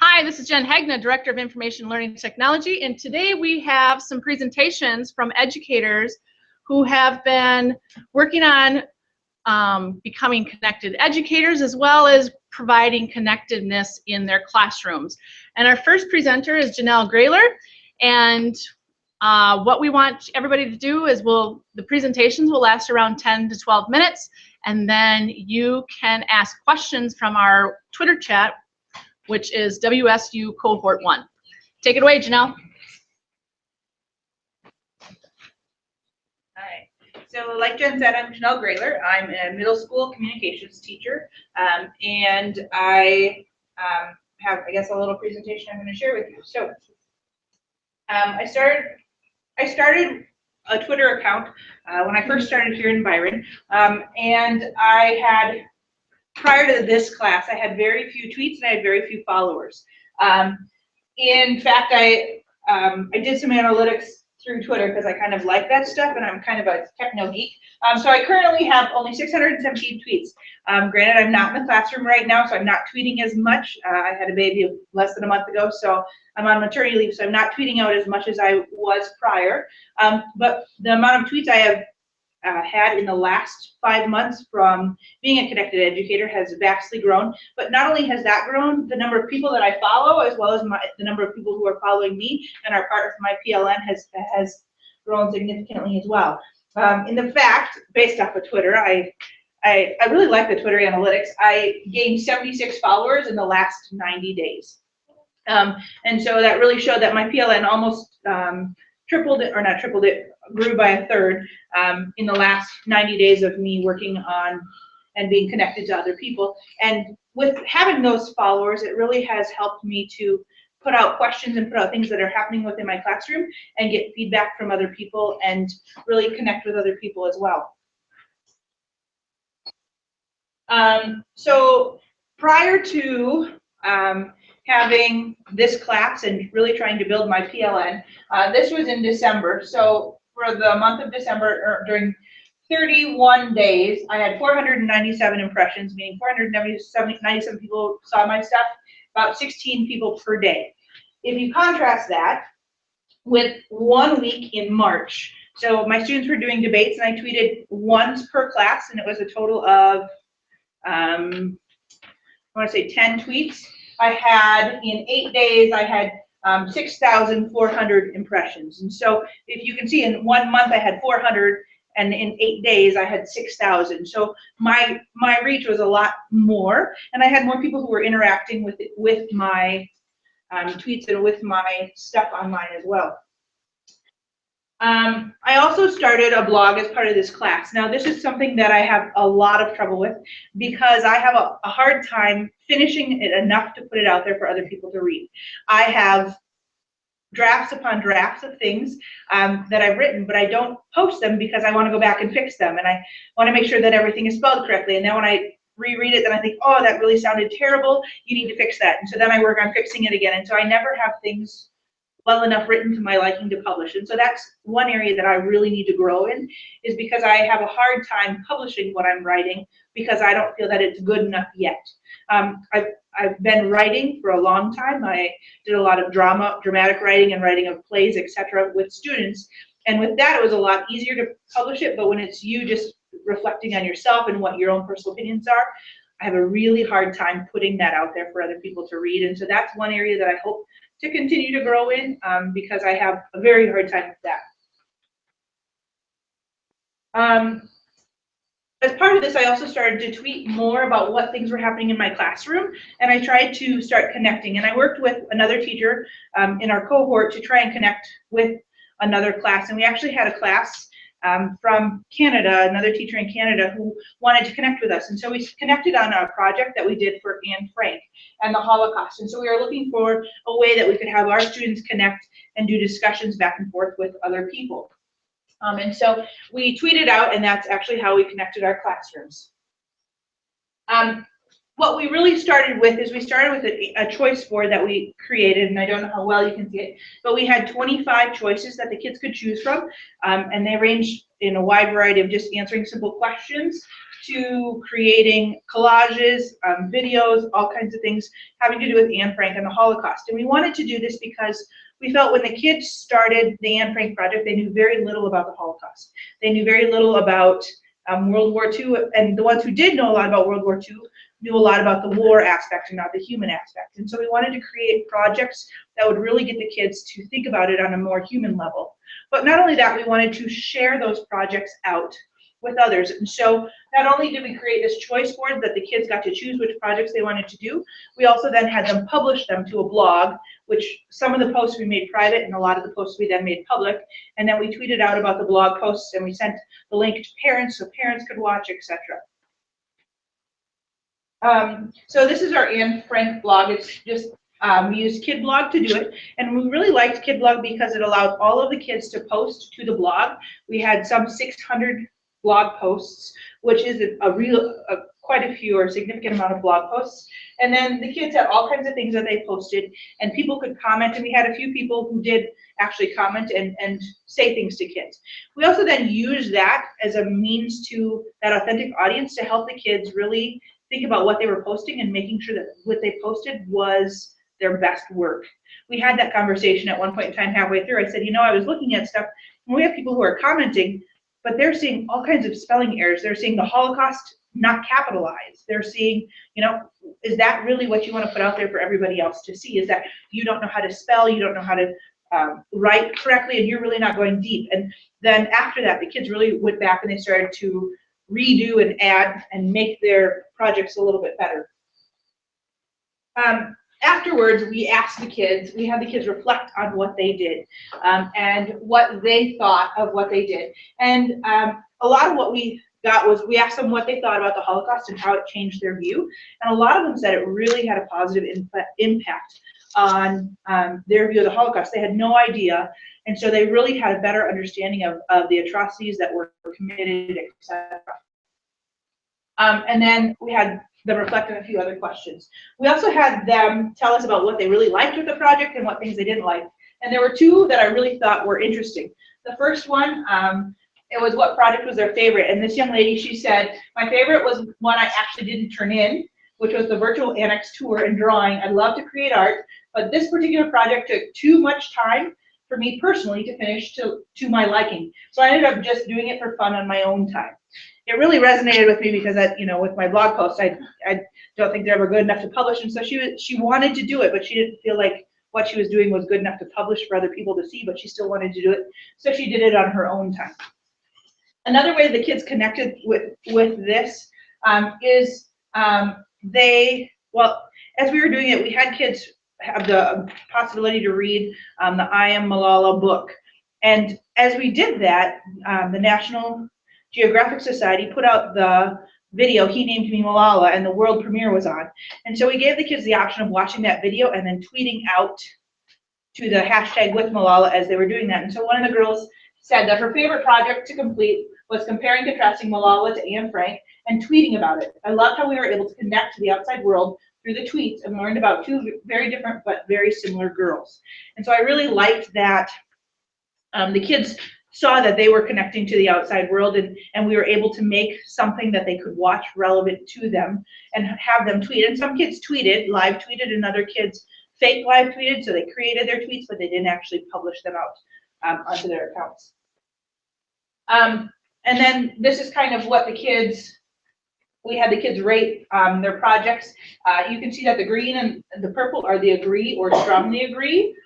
Hi, this is Jen Hagna, Director of Information Learning Technology, and today we have some presentations from educators who have been working on becoming connected educators as well as providing connectedness in their classrooms. And our first presenter is Janelle Grayler, and what we want everybody to do is the presentations will last around 10 to 12 minutes, and then you can ask questions from our Twitter chat, which is WSU Cohort 1. Take it away, Janelle. All right. So like Jen said, I'm Janelle Grayler. I'm a middle school communications teacher, and I have, I guess, a little presentation I'm going to share with you. So I started a Twitter account when I first started here in Byron, and I had, prior to this class, I had very few tweets and I had very few followers. In fact, I did some analytics through Twitter because I kind of like that stuff, and I'm kind of a techno geek. So I currently have only 617 tweets. Granted, I'm not in the classroom right now, so I'm not tweeting as much. I had a baby less than a month ago, so I'm on maternity leave, so I'm not tweeting out as much as I was prior. But the amount of tweets I have had in the last 5 months from being a connected educator has vastly grown. But not only has that grown, the number of people that I follow, as well as the number of people who are following me and are part of my PLN has grown significantly as well. In the fact, based off of Twitter, I really like the Twitter analytics. I gained 76 followers in the last 90 days. And so that really showed that my PLN almost tripled it, or not tripled it, grew by a third in the last 90 days of me working on and being connected to other people. And with having those followers, it really has helped me to put out questions and put out things that are happening within my classroom and get feedback from other people and really connect with other people as well. So prior to having this class and really trying to build my PLN, this was in December. So for the month of December, or during 31 days, I had 497 impressions, meaning 497 people saw my stuff, about 16 people per day. If you contrast that with 1 week in March, so my students were doing debates and I tweeted once per class, and it was a total of, I want to say 10 tweets. I had, in 8 days, I had 6,400 impressions. And so if you can see, in 1 month I had 400, and in 8 days I had 6,000. So my reach was a lot more, and I had more people who were interacting with my tweets and with my stuff online as well. I also started a blog as part of this class. Now, this is something that I have a lot of trouble with because I have a hard time finishing it enough to put it out there for other people to read. I have drafts upon drafts of things that I've written, but I don't post them because I want to go back and fix them, and I want to make sure that everything is spelled correctly. And then when I reread it, then I think, oh, that really sounded terrible. You need to fix that. And so then I work on fixing it again. And so I never have things well enough written to my liking to publish. And so that's one area that I really need to grow in, is because I have a hard time publishing what I'm writing because I don't feel that it's good enough yet. I've been writing for a long time. I did a lot of dramatic writing and writing of plays, etc. with students. And with that, it was a lot easier to publish it. But when it's you just reflecting on yourself and what your own personal opinions are, I have a really hard time putting that out there for other people to read. And so that's one area that I hope to continue to grow in, because I have a very hard time with that. As part of this, I also started to tweet more about what things were happening in my classroom, and I tried to start connecting. And I worked with another teacher in our cohort to try and connect with another class. And we actually had a class from Canada, another teacher in Canada, who wanted to connect with us. And so we connected on a project that we did for Anne Frank and the Holocaust. And so we were looking for a way that we could have our students connect and do discussions back and forth with other people. And so we tweeted out, and that's actually how we connected our classrooms. What we really started with is we started with a choice board that we created, and I don't know how well you can see it, but we had 25 choices that the kids could choose from, and they ranged in a wide variety of just answering simple questions to creating collages, videos, all kinds of things having to do with Anne Frank and the Holocaust. And we wanted to do this because we felt when the kids started the Anne Frank project, they knew very little about the Holocaust. They knew very little about World War II, and the ones who did know a lot about World War II knew a lot about the war aspect and not the human aspect. And so we wanted to create projects that would really get the kids to think about it on a more human level. But not only that, we wanted to share those projects out with others. And so not only did we create this choice board that the kids got to choose which projects they wanted to do, we also then had them publish them to a blog, which some of the posts we made private and a lot of the posts we then made public. And then we tweeted out about the blog posts and we sent the link to parents so parents could watch, etc. So this is our Anne Frank blog. It's just, we used KidBlog to do it. And we really liked KidBlog because it allowed all of the kids to post to the blog. We had some 600 blog posts, which is quite a few or a significant amount of blog posts. And then the kids had all kinds of things that they posted and people could comment, and we had a few people who did actually comment and say things to kids. We also then used that as a means to that authentic audience to help the kids really think about what they were posting and making sure that what they posted was their best work. We had that conversation at one point in time halfway through. I said, you know, I was looking at stuff and we have people who are commenting, but they're seeing all kinds of spelling errors. They're seeing the Holocaust not capitalized. They're seeing, you know, is that really what you want to put out there for everybody else to see? Is that you don't know how to spell, you don't know how to write correctly, and you're really not going deep. And then after that, the kids really went back and they started to redo and add and make their projects a little bit better. Afterwards, we asked the kids, we had the kids reflect on what they did and what they thought of what they did. And a lot of what we got was we asked them what they thought about the Holocaust and how it changed their view. And a lot of them said it really had a positive impact on their view of the Holocaust. They had no idea. And so they really had a better understanding of the atrocities that were committed, etc. And then we had them reflect on a few other questions. We also had them tell us about what they really liked with the project and what things they didn't like. And there were two that I really thought were interesting. The first one, it was what project was their favorite. And this young lady, she said, my favorite was one I actually didn't turn in, which was the virtual annex tour and drawing. I love to create art, but this particular project took too much time for me personally to finish to my liking. So I ended up just doing it for fun on my own time. It really resonated with me because you know, with my blog posts, I don't think they're ever good enough to publish. And so she wanted to do it, but she didn't feel like what she was doing was good enough to publish for other people to see, but she still wanted to do it. So she did it on her own time. Another way the kids connected with this is well, as we were doing it, we had kids have the possibility to read the I Am Malala book. And as we did that, the National Geographic Society put out the video, He Named Me Malala, and the world premiere was on. And so we gave the kids the option of watching that video and then tweeting out to the hashtag with Malala as they were doing that. And so one of the girls said that her favorite project to complete was comparing and contrasting Malala to Anne Frank and tweeting about it. I loved how we were able to connect to the outside world through the tweets and learned about two very different but very similar girls. And so I really liked that the kids saw that they were connecting to the outside world, and we were able to make something that they could watch relevant to them and have them tweet. And some kids tweeted, live tweeted, and other kids fake live tweeted, so they created their tweets, but they didn't actually publish them out onto their accounts. And then this is kind of what the kids, we had the kids rate their projects. You can see that the green and the purple are the agree or strongly agree.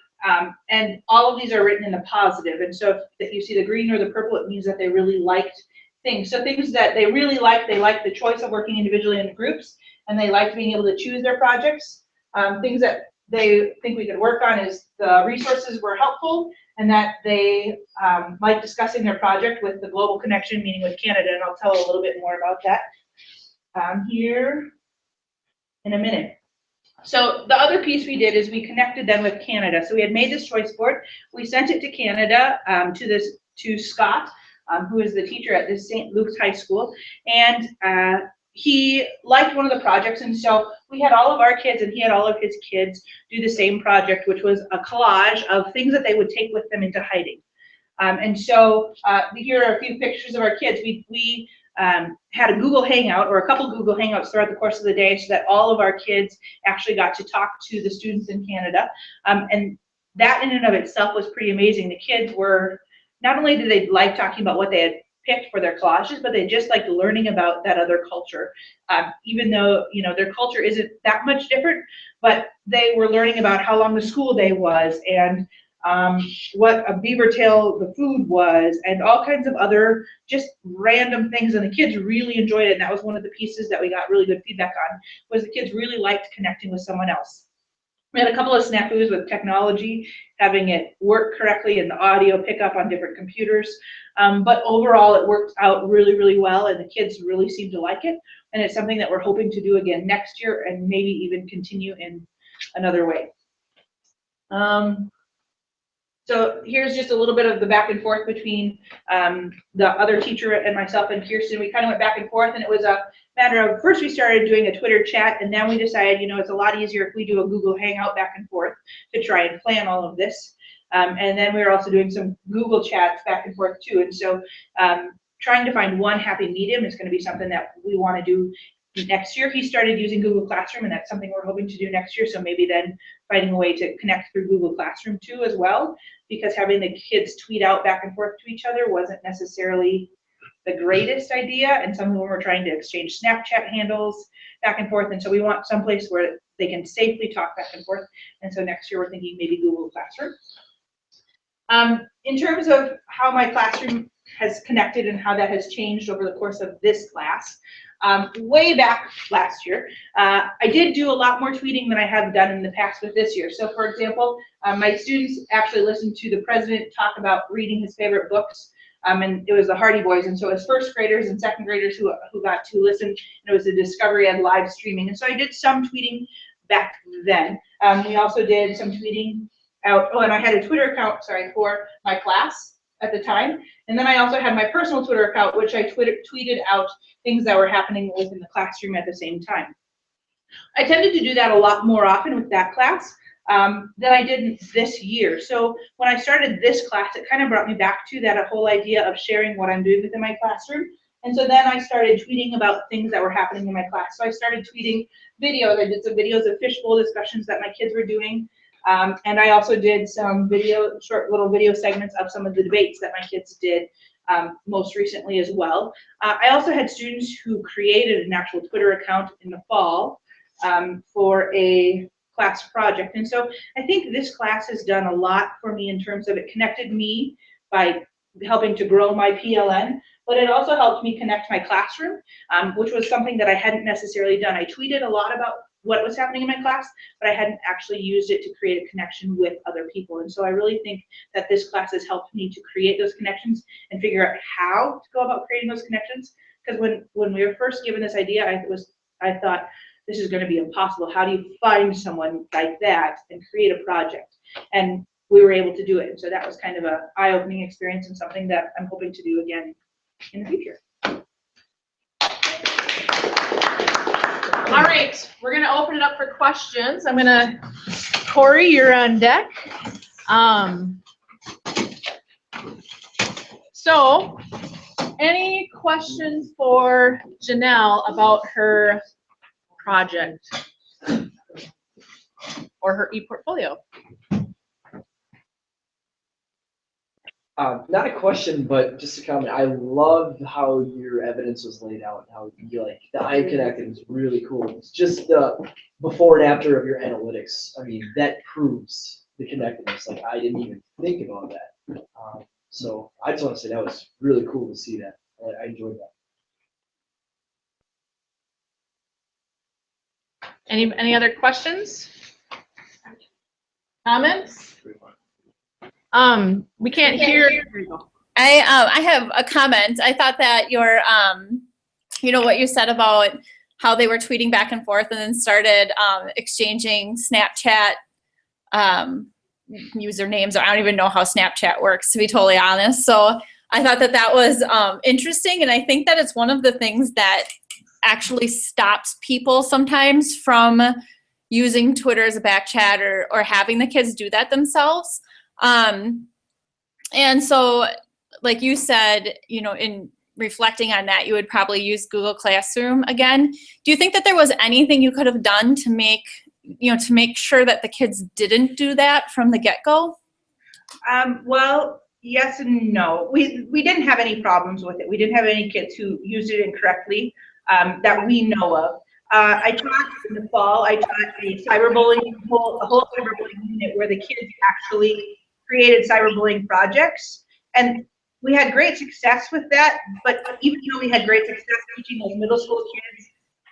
And all of these are written in the positive. And so if you see the green or the purple, it means that they really liked things. So things that they really liked, they liked the choice of working individually in groups, and they liked being able to choose their projects. Things that they think we could work on is the resources were helpful, and that they like discussing their project with the global connection, meaning with Canada, and I'll tell a little bit more about that here in a minute. So the other piece we did is we connected them with Canada. So we had made this choice board. We sent it to Canada to Scott, who is the teacher at this St. Luke's High School, and he liked one of the projects, and so we had all of our kids and he had all of his kids do the same project, which was a collage of things that they would take with them into hiding. And so here are a few pictures of our kids. We had a Google Hangout or a couple Google Hangouts throughout the course of the day so that all of our kids actually got to talk to the students in Canada. And that in and of itself was pretty amazing. The kids were, not only did they like talking about what they had picked for their collages, but they just liked learning about that other culture. Even though, you know, their culture isn't that much different, but they were learning about how long the school day was, and what a beaver tail the food was, and all kinds of other just random things. And the kids really enjoyed it. And that was one of the pieces that we got really good feedback on, was the kids really liked connecting with someone else. We had a couple of snafus with technology, having it work correctly and the audio pick up on different computers. But overall, it worked out really, really well, and the kids really seemed to like it. And it's something that we're hoping to do again next year, and maybe even continue in another way. So here's just a little bit of the back and forth between the other teacher and myself and Kirsten. We kind of went back and forth, and it was a matter of, first we started doing a Twitter chat, and then we decided, you know, it's a lot easier if we do a Google Hangout back and forth to try and plan all of this. And then we were also doing some Google chats back and forth too. And so trying to find one happy medium is going to be something that we want to do next year. He started using Google Classroom, and that's something we're hoping to do next year. So maybe then finding a way to connect through Google Classroom too as well, because having the kids tweet out back and forth to each other wasn't necessarily the greatest idea. And some of them were trying to exchange Snapchat handles back and forth. And so we want someplace where they can safely talk back and forth. And so next year we're thinking maybe Google Classroom. In terms of how my classroom has connected and how that has changed over the course of this class, way back last year, I did do a lot more tweeting than I have done in the past with this year. So for example, my students actually listened to the president talk about reading his favorite books, and it was the Hardy Boys, and so it was first graders and second graders who got to listen, and it was a Discovery Ed live streaming. And so I did some tweeting back then. We also did some tweeting out, and I had a Twitter account, for my class at the time. And then I also had my personal Twitter account, which I tweeted out things that were happening within the classroom at the same time. I tended to do that a lot more often with that class than I did this year. So when I started this class, it kind of brought me back to that whole idea of sharing what I'm doing within my classroom. And so then I started tweeting about things that were happening in my class. So I started tweeting videos. I did some videos of fishbowl discussions that my kids were doing. And I also did some short little video segments of some of the debates that my kids did most recently as well. I also had students who created an actual Twitter account in the fall for a class project. And so I think this class has done a lot for me in terms of it connected me by helping to grow my PLN, but it also helped me connect my classroom, which was something that I hadn't necessarily done. I tweeted a lot about what was happening in my class, but I hadn't actually used it to create a connection with other people. And so I really think that this class has helped me to create those connections and figure out how to go about creating those connections. Because when we were first given this idea, I thought, this is going to be impossible. How do you find someone like that and create a project? And we were able to do it. And so that was kind of an eye-opening experience and something that I'm hoping to do again in the future. All right, we're going to open it up for questions. I'm going to, Corey, you're on deck. So, any questions for Janelle about her project or her e-portfolio? Not a question, but just a comment. I love how your evidence was laid out, how you like the eye connecting is really cool. It's just the before and after of your analytics. I mean, that proves the connectedness. Like I didn't even think about that. So I just want to say that was really cool to see that. I enjoyed that. Any other questions? Comments? We can't hear. I have a comment. I thought that your, what you said about how they were tweeting back and forth and then started exchanging Snapchat usernames. I don't even know how Snapchat works, to be totally honest. So I thought that that was interesting, and I think that it's one of the things that actually stops people sometimes from using Twitter as a back chat or having the kids do that themselves. And so, like you said, in reflecting on that, you would probably use Google Classroom again. Do you think that there was anything you could have done to make, to make sure that the kids didn't do that from the get-go? Well, yes and no. We didn't have any problems with it. We didn't have any kids who used it incorrectly that we know of. I taught in the fall, I taught a cyberbullying, a whole cyberbullying unit where the kids actually created cyberbullying projects. And we had great success with that, but even though we had great success teaching those middle school kids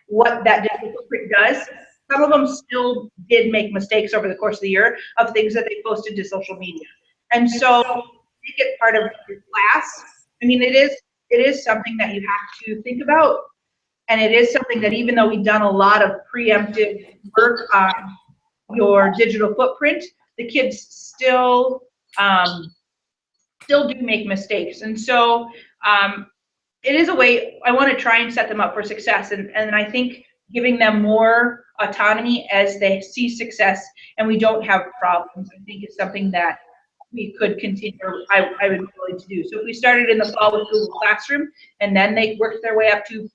what that digital footprint does, some of them still did make mistakes over the course of the year of things that they posted to social media. And so make it part of your class. I mean, it is something that you have to think about. And it is something that even though we've done a lot of preemptive work on your digital footprint, the kids still do make mistakes. And so it is a way I want to try and set them up for success. And I think giving them more autonomy as they see success and we don't have problems, I think is something that we could continue, or I would be willing to do. So if we started in the fall with Google Classroom and then they worked their way up to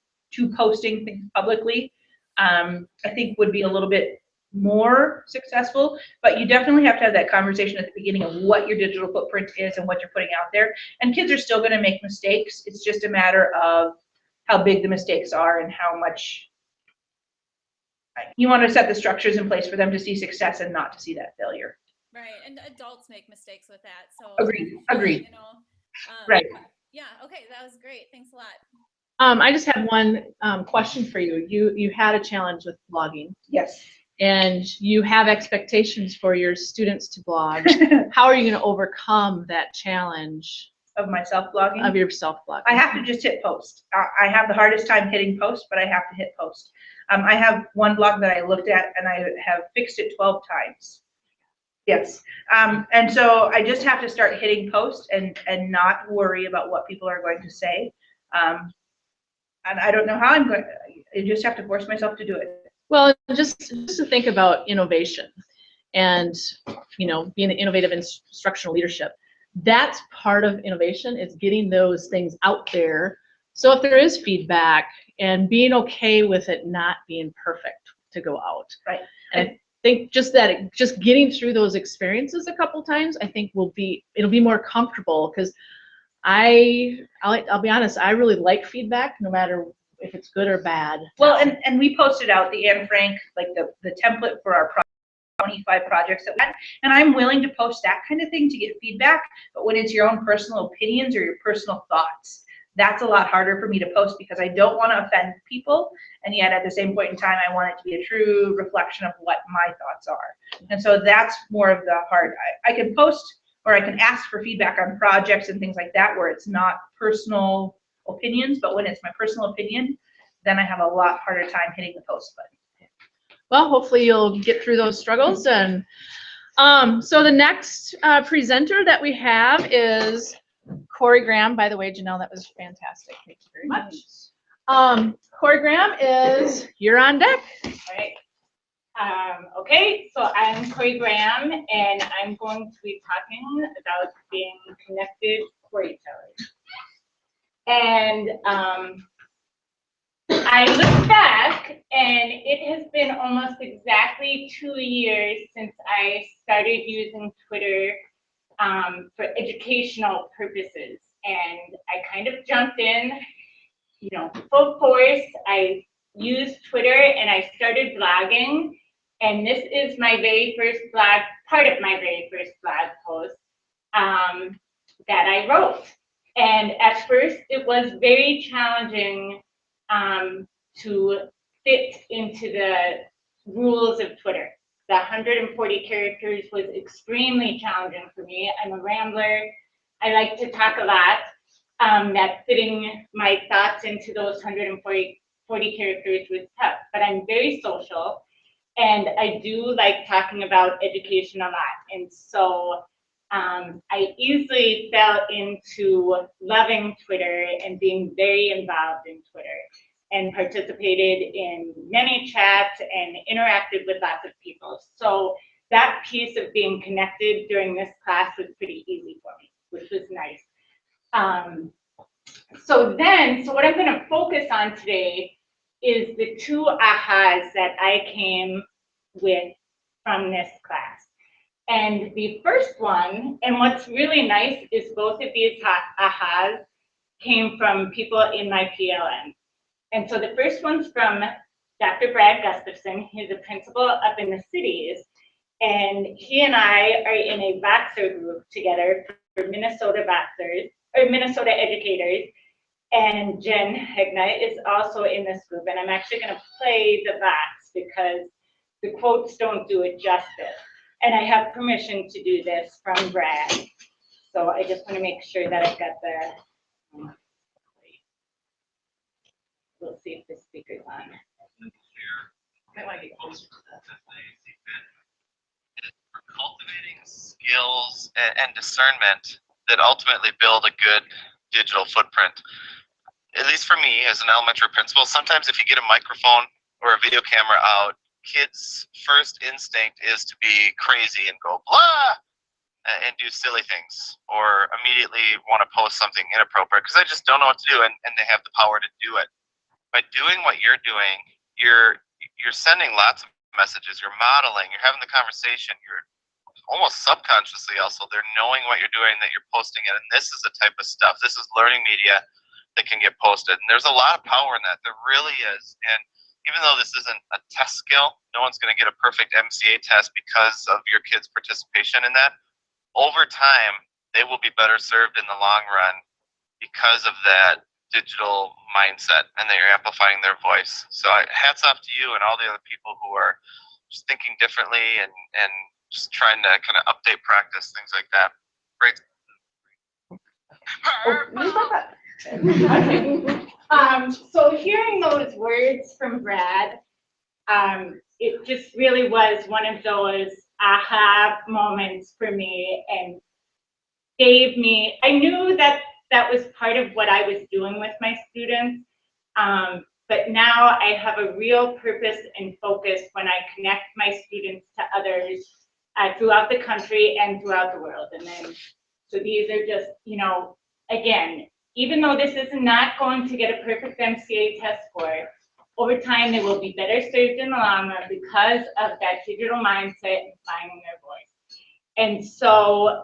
posting things publicly, I think would be a little bit more successful. But you definitely have to have that conversation at the beginning of what your digital footprint is and what you're putting out there. And kids are still going to make mistakes. It's just a matter of how big the mistakes are and how much you want to set the structures in place for them to see success and not to see that failure. Right, and adults make mistakes with that. So Agreed. Right. Yeah. Okay, that was great. Thanks a lot. I just have one question for you. You had a challenge with blogging. Yes. And you have expectations for your students to blog. How are you going to overcome that challenge Of my self-blogging? of your self-blogging? I have to just hit post. I have the hardest time hitting post, but I have to hit post. I have one blog that I looked at and I have fixed it 12 times. Yes. And so I just have to start hitting post and not worry about what people are going to say. And I don't know how I'm going to, I just have to force myself to do it. Well, just to think about innovation and, being innovative in instructional leadership, that's part of innovation, is getting those things out there. So if there is feedback and being okay with it not being perfect to go out. Right. And I think just getting through those experiences a couple times, I think it'll be more comfortable, because I'll be honest, I really like feedback, no matter if it's good or bad. Well, and we posted out the Anne Frank, like the template for our 25 projects that we had, and I'm willing to post that kind of thing to get feedback. But when it's your own personal opinions or your personal thoughts, that's a lot harder for me to post, because I don't want to offend people, and yet at the same point in time, I want it to be a true reflection of what my thoughts are. And so that's more of the hard. I can post, or I can ask for feedback on projects and things like that where it's not personal opinions, but when it's my personal opinion, then I have a lot harder time hitting the post button. Well, hopefully you'll get through those struggles. And so the next presenter that we have is Corey Graham. By the way, Janelle, that was fantastic. Thank you very much. Corey Graham, you're on deck. All right. Okay, so I'm Corey Graham, and I'm going to be talking about being connected storytellers. And I look back, and it has been almost exactly 2 years since I started using Twitter for educational purposes. And I kind of jumped in, full force. I used Twitter and I started blogging. And this is my very first blog, part of my very first blog post that I wrote. And at first, it was very challenging to fit into the rules of Twitter. The 140 characters was extremely challenging for me. I'm a rambler. I like to talk a lot. That fitting my thoughts into those 140 characters was tough, but I'm very social. And I do like talking about education a lot. And so I easily fell into loving Twitter and being very involved in Twitter, and participated in many chats and interacted with lots of people. So that piece of being connected during this class was pretty easy for me, which was nice. So what I'm gonna focus on today is the 2 ahas that I came with from this class. And the first one, and what's really nice is both of these ahas came from people in my PLN. And so the first one's from Dr. Brad Gustafson. He's a principal up in the cities. And he and I are in a boxer group together for Minnesota boxers, or Minnesota educators. And Jen Hegna is also in this group. And I'm actually gonna play the box because the quotes don't do it justice. And I have permission to do this from Brad. So I just wanna make sure that I've got the, we'll see if the speaker's on. I like it closer to that. For cultivating skills and discernment that ultimately build a good digital footprint. At least for me as an elementary principal, sometimes if you get a microphone or a video camera out, kids' first instinct is to be crazy and go blah and do silly things, or immediately want to post something inappropriate because they just don't know what to do, and they have the power to do it. By doing what you're doing, you're sending lots of messages, you're modeling, you're having the conversation, you're almost subconsciously also, they're knowing what you're doing, that you're posting it, and this is the type of stuff, this is learning media that can get posted. And there's a lot of power in that, there really is. And even though this isn't a test skill, no one's going to get a perfect MCA test because of your kids' participation in that. Over time, they will be better served in the long run because of that digital mindset, and that you're amplifying their voice. So hats off to you and all the other people who are just thinking differently and just trying to kind of update practice, things like that. Great. So hearing those words from Brad, it just really was one of those aha moments for me, and gave me, I knew that that was part of what I was doing with my students, but now I have a real purpose and focus when I connect my students to others throughout the country and throughout the world. And then, so these are just, you know, again, even though this is not going to get a perfect MCA test score, over time they will be better served in the long run because of that digital mindset and finding their voice. And so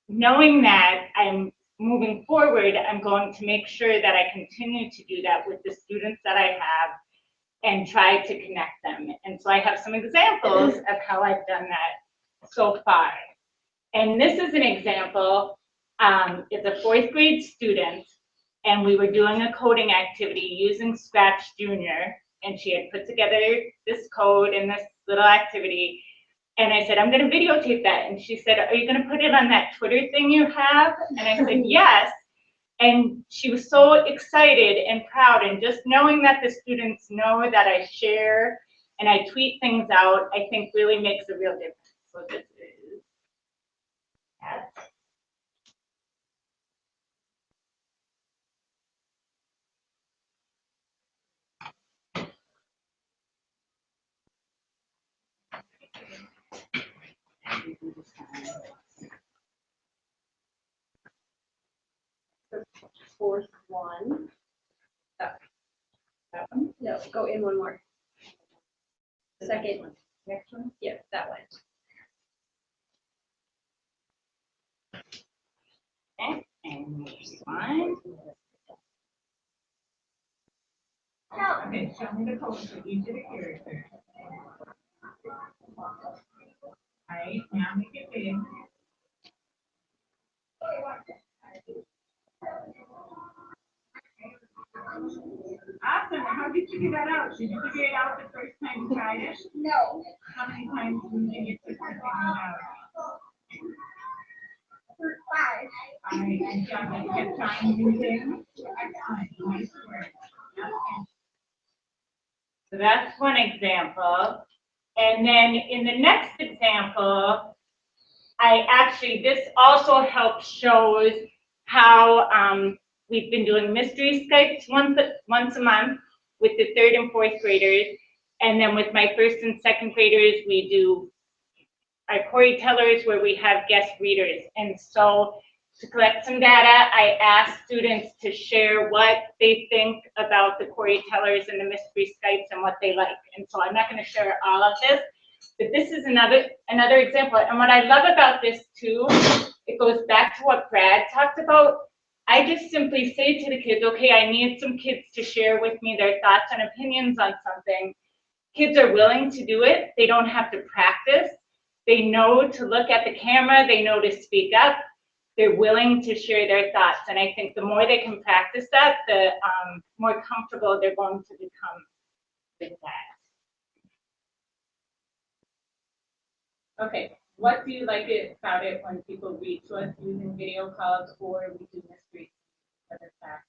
knowing that I'm moving forward, I'm going to make sure that I continue to do that with the students that I have and try to connect them. And so I have some examples of how I've done that so far. And this is an example. It's a 4th grade student, and we were doing a coding activity using Scratch Junior, and she had put together this code and this little activity. And I said, I'm going to videotape that. And she said, are you going to put it on that Twitter thing you have? And I said, yes. And she was so excited and proud. And just knowing that the students know that I share and I tweet things out, I think really makes a real difference. So this is that. Fourth one. That one? No, go in one more. Second. Next one? Yeah, that one. Okay. And next one. Okay, show me the code for each of the characters. Alright, now make it big. Awesome, how did you get that out? Did you figure it out the first time you tried it? No. How many times did you get to figure it out? 5. Alright, and John, you kept trying new things? Excellent, nice work. So that's one example. And then in the next example, I actually, this also helps shows how we've been doing mystery Skypes once a month with the 3rd and 4th graders. And then with my 1st and 2nd graders, we do our storytellers where we have guest readers. And so to collect some data. I asked students to share what they think about the Corey Tellers and the mystery Skypes and what they like. And so I'm not going to share all of this, but this is another example. And what I love about this too, it goes back to what Brad talked about. I just simply say to the kids, okay, I need some kids to share with me their thoughts and opinions on something. Kids are willing to do it. They don't have to practice. They know to look at the camera. They know to speak up. They're willing to share their thoughts. And I think the more they can practice that, the more comfortable they're going to become with that. Okay, what do you like about it when people read to us using video calls or we do mysteries for the class?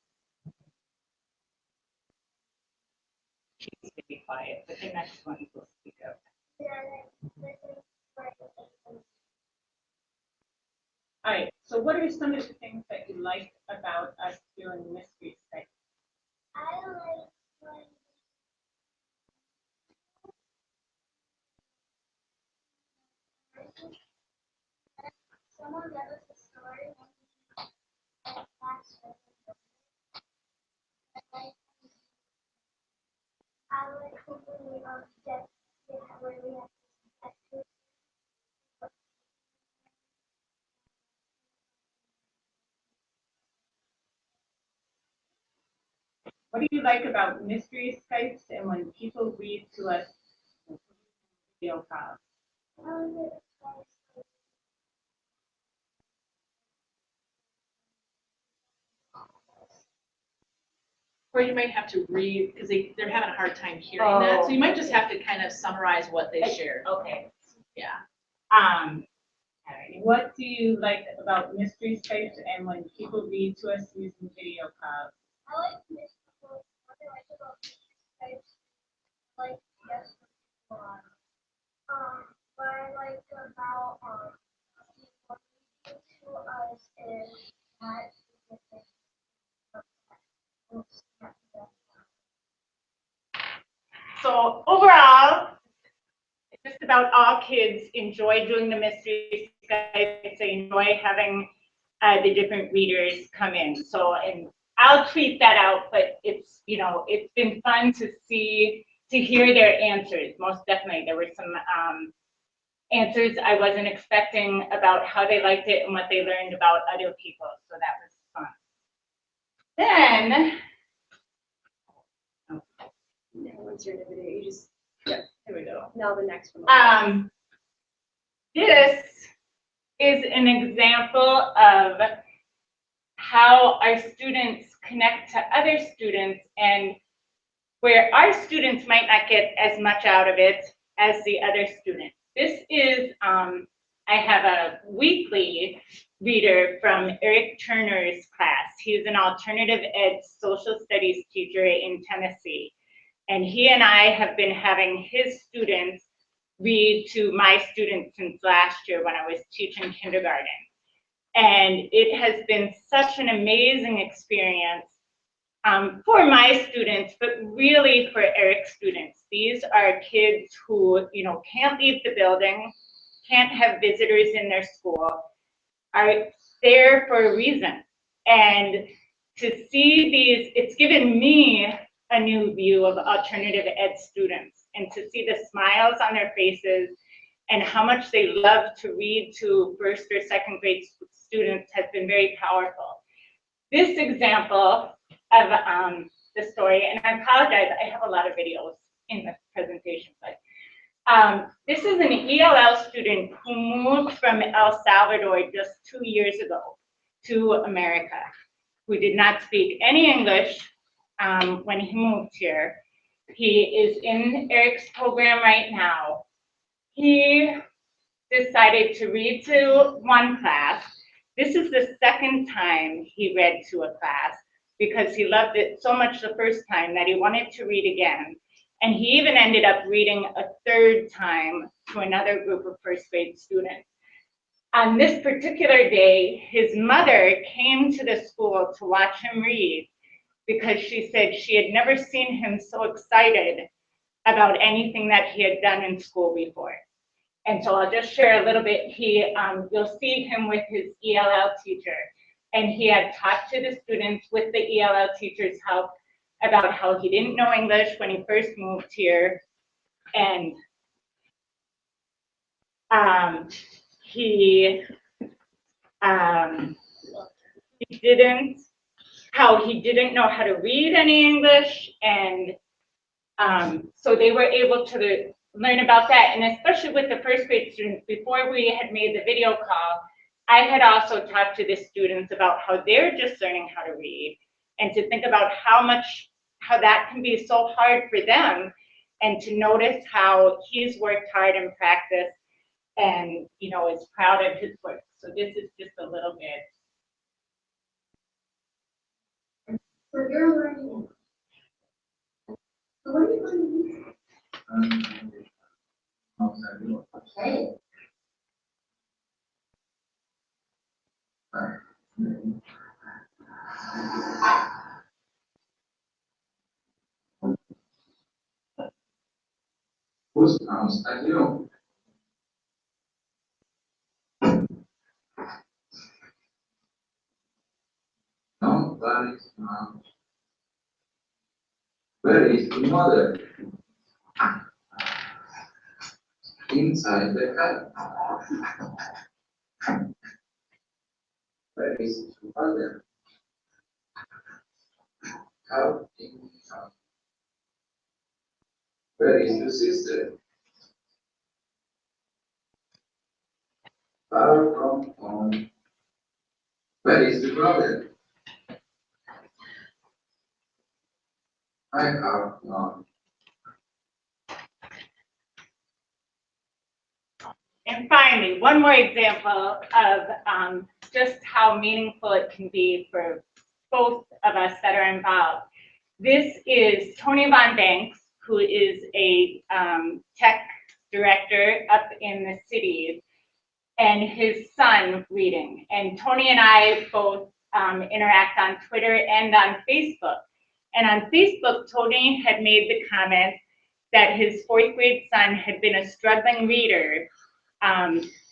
Please be quiet, but the next one will speak up. All right, so what are some of the things that you like about us doing mystery Skype? I like when someone gave us a story and classroom. I like when we just where we have to What do you like about mystery Skypes and when people read to us video calls? Or you might have to read, because they're having a hard time hearing that, so you might just have to kind of summarize what they shared. Okay. Yeah. All right. What do you like about mystery Skypes and when people read to us using video calls? I like this. What I like about this like yes, what I like about people to us is that So overall, just about all kids enjoy doing the mystery Skypes. They enjoy having the different readers come in. So, and I'll tweet that out, but it's, you know, it's been fun to hear their answers. Most definitely, there were some answers I wasn't expecting about how they liked it and what they learned about other people. So that was fun. Then, Once you're in the video, you just, here we go. now the next one. This is an example of how our students connect to other students and where our students might not get as much out of it as the other students. This is, I have a weekly reader from Eric Turner's class. He's an alternative ed social studies teacher in Tennessee. And he and I have been having his students read to my students since last year when I was teaching kindergarten. And it has been such an amazing experience for my students, but really for Eric's students. These are kids who, you know, can't leave the building, can't have visitors in their school, are there for a reason. And to see these, it's given me a new view of alternative ed students, and to see the smiles on their faces and how much they love to read to first or second grade students has been very powerful. This example of the story, and I apologize, I have a lot of videos in this presentation, but this is an ELL student who moved from El Salvador just 2 years ago to America, who did not speak any English when he moved here. He is in Eric's program right now. He decided to read to one class. This is the second time he read to a class because he loved it so much the first time that he wanted to read again. And he even ended up reading a third time to another group of first grade students. On this particular day, his mother came to the school to watch him read because she said she had never seen him so excited about anything that he had done in school before. And so I'll just share a little bit. You'll see him with his ELL teacher. And he had talked to the students with the ELL teacher's help about how he didn't know English when he first moved here. And he didn't know how to read any English, and so they were able to learn about that. And especially with the first grade students, before we had made the video call, I had also talked to the students about how they're just learning how to read, and to think about how that can be so hard for them, and to notice how he's worked hard in practice and, you know, is proud of his work. So this is just a little bit. So you're learning. So what are you learning? Okay. Who's comes at you? Nobody's mom. Where is the mother? Inside the cat. Where is the father? Out in the house. Where is the sister? Far from home. Where is the brother? I have none. And finally, one more example of just how meaningful it can be for both of us that are involved. This is Tony Von Banks, who is a tech director up in the cities, and his son reading. And Tony and I both interact on Twitter and on Facebook. And on Facebook, Tony had made the comment that his 4th grade son had been a struggling reader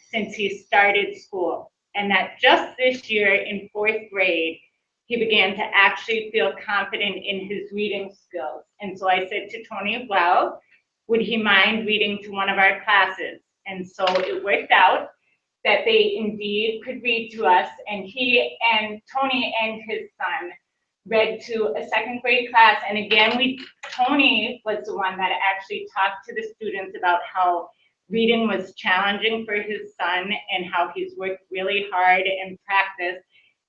since he started school. And that just this year in 4th grade, he began to actually feel confident in his reading skills. And so I said to Tony, well, would he mind reading to one of our classes? And so it worked out that they indeed could read to us, and he and Tony and his son read to a 2nd grade class. And again, Tony was the one that actually talked to the students about how reading was challenging for his son and how he's worked really hard in practice,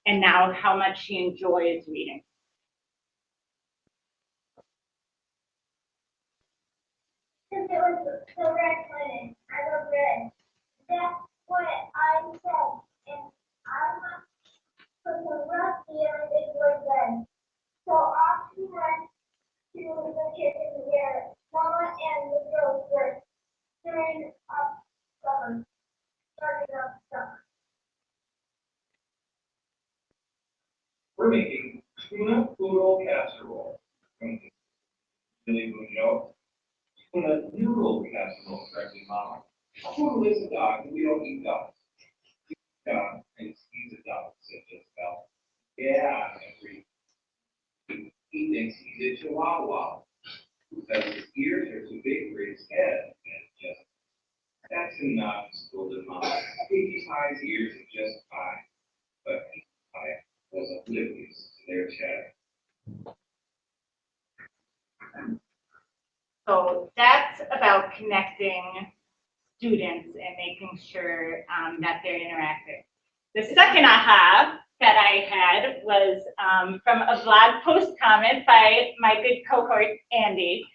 and now how much he enjoys reading. Since it was so red planet, I love red. That's what I said. And I'm not put the rough here and it was red. So off we went to the kitchen where Mama and the girls were stirring up supper. Starting up supper. We're making tuna poodle casserole. Really good joke. Tuna noodle casserole, correctly, Mama. A poodle is a dog, and we don't eat dogs. And he's a dog, said Jessica. Yeah, agreed. He thinks he's a chihuahua because his ears are too big for his head. And just that's enough, scolded Mama. Pinkie Pie's ears are just fine, but Pinkie Pie was oblivious to their chatter. So that's about connecting students and making sure that they're interactive. The second aha that I had was from a blog post comment by my good cohort, Andy.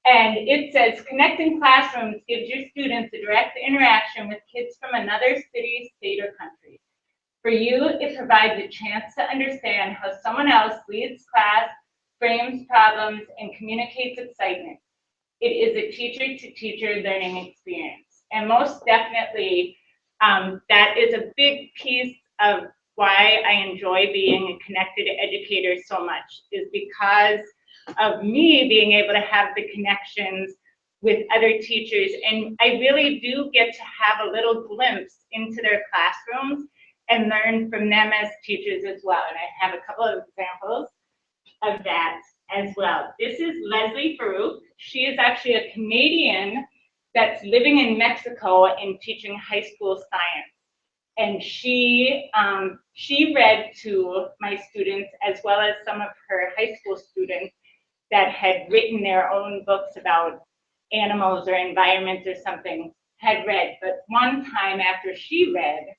And it says, connecting classrooms gives your students a direct interaction with kids from another city, state, or country. For you, it provides a chance to understand how someone else leads class, frames problems, and communicates excitement. It is a teacher-to-teacher learning experience. And most definitely, that is a big piece of why I enjoy being a connected educator so much, is because of me being able to have the connections with other teachers. And I really do get to have a little glimpse into their classrooms and learn from them as teachers as well. And I have a couple of examples of that as well. This is Leslie Farouk. She is actually a Canadian that's living in Mexico and teaching high school science. And she read to my students as well as some of her high school students that had written their own books about animals or environment or something, had read. But one time after she read,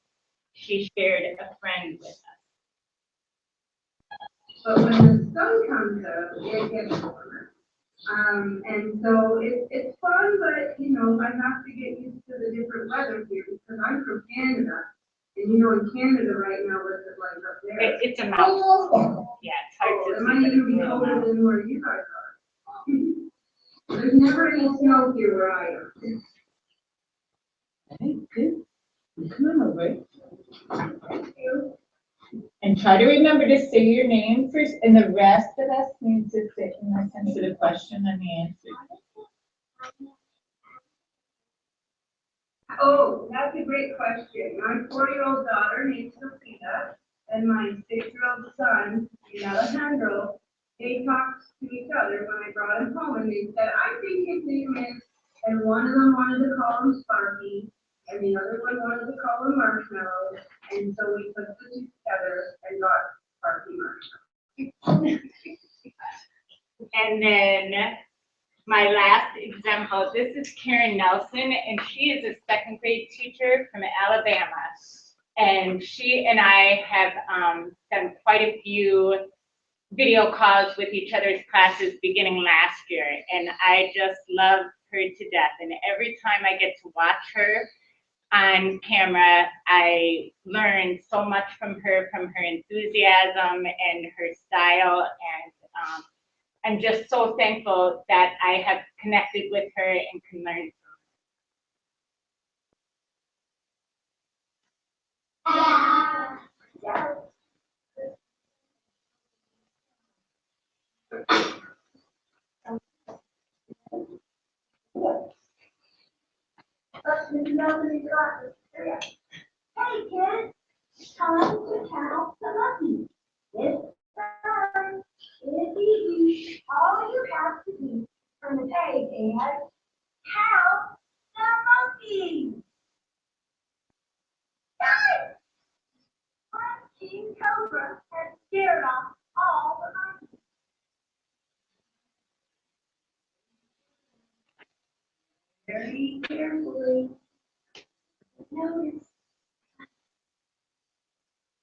she shared a friend with us. But when the sun comes up, it gets warmer. And so it's fun, but you know, I have to get used to the different weather here because I'm from Canada. And you know, in Canada right now, what's it like up there? It's a mountain. Yeah, it's hard to It see, might but even it's be a little colder mountain. than where you guys are. There's never any snow here where I am. Okay, good. Come on over. Thank you. And try to remember to say your name first, and the rest of us need to sit and listen to the question and the answer. Oh, that's a great question. My 4-year-old daughter named Sophia and my 6-year-old son, Alejandro, they talked to each other when I brought him home and they said, I think his name is, and one of them wanted to call him Sparky, and the other one wanted to call him Marshmallow, and so we put the two together and got Sparky Marshmallow. And then my last example, this is Karen Nelson, and she is a second grade teacher from Alabama. And she and I have done quite a few video calls with each other's classes beginning last year. And I just love her to death. And every time I get to watch her on camera, I learn so much from her enthusiasm and her style. And I'm just so thankful that I have connected with her and can learn But Mrs. Melvin is glasses. Hey kids, time to count the monkeys. This time is easy. All you have to do from the page is count the monkeys. Guys, one King Cobra has scared off all the monkeys. Very carefully. Notice.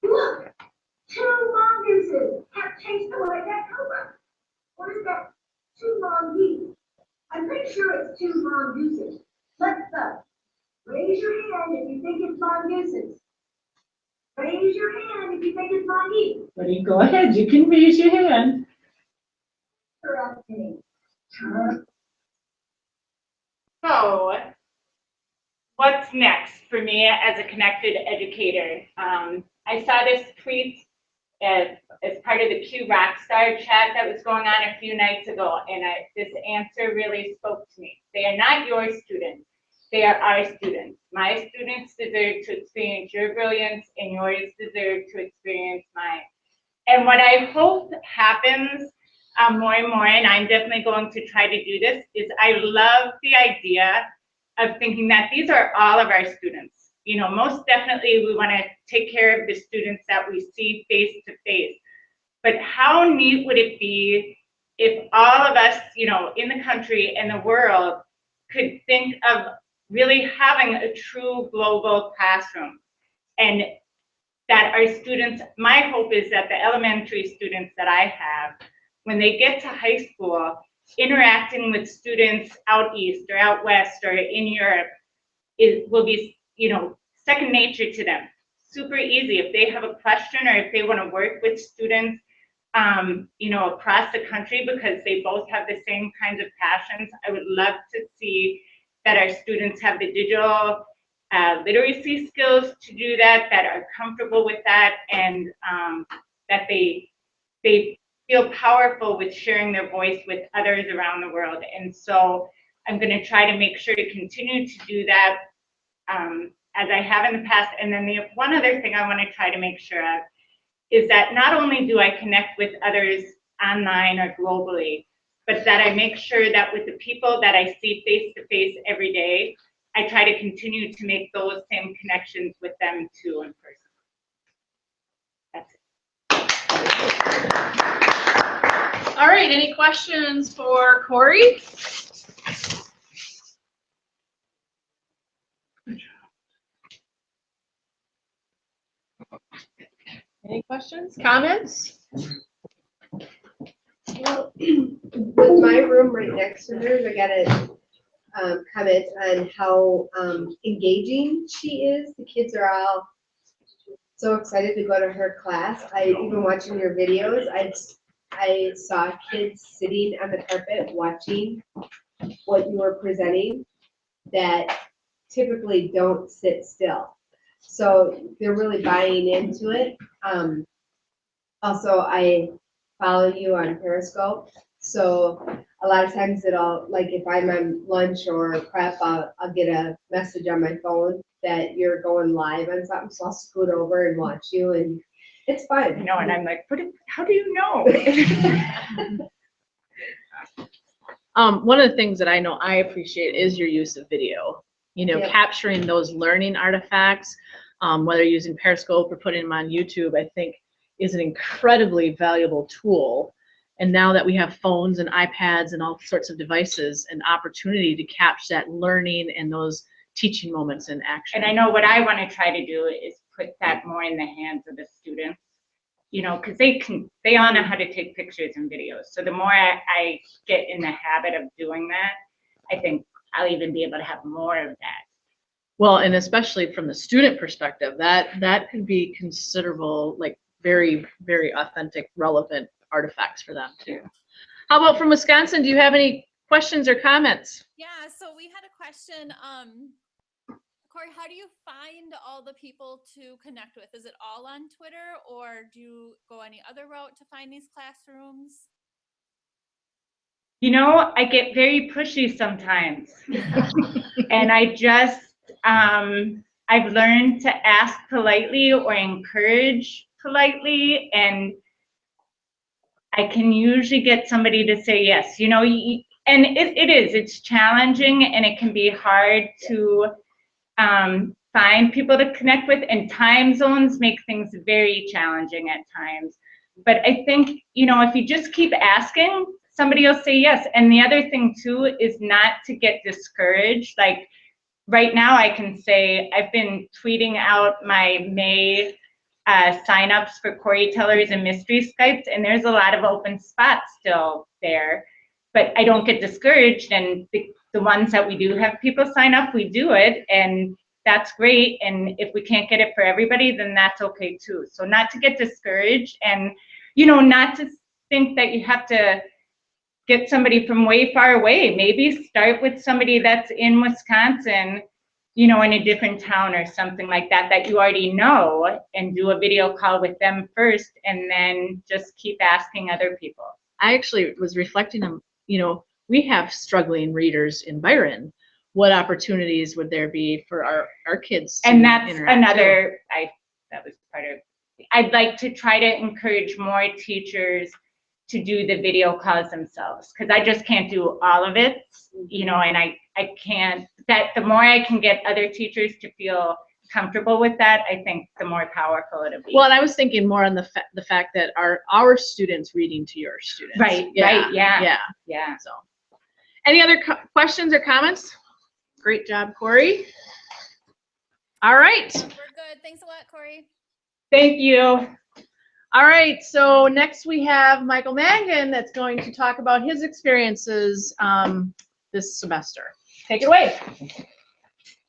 Look! 2 mongooses have chased away that cobra. What is that? 2 mongooses. I'm pretty sure it's 2 mongooses. Let's go. Raise your hand if you think it's mongooses. Raise your hand if you think it's mongoose. Buddy, go ahead, you can raise your hand. Correcting. So, what's next for me as a connected educator? I saw this tweet as part of the Q Rockstar chat that was going on a few nights ago, and this answer really spoke to me. They are not your students, they are our students. My students deserve to experience your brilliance, and yours deserve to experience mine. And what I hope happens more and more, and I'm definitely going to try to do this, is I love the idea of thinking that these are all of our students. You know, most definitely we want to take care of the students that we see face to face. But how neat would it be if all of us, you know, in the country and the world could think of really having a true global classroom, and that our students, my hope is that the elementary students that I have, when they get to high school, interacting with students out east or out west or in Europe will be, you know, second nature to them. Super easy. If they have a question or if they want to work with students, you know, across the country because they both have the same kinds of passions, I would love to see that our students have the digital literacy skills to do that, that are comfortable with that, and that they feel powerful with sharing their voice with others around the world. And so I'm going to try to make sure to continue to do that as I have in the past. And then the one other thing I want to try to make sure of is that not only do I connect with others online or globally, but that I make sure that with the people that I see face to face every day, I try to continue to make those same connections with them too in person. That's it. All right, any questions for Corey? Any questions, comments? Well, with my room right next to hers, I got a comment on how engaging she is. The kids are all so excited to go to her class. Even watching your videos, I saw kids sitting on the carpet watching what you were presenting that typically don't sit still. So they're really buying into it. Also, I follow you on Periscope. So a lot of times like if I'm on lunch or prep, I'll get a message on my phone that you're going live on something. So I'll scoot over and watch you, and it's fun. You know, and I'm like, how do you know? One of the things that I know I appreciate is your use of video. Yep. Capturing those learning artifacts, whether using Periscope or putting them on YouTube, I think is an incredibly valuable tool. And now that we have phones and iPads and all sorts of devices, an opportunity to capture that learning and those teaching moments in action. And I know what I want to try to do is put that more in the hands of the students, because they all know how to take pictures and videos. So the more I get in the habit of doing that, I think I'll even be able to have more of that. Well, and especially from the student perspective, that could be considerable, like very, very authentic, relevant artifacts for them too. How about from Wisconsin? Do you have any questions or comments? Yeah, so we had a question. Corey, how do you find all the people to connect with? Is it all on Twitter, or do you go any other route to find these classrooms? I get very pushy sometimes. And I just, I've learned to ask politely or encourage politely, and I can usually get somebody to say yes. And it's challenging, and it can be hard to find people to connect with, and time zones make things very challenging at times. But I think, if you just keep asking, somebody will say yes. And the other thing too is not to get discouraged. Like right now I can say I've been tweeting out my May signups for Corey Tellers and Mystery Skypes, and there's a lot of open spots still there. But I don't get discouraged, and the ones that we do have people sign up, we do it, and that's great. And if we can't get it for everybody, then that's okay too. So not to get discouraged, and not to think that you have to get somebody from way far away. Maybe start with somebody that's in Wisconsin, in a different town or something like that, that you already know, and do a video call with them first, and then just keep asking other people. I actually was reflecting on, we have struggling readers in Byron. What opportunities would there be for our kids to And that's interact another, that was part of, I'd like to try to encourage more teachers to do the video calls themselves, because I just can't do all of it, and I can't, that the more I can get other teachers to feel comfortable with that, I think the more powerful it'll be. Well, and I was thinking more on the fact that our students reading to your students. Right, yeah. So, any other questions or comments? Great job, Corey. All right. We're good. Thanks a lot, Corey. Thank you. All right, so next we have Michael Mangan that's going to talk about his experiences this semester. Take it away.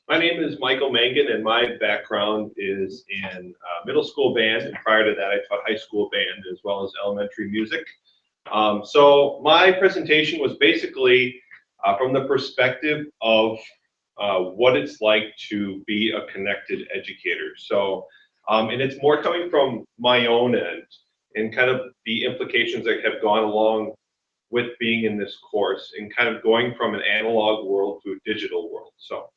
My name is Michael Mangan, and my background is in middle school band, and prior to that I taught high school band as well as elementary music. So my presentation was basically from the perspective of what it's like to be a connected educator. So, and it's more coming from my own end and kind of the implications that have gone along with being in this course and kind of going from an analog world to a digital world. So,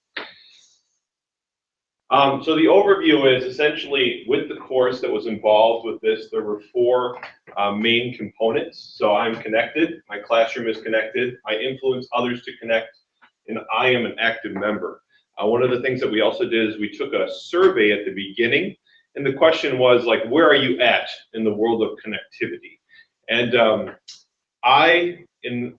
So the overview is essentially with the course that was involved with this, there were 4 main components. So I'm connected, my classroom is connected, I influence others to connect, and I am an active member. One of the things that we also did is we took a survey at the beginning, and the question was like, where are you at in the world of connectivity? And I, in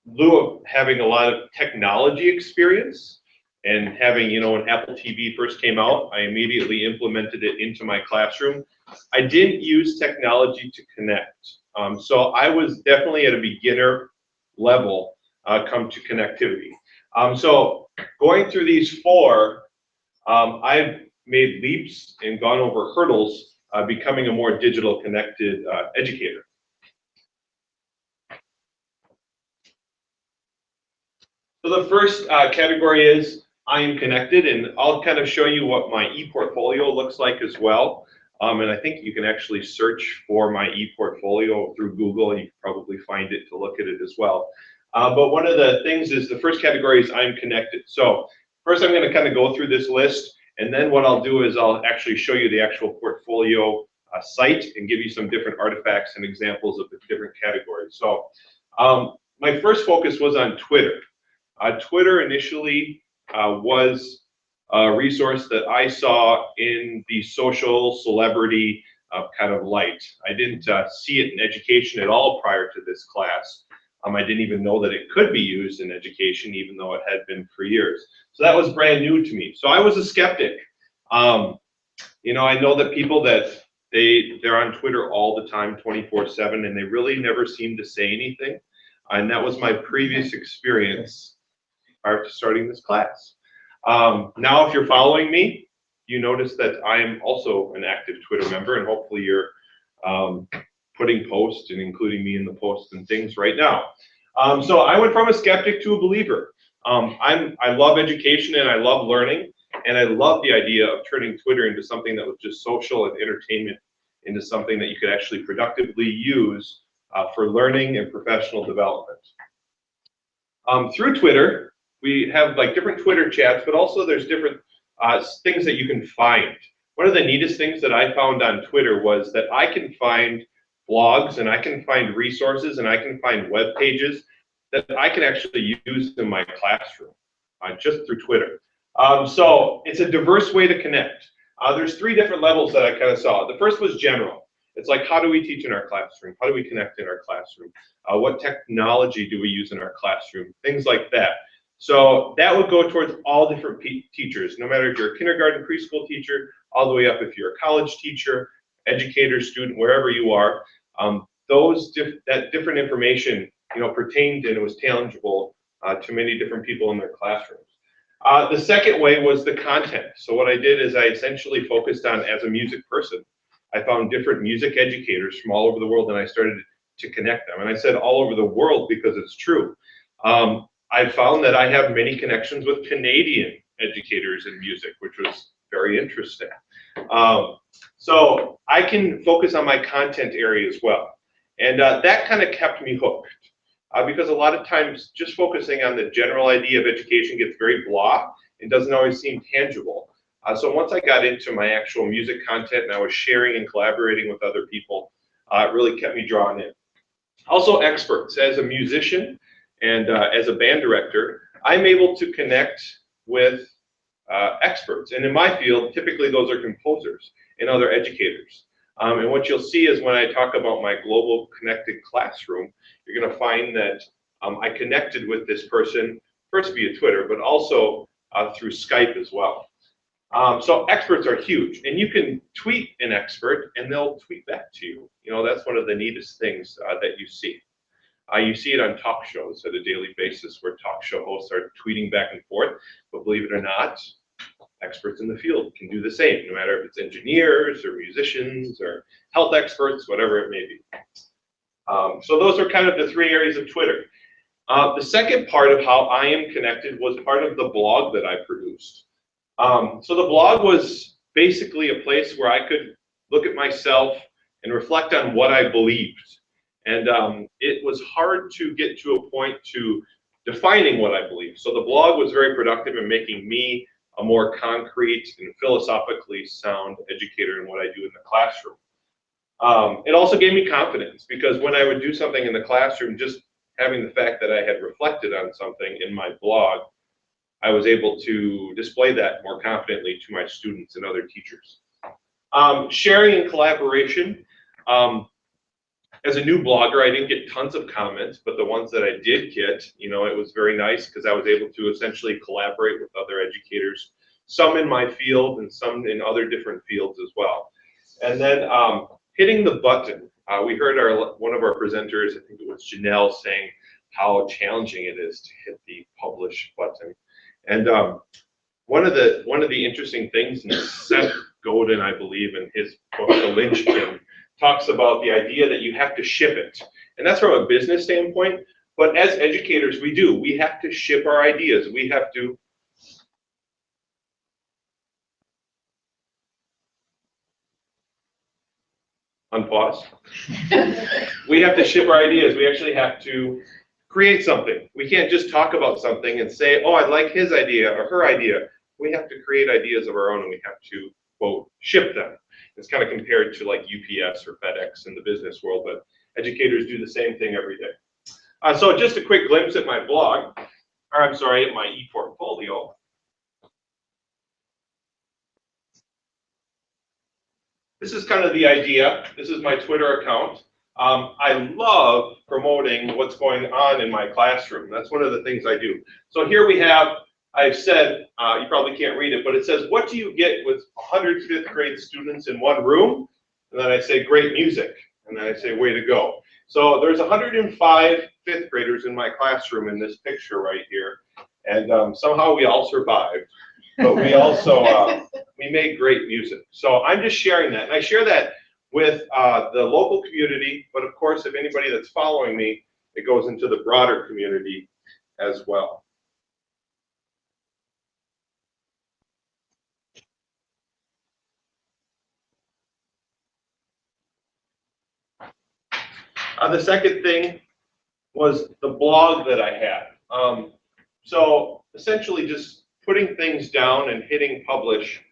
lieu of having a lot of technology experience, and having, you know, when Apple TV first came out, I immediately implemented it into my classroom. I didn't use technology to connect. So I was definitely at a beginner level come to connectivity. So going through these 4, I've made leaps and gone over hurdles becoming a more digital connected educator. So the first category is I am connected, and I'll kind of show you what my e-portfolio looks like as well. And I think you can actually search for my e-portfolio through Google, and you can probably find it to look at it as well. But one of the things is the first category is I'm connected. So first I'm going to kind of go through this list, and then what I'll do is I'll actually show you the actual portfolio site and give you some different artifacts and examples of the different categories. So my first focus was on Twitter. Twitter initially was a resource that I saw in the social celebrity kind of light. I didn't see it in education at all prior to this class. I didn't even know that it could be used in education, even though it had been for years. So that was brand new to me. So I was a skeptic. You know, I know that people that they're on Twitter all the time, 24/7, and they really never seem to say anything. And that was my previous experience prior to starting this class. Now, if you're following me, you notice that I am also an active Twitter member, and hopefully you're putting posts and including me in the posts and things right now. So I went from a skeptic to a believer. I love education and I love learning, and I love the idea of turning Twitter into something that was just social and entertainment into something that you could actually productively use for learning and professional development. Through Twitter, we have like different Twitter chats, but also there's different things that you can find. One of the neatest things that I found on Twitter was that I can find blogs and I can find resources and I can find web pages that I can actually use in my classroom just through Twitter. So it's a diverse way to connect. There's 3 different levels that I kind of saw. The first was general. It's like, how do we teach in our classroom? How do we connect in our classroom? What technology do we use in our classroom? Things like that. So that would go towards all different teachers, no matter if you're a kindergarten, preschool teacher, all the way up if you're a college teacher, educator, student, wherever you are. That different information, you know, pertained and it was tangible to many different people in their classrooms. The second way was the content. So what I did is I essentially focused on, as a music person, I found different music educators from all over the world and I started to connect them. And I said all over the world because it's true. I found that I have many connections with Canadian educators in music, which was very interesting. So I can focus on my content area as well. And that kind of kept me hooked. Because a lot of times just focusing on the general idea of education gets very blah and doesn't always seem tangible. So once I got into my actual music content and I was sharing and collaborating with other people, it really kept me drawn in. Also experts. As a musician and as a band director, I'm able to connect with experts. And in my field, typically those are composers and other educators. And what you'll see is when I talk about my global connected classroom, you're going to find that I connected with this person first via Twitter, but also through Skype as well. So experts are huge, and you can tweet an expert and they'll tweet back to you. You know, that's one of the neatest things that you see. You see it on talk shows at a daily basis where talk show hosts are tweeting back and forth, but believe it or not, experts in the field can do the same, no matter if it's engineers or musicians or health experts, whatever it may be. So those are kind of the 3 areas of Twitter. The second part of how I am connected was part of the blog that I produced. So the blog was basically a place where I could look at myself and reflect on what I believed. And it was hard to get to a point to defining what I believed. So the blog was very productive in making me a more concrete and philosophically sound educator in what I do in the classroom. It also gave me confidence, because when I would do something in the classroom, just having the fact that I had reflected on something in my blog, I was able to display that more confidently to my students and other teachers. Sharing and collaboration. As a new blogger, I didn't get tons of comments, but the ones that I did get, you know, it was very nice because I was able to essentially collaborate with other educators, some in my field and some in other different fields as well. And then hitting the button. We heard one of our presenters, I think it was Janelle, saying how challenging it is to hit the publish button. And one of the interesting things, and Seth Godin, I believe, in his book, The Lynchpin, talks about the idea that you have to ship it. And that's from a business standpoint, but as educators, we have to ship our ideas. We have to unpause. We have to ship our ideas. We actually have to create something. We can't just talk about something and say, oh, I like his idea or her idea. We have to create ideas of our own, and we have to, quote, ship them. It's kind of compared to like UPS or FedEx in the business world, but educators do the same thing every day. So just a quick glimpse at my blog, or I'm sorry, at my ePortfolio. This is kind of the idea. This is my Twitter account. I love promoting what's going on in my classroom. That's one of the things I do. So here we have, I've said, you probably can't read it, but it says, what do you get with 100 fifth grade students in one room? And then I say, great music. And then I say, way to go. So there's 105 fifth graders in my classroom in this picture right here. And somehow we all survived. But we also, we made great music. So I'm just sharing that. And I share that with the local community. But of course, if anybody that's following me, it goes into the broader community as well. The second thing was the blog that I had. So essentially just putting things down and hitting publish,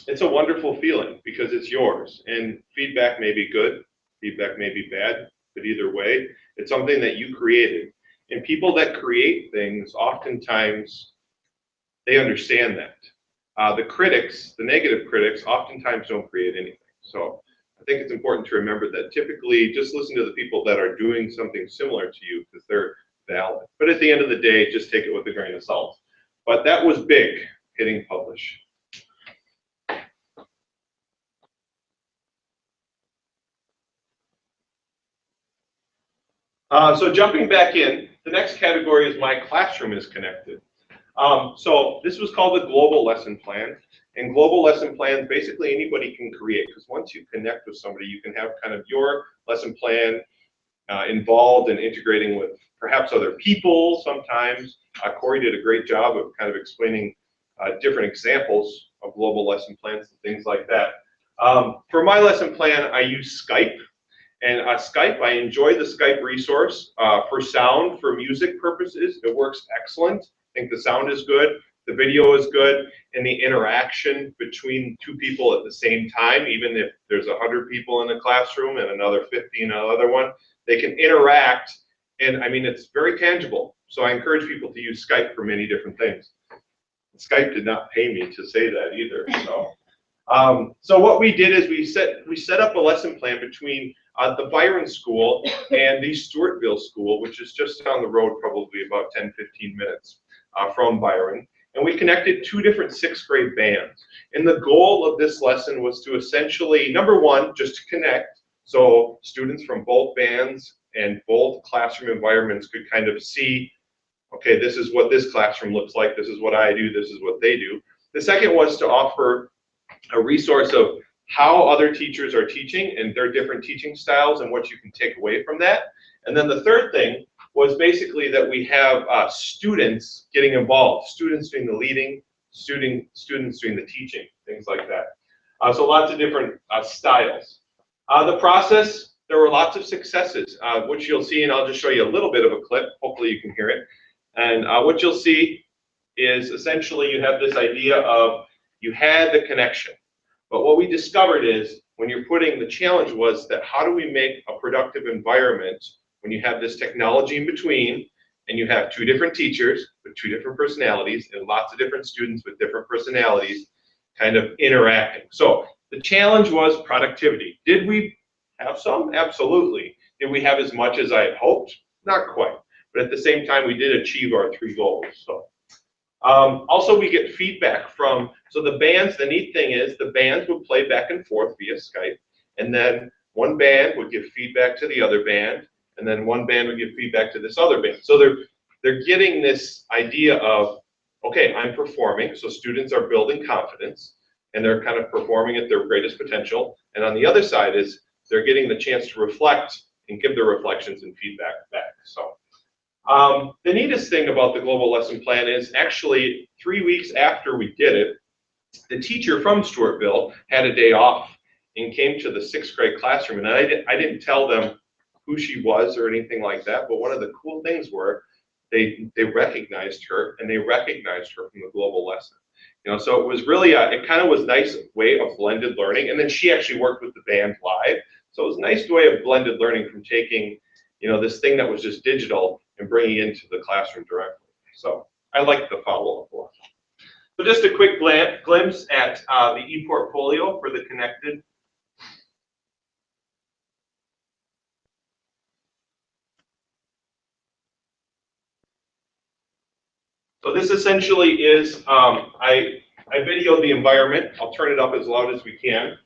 it's a wonderful feeling because it's yours, and feedback may be good, feedback may be bad, but either way, it's something that you created. And people that create things, oftentimes, they understand that. The critics, the negative critics, oftentimes don't create anything. So I think it's important to remember that typically just listen to the people that are doing something similar to you because they're valid. But at the end of the day, just take it with a grain of salt. But that was big, hitting publish. So jumping back in, the next category is my classroom is connected. So this was called the global lesson plan. And global lesson plans, basically anybody can create, because once you connect with somebody, you can have kind of your lesson plan involved in integrating with perhaps other people sometimes. Corey did a great job of kind of explaining different examples of global lesson plans and things like that. For my lesson plan, I use Skype. And Skype, I enjoy the Skype resource for sound, for music purposes. It works excellent. I think the sound is good, the video is good, and the interaction between two people at the same time, even if there's 100 people in the classroom and another 50 in another one, they can interact, and I mean, it's very tangible. So I encourage people to use Skype for many different things. Skype did not pay me to say that either. So what we did is we set up a lesson plan between the Byron School and the Stewartville School, which is just down the road, probably about 10-15 minutes from Byron. And we connected two different 6th grade bands. And the goal of this lesson was to essentially, number one, just to connect. So students from both bands and both classroom environments could kind of see, okay, this is what this classroom looks like, this is what I do, this is what they do. The second was to offer a resource of how other teachers are teaching and their different teaching styles and what you can take away from that. And then the third thing was basically that we have students getting involved, students doing the leading, students doing the teaching, things like that. So lots of different styles. The process, there were lots of successes, which you'll see, and I'll just show you a little bit of a clip. Hopefully you can hear it. And what you'll see is essentially you have this idea of you had the connection. But what we discovered is when you're putting, the challenge was that how do we make a productive environment when you have this technology in between and you have two different teachers with two different personalities and lots of different students with different personalities kind of interacting. So the challenge was productivity. Did we have some? Absolutely. Did we have as much as I had hoped? Not quite. But at the same time, we did achieve our 3 goals. So also we get feedback from, so the bands, the neat thing is the bands would play back and forth via Skype, and then one band would give feedback to the other band, and then one band would give feedback to this other band. So they're getting this idea of, okay, I'm performing, so students are building confidence, and they're kind of performing at their greatest potential. And on the other side is they're getting the chance to reflect and give their reflections and feedback back. So the neatest thing about the global lesson plan is actually 3 weeks after we did it, the teacher from Stewartville had a day off and came to the 6th grade classroom. And I didn't tell them who she was or anything like that, but one of the cool things were they recognized her, and they recognized her from the global lesson. You know, so it was really it kind of was a nice way of blended learning. And then she actually worked with the band live. So it was a nice way of blended learning from taking, you know, this thing that was just digital and bringing it into the classroom directly. So I like the follow-up one. So just a quick glimpse at the e-portfolio for the connected. So this essentially is, I videoed the environment. I'll turn it up as loud as we can,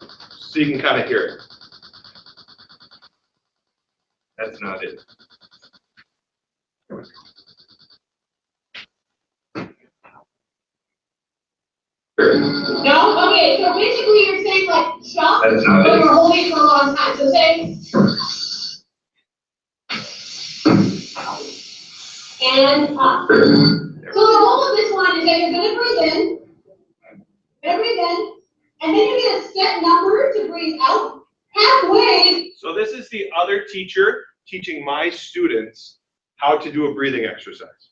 so you can kind of hear it. That's not it. No? Okay, so basically you're saying like stop, That is not but it. you're holding it for a long time. So say and up. So the goal of this one is that you're gonna breathe in, and then you're gonna set number to breathe out halfway. So this is the other teacher teaching my students how to do a breathing exercise.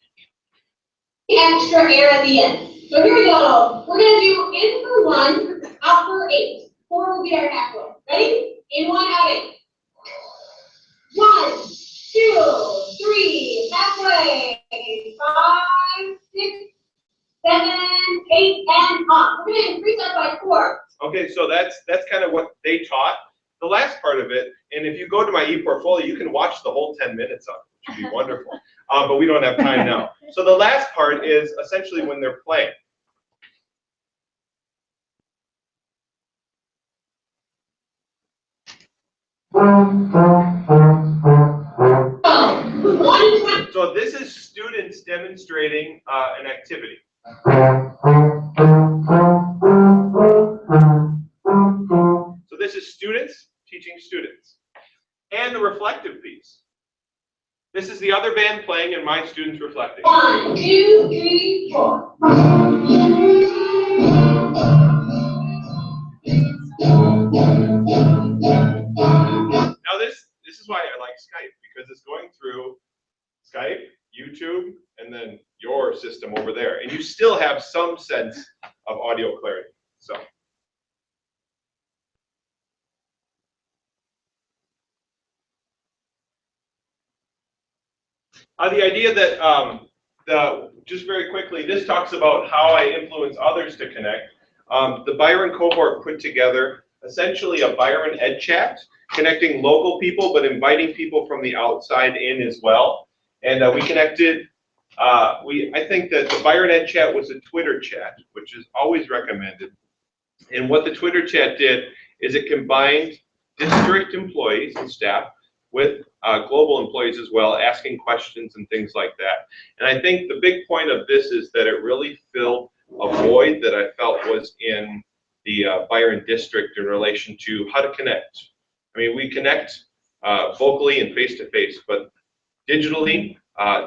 Extra air at the end. So here we go. We're gonna do in for 1, out for 8. 4 will be our halfway. Ready? In 1, out 8. 1, 2, 3, halfway. 5, 6, 7, 8, and up. We're gonna increase that by 4. Okay, so that's kind of what they taught. The last part of it, and if you go to my e-portfolio, you can watch the whole 10 minutes of it, which would be wonderful. But we don't have time now. So the last part is essentially when they're playing. So this is students demonstrating an activity. So this is students teaching students. And the reflective piece. This is the other band playing and my students reflecting. 1, 2, 3, 4. Now this is why I like Skype, because it's going through Skype, YouTube, and then your system over there. And you still have some sense of audio clarity. So the idea that, just very quickly, this talks about how I influence others to connect. The Byron Cohort put together essentially a Byron Ed Chat, connecting local people, but inviting people from the outside in as well. And we connected, I think that the Byron Ed Chat was a Twitter chat, which is always recommended. And what the Twitter chat did is it combined district employees and staff with global employees as well, asking questions and things like that. And I think the big point of this is that it really filled a void that I felt was in the Byron district in relation to how to connect. I mean, we connect vocally and face-to-face, but digitally,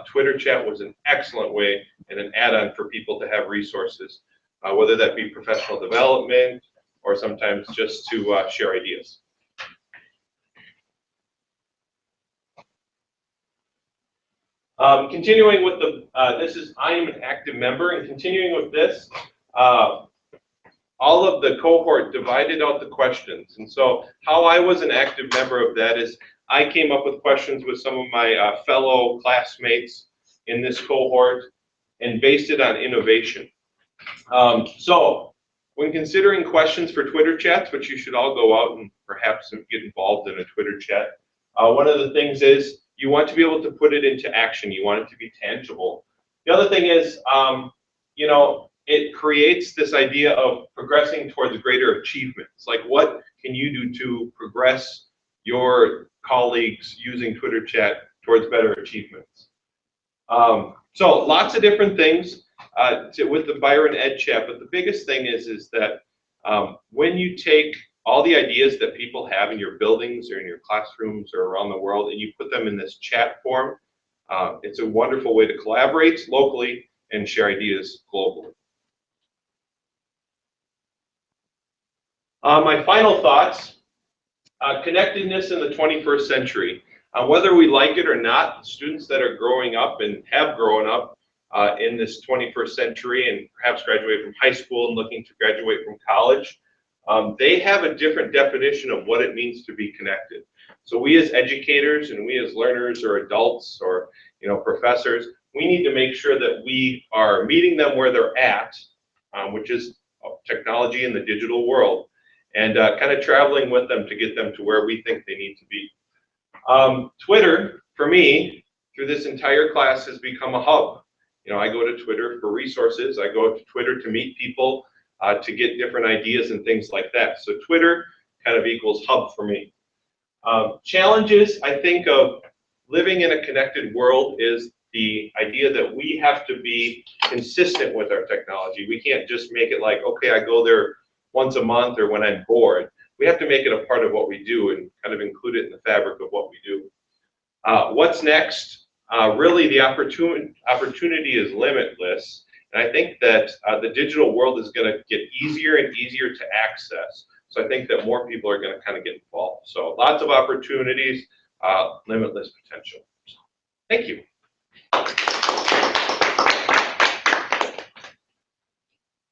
Twitter chat was an excellent way and an add-on for people to have resources, whether that be professional development or sometimes just to share ideas. Continuing with the, I am an active member, and continuing with this, all of the cohort divided out the questions. And so how I was an active member of that is I came up with questions with some of my fellow classmates in this cohort and based it on innovation. So when considering questions for Twitter chats, which you should all go out and perhaps get involved in a Twitter chat, one of the things is you want to be able to put it into action. You want it to be tangible. The other thing is, you know, it creates this idea of progressing towards greater achievements. Like, what can you do to progress your colleagues using Twitter chat towards better achievements? So lots of different things with the Byron Ed chat, but the biggest thing is that when you take all the ideas that people have in your buildings or in your classrooms or around the world and you put them in this chat form, it's a wonderful way to collaborate locally and share ideas globally. My final thoughts, connectedness in the 21st century. Whether we like it or not, students that are growing up and have grown up in this 21st century and perhaps graduate from high school and looking to graduate from college, they have a different definition of what it means to be connected. So we as educators and we as learners or adults or professors, we need to make sure that we are meeting them where they're at, which is technology in the digital world, and kind of traveling with them to get them to where we think they need to be. Twitter, for me, through this entire class has become a hub. I go to Twitter for resources. I go to Twitter to meet people, to get different ideas and things like that. So Twitter kind of equals hub for me. Challenges, I think, of living in a connected world is the idea that we have to be consistent with our technology. We can't just make it like, okay, I go there once a month or when I'm bored. We have to make it a part of what we do and kind of include it in the fabric of what we do. What's next? Really, the opportunity is limitless. And I think that the digital world is going to get easier and easier to access. So I think that more people are going to kind of get involved. So lots of opportunities, limitless potential. Thank you.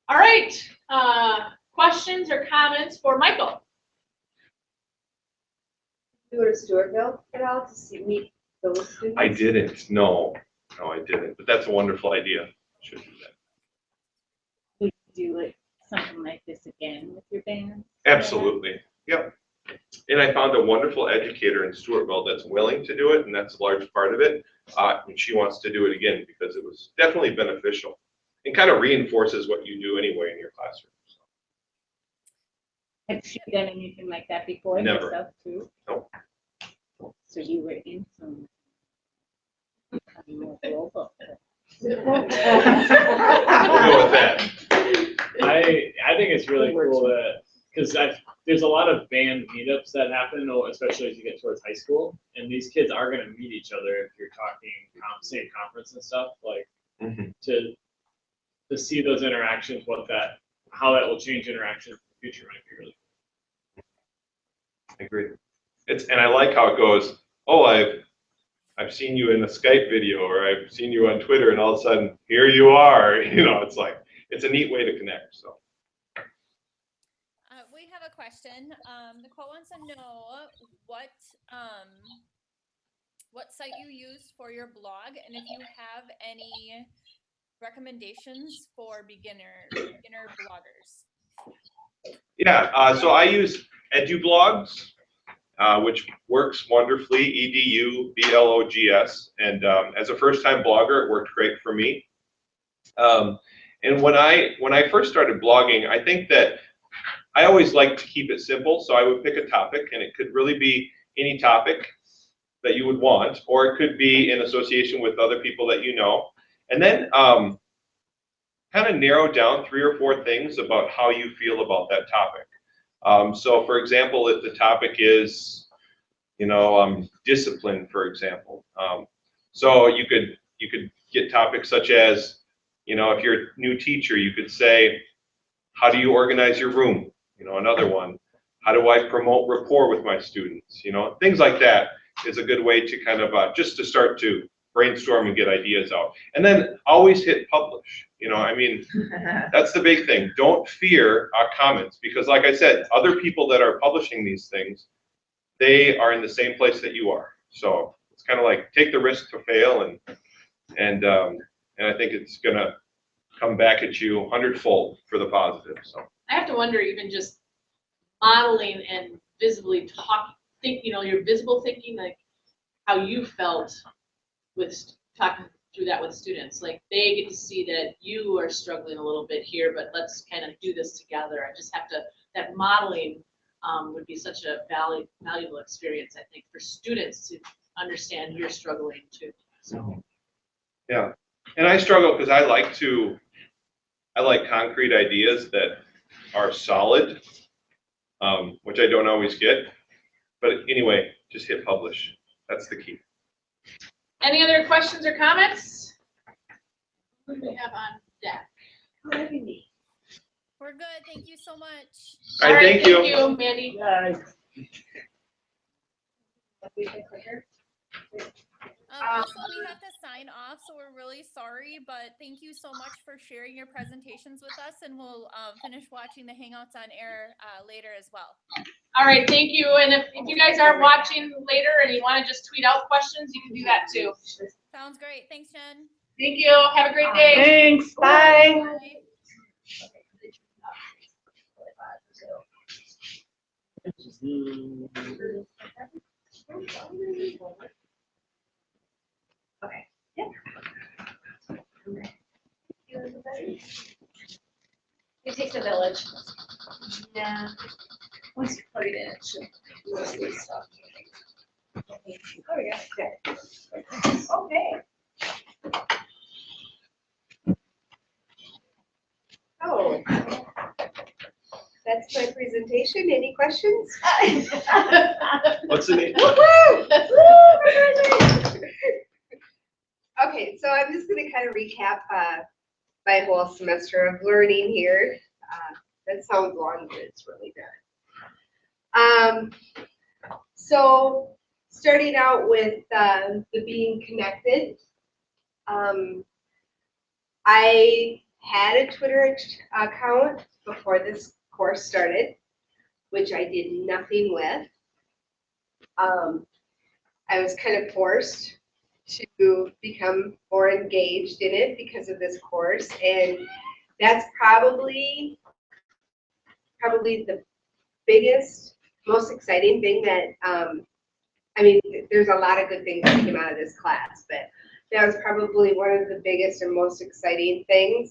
All right. Questions or comments for Michael? You go to Stewartville at all to meet those students? I didn't. No, I didn't. But that's a wonderful idea. Should do that. Would you do like something like this again with your band? Absolutely. Yep. And I found a wonderful educator in Stewartville that's willing to do it, and that's a large part of it. And she wants to do it again because it was definitely beneficial and kind of reinforces what you do anyway in your classroom. Have you done anything like that before? Never. Yourself too? Nope. So you were in some more global. We'll go with that. I think it's really cool that, because there's a lot of band meetups that happen, especially as you get towards high school, and these kids are going to meet each other if you're talking same conference and stuff, like to see those interactions, how that will change interactions in the future might be really cool. I agree. And I like how it goes, oh, I've seen you in a Skype video, or I've seen you on Twitter, and all of a sudden here you are. It's like, it's a neat way to connect. So we have a question. Nicole wants to know what site you use for your blog, and if you have any recommendations for beginner bloggers. Yeah, so I use EduBlogs, which works wonderfully, EDUBLOGS, and as a first-time blogger, it worked great for me. And when I first started blogging, I think that I always like to keep it simple, so I would pick a topic, and it could really be any topic that you would want, or it could be in association with other people that you know, and then kind of narrow down 3 or 4 things about how you feel about that topic. So for example, if the topic is, discipline, for example. So you could get topics such as, if you're a new teacher, you could say, how do you organize your room? Another one, how do I promote rapport with my students? Things like that is a good way to kind of just to start to brainstorm and get ideas out. And then always hit publish. You know, I mean, that's the big thing. Don't fear comments, because like I said, other people that are publishing these things, they are in the same place that you are. So it's kind of like take the risk to fail, and I think it's gonna come back at you 100-fold for the positive. So I have to wonder, even just modeling and visibly your visible thinking, like how you felt with talking through that with students. Like they get to see that you are struggling a little bit here, but let's kind of do this together. I just have to, that modeling would be such a valuable experience, I think, for students to understand you're struggling too. So. Yeah, and I struggle because I like concrete ideas that are solid, which I don't always get. But anyway, just hit publish. That's the key. Any other questions or comments? What do we have on deck? We're good. Thank you so much. All right, thank you. Thank you, Mandy. Also, we have to sign off, so we're really sorry, but thank you so much for sharing your presentations with us, and we'll finish watching the Hangouts on air later as well. All right, thank you. And if you guys are watching later and you want to just tweet out questions, you can do that too. Sounds great. Thanks, Jen. Thank you. Have a great day. Thanks, bye. Bye. Okay. Yeah. It takes a village. Yeah. Once you put it in, it should mostly stop. Oh, yeah. Good. Okay. Oh. That's my presentation. Any questions? What's the name? Okay, so I'm just going to kind of recap my whole semester of learning here. That sounds long, but it's really good. So starting out with the being connected, I had a Twitter account before this course started, which I did nothing with. I was kind of forced to become more engaged in it because of this course, and that's probably the biggest, most exciting thing that, I mean, there's a lot of good things that came out of this class, but that was probably one of the biggest and most exciting things.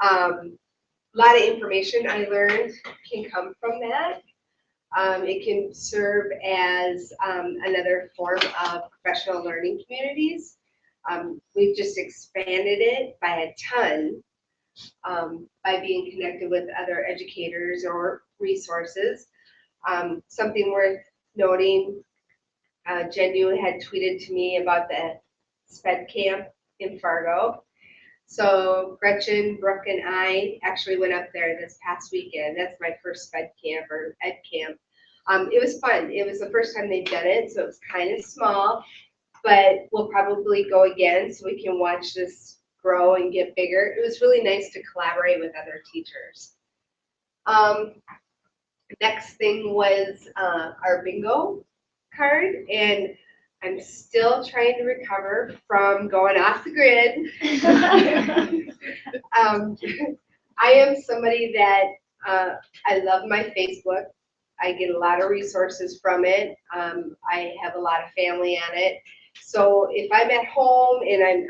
A lot of information I learned can come from that. It can serve as another form of professional learning communities. We've just expanded it by a ton by being connected with other educators or resources. Something worth noting, Jen, you had tweeted to me about the SPED camp in Fargo. So Gretchen, Brooke, and I actually went up there this past weekend. That's my first SPED camp or ed camp. It was fun. It was the first time they'd done it, so it was kind of small, but we'll probably go again so we can watch this grow and get bigger. It was really nice to collaborate with other teachers. Next thing was our bingo card, and I'm still trying to recover from going off the grid. I am somebody that I love my Facebook. I get a lot of resources from it. I have a lot of family on it. So if I'm at home and I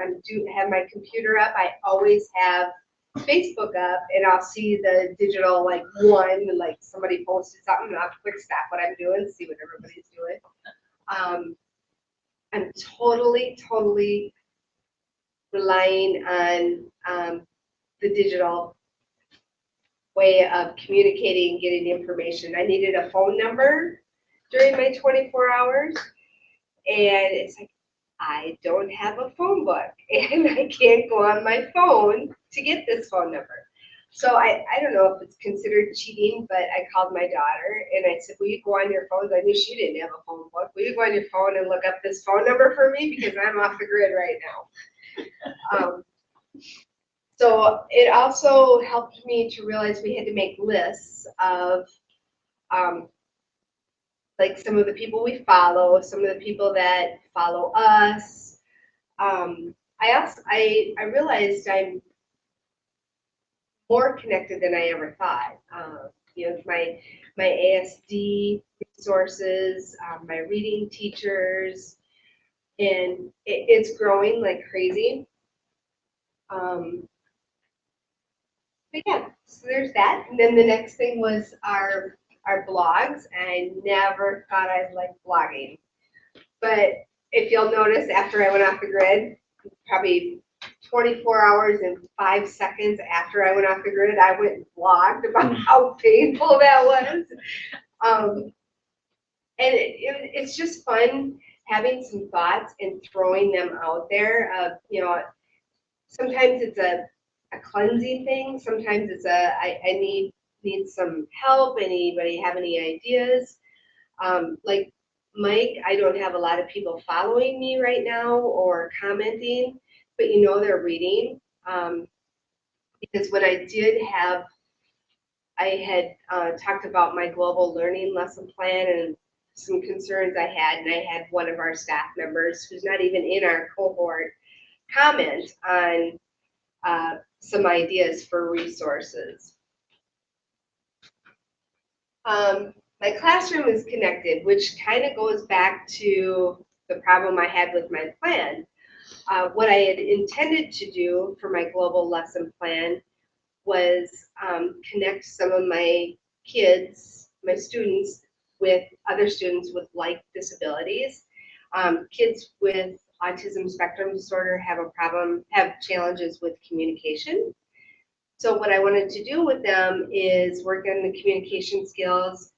have my computer up, I always have Facebook up, and I'll see the digital like somebody posted something, and I'll quick stop what I'm doing, see what everybody's doing. I'm totally relying on the digital way of communicating, getting information. I needed a phone number during my 24 hours, and it's like, I don't have a phone book, and I can't go on my phone to get this phone number. So I don't know if it's considered cheating, but I called my daughter and I said, will you go on your phones? I knew she didn't have a phone book. Will you go on your phone and look up this phone number for me? Because I'm off the grid right now. So it also helped me to realize we had to make lists of like some of the people we follow, some of the people that follow us. I realized I'm more connected than I ever thought. You know, my ASD resources, my reading teachers, and it's growing like crazy. But yeah, so there's that. And then the next thing was our blogs. I never thought I'd like blogging. But if you'll notice, after I went off the grid, probably 24 hours and 5 seconds after I went off the grid, I went and blogged about how painful that was. And it's just fun having some thoughts and throwing them out there. You know, sometimes it's a cleansing thing. Sometimes it's I need some help. Anybody have any ideas? Like Mike, I don't have a lot of people following me right now or commenting, but you know they're reading. Because when I did have, I had talked about my global learning lesson plan and some concerns I had, and I had one of our staff members who's not even in our cohort comment on some ideas for resources. My classroom is connected, which kind of goes back to the problem I had with my plan. What I had intended to do for my global lesson plan was connect some of my kids, my students, with other students with like disabilities. Kids with autism spectrum disorder have challenges with communication. So what I wanted to do with them is work on the communication skills,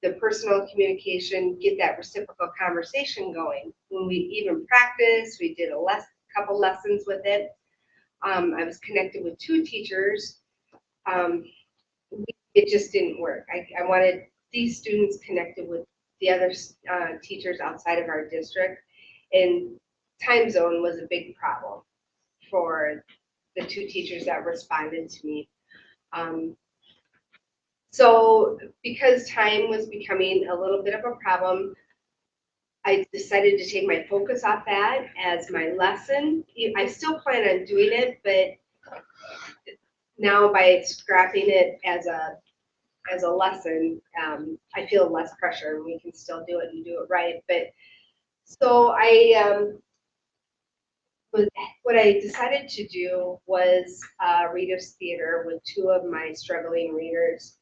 the personal communication, get that reciprocal conversation going. When we even practiced, we did a couple lessons with it. I was connected with 2 teachers. It just didn't work. I wanted these students connected with the other teachers outside of our district, and time zone was a big problem for the 2 teachers that responded to me. So because time was becoming a little bit of a problem, I decided to take my focus off that as my lesson. I still plan on doing it, but now by scrapping it as a lesson, I feel less pressure and we can still do it and do it right. But so what I decided to do was readers theater with 2 of my struggling readers,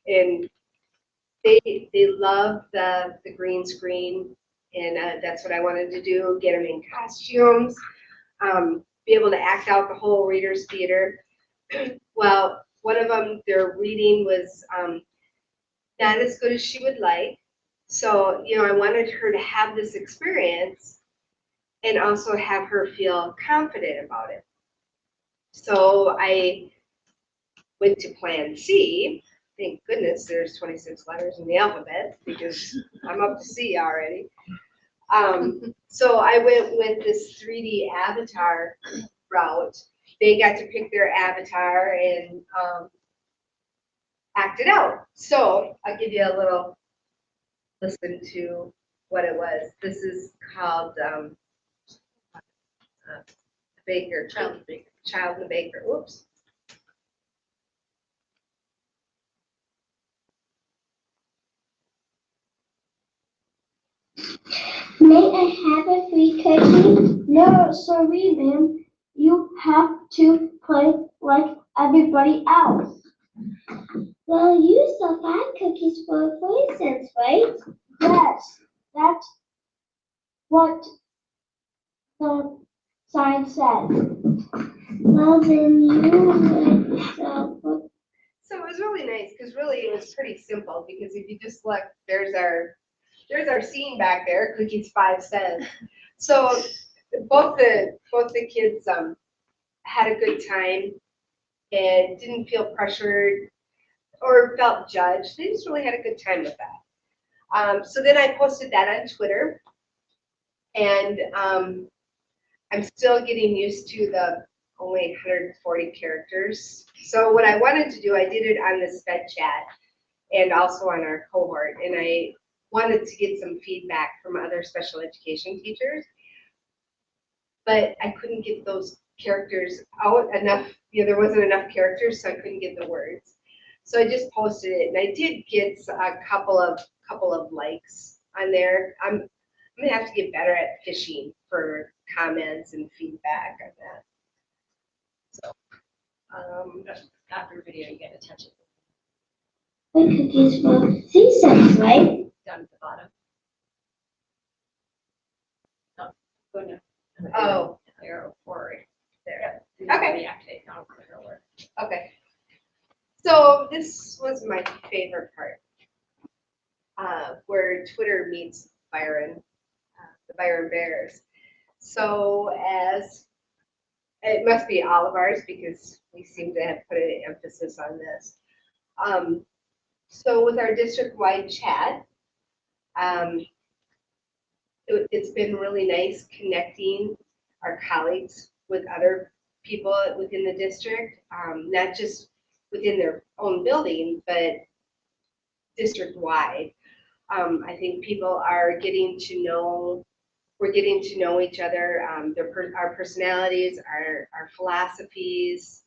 and they love the green screen, and that's what I wanted to do, get them in costumes, be able to act out the whole readers theater. Well, one of them, their reading was not as good as she would like. So, you know, I wanted her to have this experience and also have her feel confident about it. So I went to plan C. Thank goodness there's 26 letters in the alphabet because I'm up to C already. So I went with this 3D avatar route. They got to pick their avatar and act it out. So I'll give you a little listen to what it was. This is called Baker, Child and the Baker. Oops. May I have a free cookie? No, sorry, ma'am. You have to play like everybody else. Well, you sell 5 cookies for 40 cents, right? Yes, that's what the sign said. Well, then you would sell for... So it was really nice because really it was pretty simple because if you just look, there's our scene back there, cookies 5 cents. So both the kids had a good time. and didn't feel pressured or felt judged. They just really had a good time with that. So then I posted that on Twitter, and I'm still getting used to the only 140 characters. So what I wanted to do, I did it on the Sped chat and also on our cohort, and I wanted to get some feedback from other special education teachers, but I couldn't get those characters out enough. There wasn't enough characters, so I couldn't get the words. So I just posted it, and I did get a couple of likes on there. I'm gonna have to get better at fishing for comments and feedback on that. So, after video, you get attention. I'm confused for seasons, right? Down at the bottom. Oh, go no. Oh. Arrow forward. There. Yeah. Okay. Reactivate now. Work. Okay. So this was my favorite part, where Twitter meets Byron, the Byron Bears. So as it must be all of ours because we seem to have put an emphasis on this. So with our district-wide chat, it's been really nice connecting our colleagues with other people within the district, not just within their own building, but district-wide. I think people are getting to know, we're getting to know each other, our personalities, our philosophies.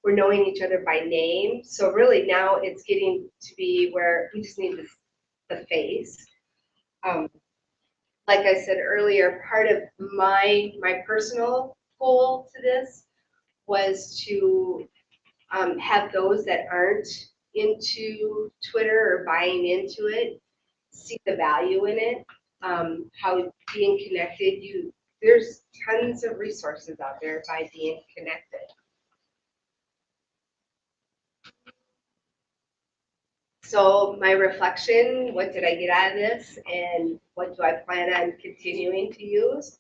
We're knowing each other by name. So really now it's getting to be where we just need the face. Like I said earlier, part of my personal goal to this was to have those that aren't into Twitter or buying into it see the value in it. How being connected, there's tons of resources out there by being connected. So my reflection, what did I get out of this, and what do I plan on continuing to use?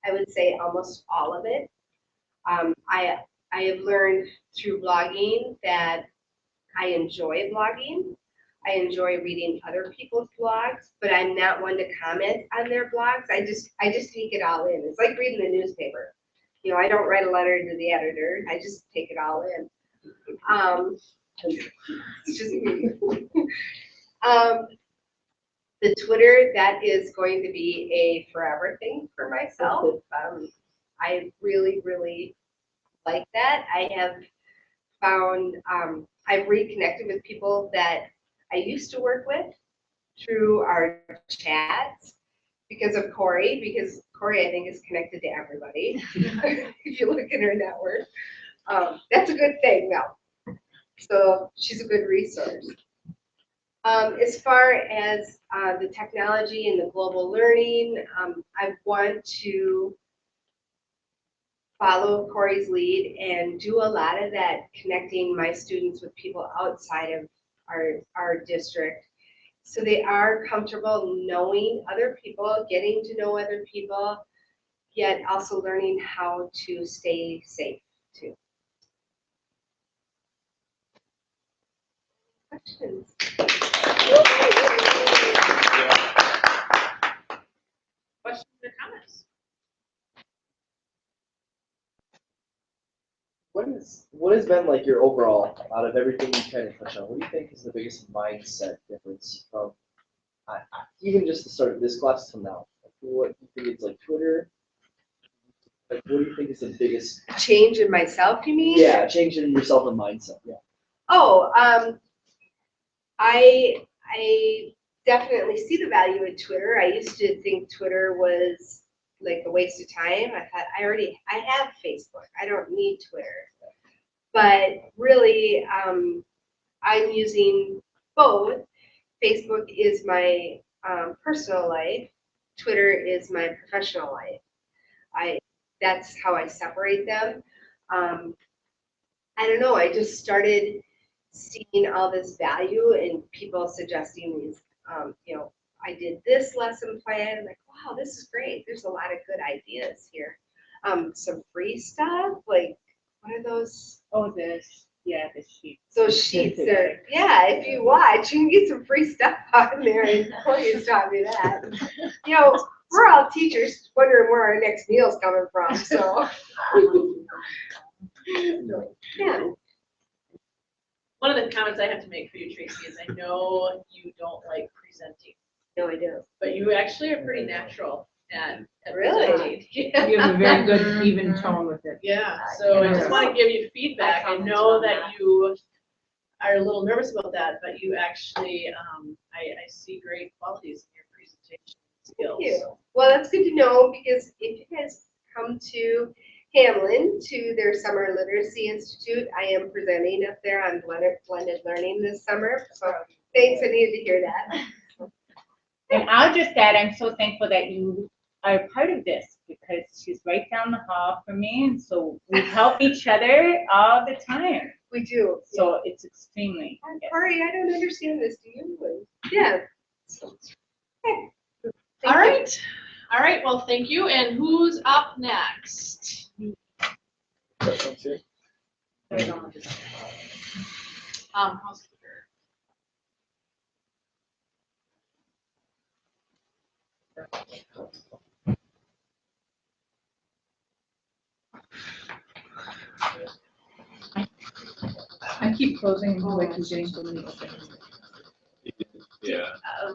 I would say almost all of it. I have learned through blogging that I enjoy blogging. I enjoy reading other people's blogs, but I'm not one to comment on their blogs. I just take it all in. It's like reading the newspaper. I don't write a letter to the editor. I just take it all in. It's just me. The Twitter, that is going to be a forever thing for myself. I really, really like that. I have found, I've reconnected with people that I used to work with through our chats because of Corey, because Corey, I think, is connected to everybody. If you look at her network, that's a good thing though. So she's a good resource. As far as the technology and the global learning, I want to follow Corey's lead and do a lot of that, connecting my students with people outside of our district, so they are comfortable knowing other people, getting to know other people, yet also learning how to stay safe too. Questions? Questions or comments? What has been like your overall, out of everything you kind of touched on, what do you think is the biggest mindset difference from even just the start of this class till now? Like, what do you think it's like Twitter? Like, what do you think is the biggest change in myself, you mean? Yeah, change in yourself and mindset. Yeah. Oh, I definitely see the value in Twitter. I used to think Twitter was like a waste of time. I thought I have Facebook. I don't need Twitter. But really, I'm using both. Facebook is my personal life. Twitter is my professional life. That's how I separate them. I don't know. I just started seeing all this value in people suggesting these. I did this lesson plan. I'm like, wow, this is great. There's a lot of good ideas here. Some free stuff, like what are those? Oh, this, yeah, the sheet. Those sheets are, yeah, if you watch, you can get some free stuff on there, and Corey's taught me that. You know, we're all teachers wondering where our next meal's coming from, so. Yeah. One of the comments I have to make for you, Tracy, is I know you don't like presenting, No, I do. but you actually are pretty natural at Really? presenting. Yeah. You have a very good even tone with it. Yeah, so I just want to give you feedback. I know that you are a little nervous about that, but you actually, I see great qualities in your presentation skills. Thank you. Well, that's good to know, because if you guys come to Hamlin to their Summer Literacy Institute, I am presenting up there on blended learning this summer. So thanks, I needed to hear that. And I'll just add, I'm so thankful that you are part of this, because she's right down the hall from me, and so we help each other all the time. We do. So it's extremely. yes. Corey, I don't understand this, do you? Yeah. Okay. All right, all right, well, thank you. And who's up next? Questions here? Housekeeper. I keep closing until I keep getting so many openings. Yeah,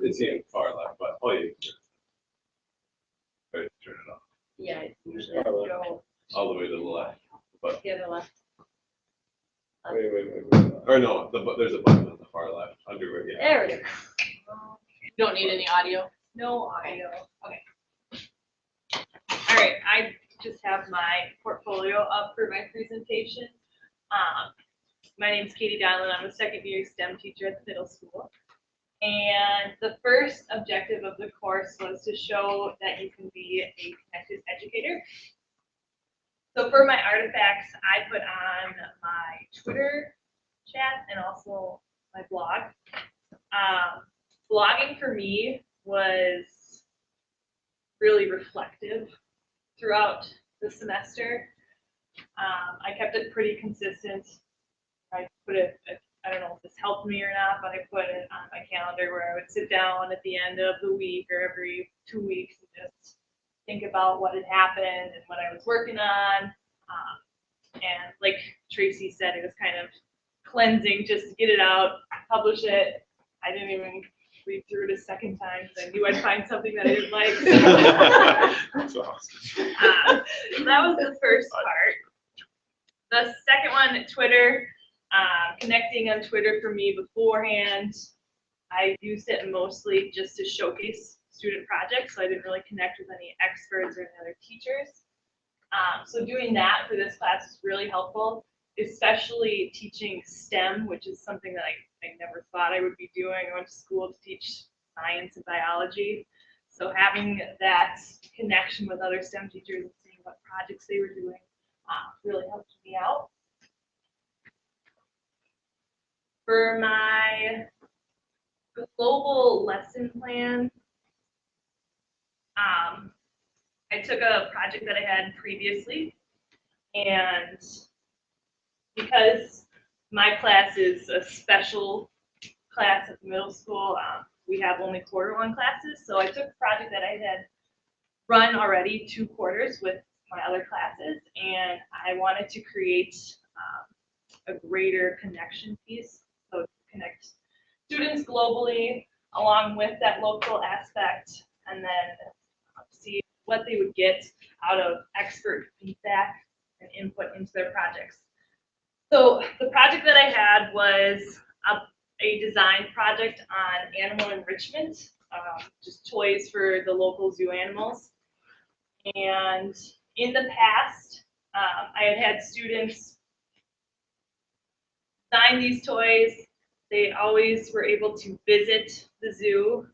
it's in far left, but, oh, you. Right, turn it off, Yeah, it's usually Far left. go all the way to the left, but, the other left. wait, or no, there's a button on the far left, under, yeah. There we go. You don't need any audio? No audio. Okay. All right, I just have my portfolio up for my presentation. My name's Katie Donlin. I'm a second-year STEM teacher at the middle school. And the first objective of the course was to show that you can be a connected educator. So for my artifacts, I put on my Twitter chat and also my blog. Blogging for me was really reflective throughout the semester. I kept it pretty consistent. I put it, I don't know if this helped me or not, but I put it on my calendar where I would sit down at the end of the week or every 2 weeks and just think about what had happened and what I was working on. And like Tracy said, it was kind of cleansing just to get it out, publish it. I didn't even read through it a second time because I knew I'd find something that I didn't like. That's awesome. So that was the first part. The second one, Twitter. Connecting on Twitter for me beforehand, I used it mostly just to showcase student projects, so I didn't really connect with any experts or any other teachers. So doing that for this class is really helpful, especially teaching STEM, which is something that I never thought I would be doing. I went to school to teach science and biology, so having that connection with other STEM teachers and seeing what projects they were doing really helped me out. For my global lesson plan, I took a project that I had previously, and because my class is a special class at the middle school, we have only quarter-one classes, so I took a project that I had run already 2 quarters with my other classes, and I wanted to create a greater connection piece. So to connect students globally along with that local aspect, and then see what they would get out of expert feedback and input into their projects. So the project that I had was a design project on animal enrichment, just toys for the local zoo animals. And in the past, I had students design these toys. They always were able to visit the zoo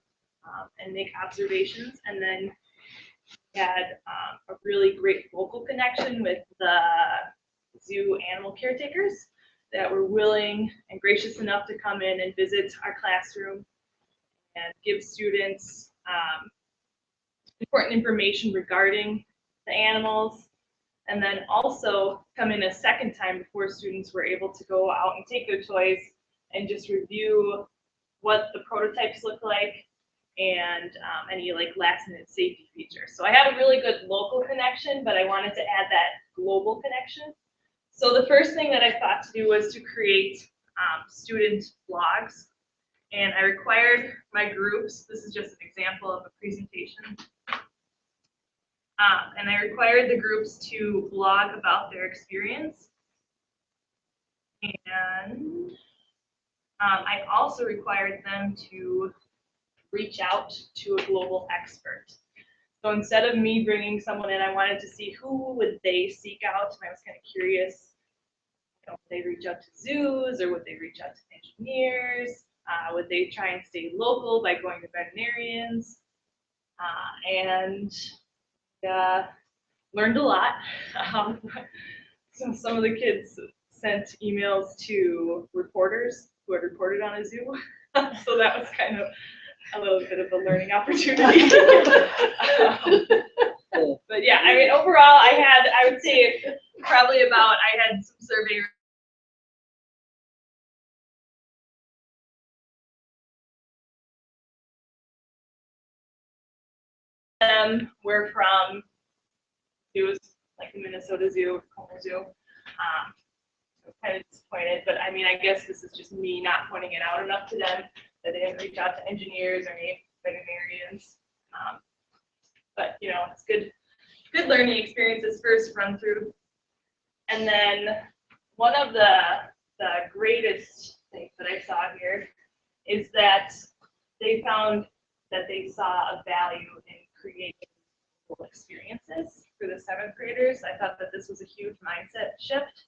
and make observations, and then had a really great local connection with the zoo animal caretakers that were willing and gracious enough to come in and visit our classroom and give students important information regarding the animals. And then also come in a second time before students were able to go out and take their toys and just review what the prototypes look like and any like last minute safety features. So I have a really good local connection, but I wanted to add that global connection. So the first thing that I thought to do was to create student blogs. And I required my groups, this is just an example of a presentation. And I required the groups to blog about their experience. And I also required them to reach out to a global expert. So instead of me bringing someone in, I wanted to see who would they seek out. And I was kind of curious, you know, would they reach out to zoos or would they reach out to engineers? Would they try and stay local by going to veterinarians? Learned a lot. So some of the kids sent emails to reporters who had reported on a zoo. So that was kind of a little bit of a learning opportunity. But yeah, I mean, overall, I would say probably I had some survey were from zoos, like the Minnesota Zoo, Cohort Zoo. I was kind of disappointed, but I mean, I guess this is just me not pointing it out enough to them that they didn't reach out to engineers or any veterinarians. But you know, it's good learning experiences first run through. And then one of the greatest things that I saw here is that they found that they saw a value in creating experiences for the 7th graders. I thought that this was a huge mindset shift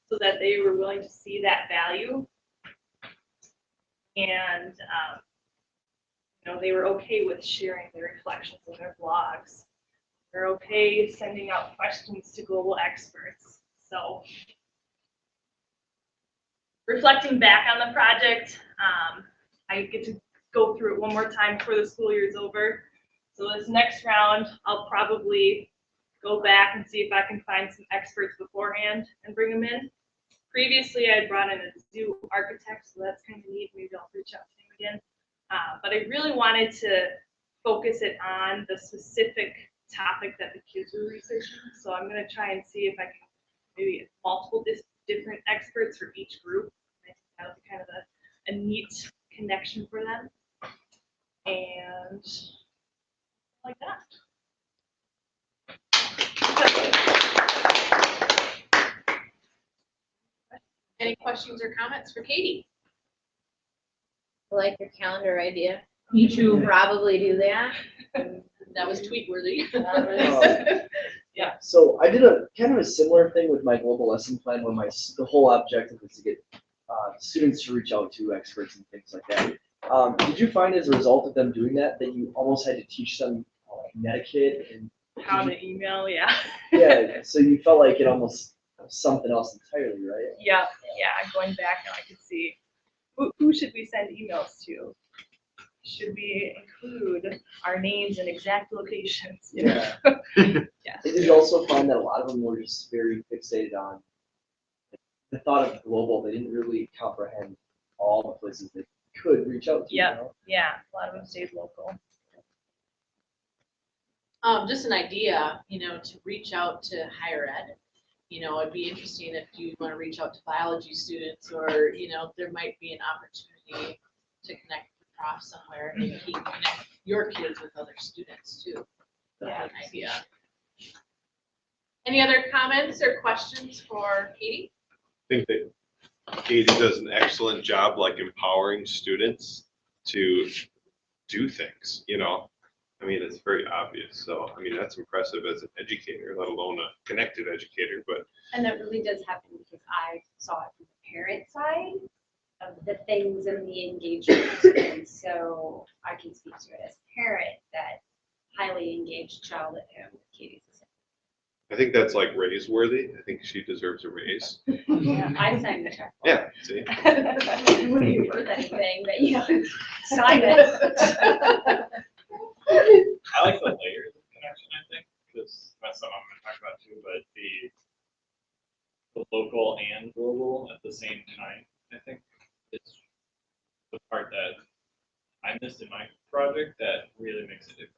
so that they were willing to see that value. And you know, they were okay with sharing their reflections in their blogs. They're okay sending out questions to global experts. So reflecting back on the project, I get to go through it one more time before the school year is over. So this next round, I'll probably go back and see if I can find some experts beforehand and bring them in. Previously, I had brought in a zoo architect, so that's kind of neat. Maybe I'll reach out to him again. But I really wanted to focus it on the specific topic that the kids were researching. So I'm going to try and see if I can maybe get multiple different experts for each group. I think that'll be kind of a neat connection for them. And like that. Any questions or comments for Katie? I like your calendar idea. Me too. Probably do that. That was tweet worthy. Yeah, so I did a kind of a similar thing with my global lesson plan where the whole objective was to get students to reach out to experts and things like that. Did you find as a result of them doing that you almost had to teach them etiquette and How to email, yeah. yeah, so you felt like it almost was something else entirely, right? Yeah. Going back now, I could see who should we send emails to? Should we include our names and exact locations? You know? Yeah. Did you also find that a lot of them were just very fixated on the thought of global? They didn't really comprehend all the places they could reach out to. Yeah. You know? Yeah. A lot of them stayed local. Just an idea, to reach out to higher ed. It'd be interesting if you want to reach out to biology students, or there might be an opportunity to connect with the prof somewhere and connect your kids with other students too. That's an idea. Any other comments or questions for Katie? I think that Katie does an excellent job, like empowering students to do things, I mean, it's very obvious. So, I mean, that's impressive as an educator, let alone a connected educator, but. And that really does happen because I saw it from the parent side of the things and the engagement. And so I can speak to it as a parent, that highly engaged child at home with Katie's. I think that's like raise worthy. I think she deserves a raise. Yeah, I signed the check. Yeah, see? You wouldn't be worth anything, but sign it. I like the layers of connection, I think, because that's something I'm going to talk about too, but the same time, I think it's the part that I missed in my project that really makes a difference.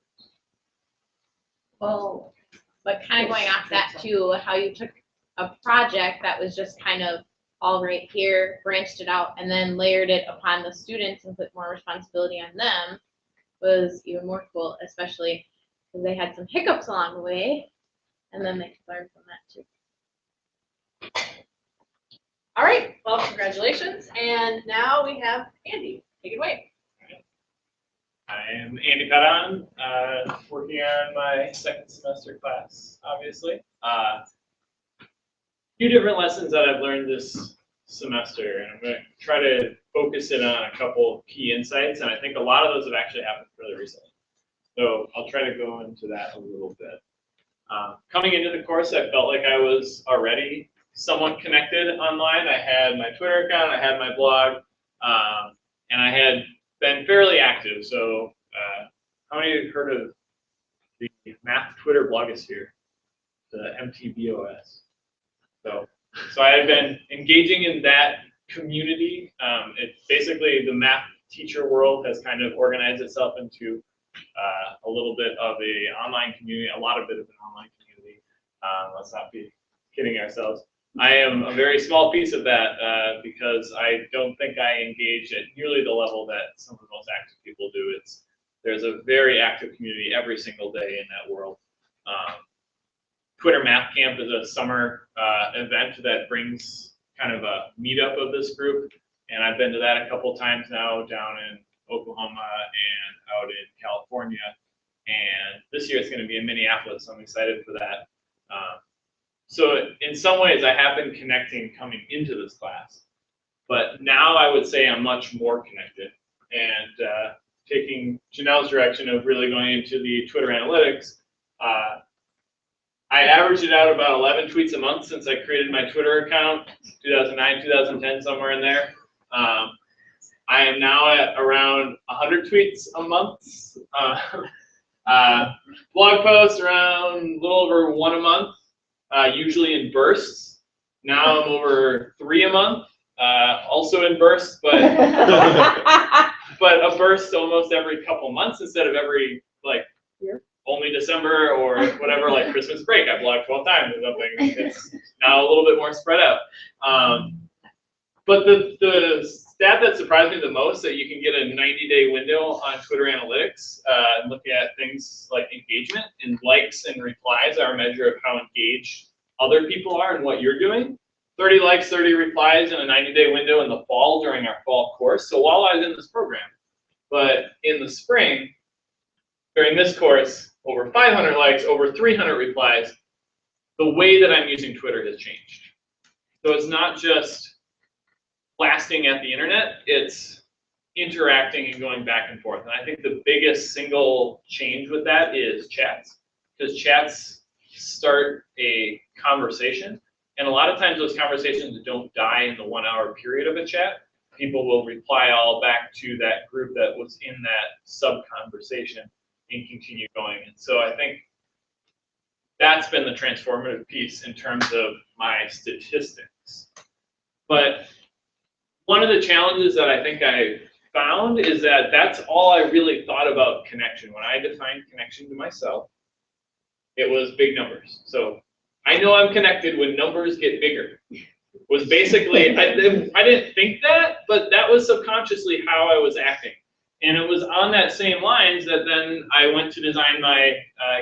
Well, but kind of going off that too, how you took a project that was just kind of all right here, branched it out, and then layered it upon the students and put more responsibility on them was even more cool, especially because they had some hiccups along the way, and then they could learn from that too. All right, well, congratulations. And now we have Andy. Take it away. I am Andy Petton, working on my second semester class, obviously. A few different lessons that I've learned this semester, and I'm going to try to focus in on a couple key insights, and I think a lot of those have actually happened fairly recently. So I'll try to go into that a little bit. Coming into the course, I felt like I was already somewhat connected online. I had my Twitter account, I had my blog, and I had been fairly active. So how many have heard of the math Twitter blogosphere, the MTBOS? So I had been engaging in that community. It's basically the math teacher world has kind of organized itself into a little bit of a online community, a lot of bit of an online community. Let's not be kidding ourselves. I am a very small piece of that because I don't think I engage at nearly the level that some of the most active people do. There's a very active community every single day in that world. Twitter Math Camp is a summer event that brings kind of a meetup of this group, and I've been to that a couple times now down in Oklahoma and out in California, and this year it's going to be in Minneapolis, so I'm excited for that. So in some ways I have been connecting coming into this class, but now I would say I'm much more connected, and taking Janelle's direction of really going into the Twitter analytics, I averaged it out about 11 tweets a month since I created my Twitter account, 2009, 2010, somewhere in there. I am now at around 100 tweets a month. Blog posts around a little over 1 a month, usually in bursts. Now I'm over 3 a month, also in bursts, but but a burst almost every couple months instead of every only December or whatever, like Christmas break. I blogged 12 times or something. It's now a little bit more spread out. But the stat that surprised me the most, that you can get a 90-day window on Twitter analytics, and looking at things like engagement, and likes and replies are a measure of how engaged other people are and what you're doing. 30 likes, 30 replies in a 90-day window in the fall during our fall course. So while I was in this program, but in the spring, during this course, over 500 likes, over 300 replies, the way that I'm using Twitter has changed. So it's not just blasting at the internet, it's interacting and going back and forth. And I think the biggest single change with that is chats, because chats start a conversation. And a lot of times those conversations don't die in the 1 hour period of a chat. People will reply all back to that group that was in that sub-conversation and continue going. And so I think that's been the transformative piece in terms of my statistics. But one of the challenges that I think I found is that that's all I really thought about connection. When I defined connection to myself, it was big numbers. So I know I'm connected when numbers get bigger. Was basically, I didn't think that, but that was subconsciously how I was acting. And it was on that same lines that then I went to design my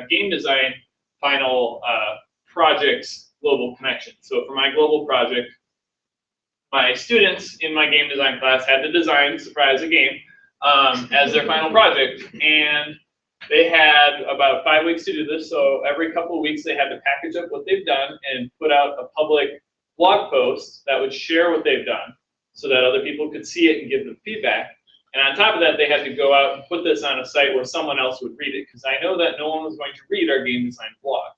game design final project's global connection. So for my global project, my students in my game design class had to design, surprise, a game as their final project. And they had about 5 weeks to do this. So every couple of weeks they had to package up what they've done and put out a public blog post that would share what they've done so that other people could see it and give them feedback. And on top of that, they had to go out and put this on a site where someone else would read it, because I know that no one was going to read our game design blog,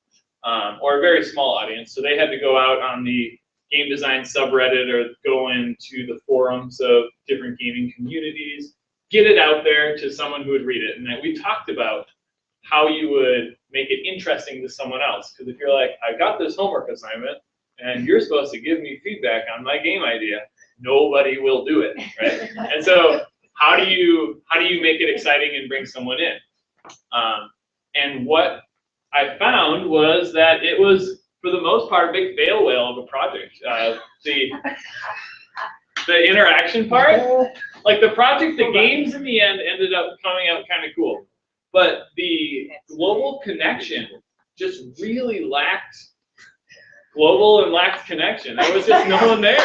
or a very small audience. So they had to go out on the game design subreddit or go into the forums of different gaming communities, get it out there to someone who would read it. And that we talked about how you would make it interesting to someone else. Because if you're like, I got this homework assignment, and you're supposed to give me feedback on my game idea. Nobody will do it, right? And so how do you make it exciting and bring someone in? And what I found was that it was, for the most part, a big fail whale of a project. The interaction part, like the project, the games in the end ended up coming out kind of cool. But the global connection just really lacked global and lacked connection. There was just no one there.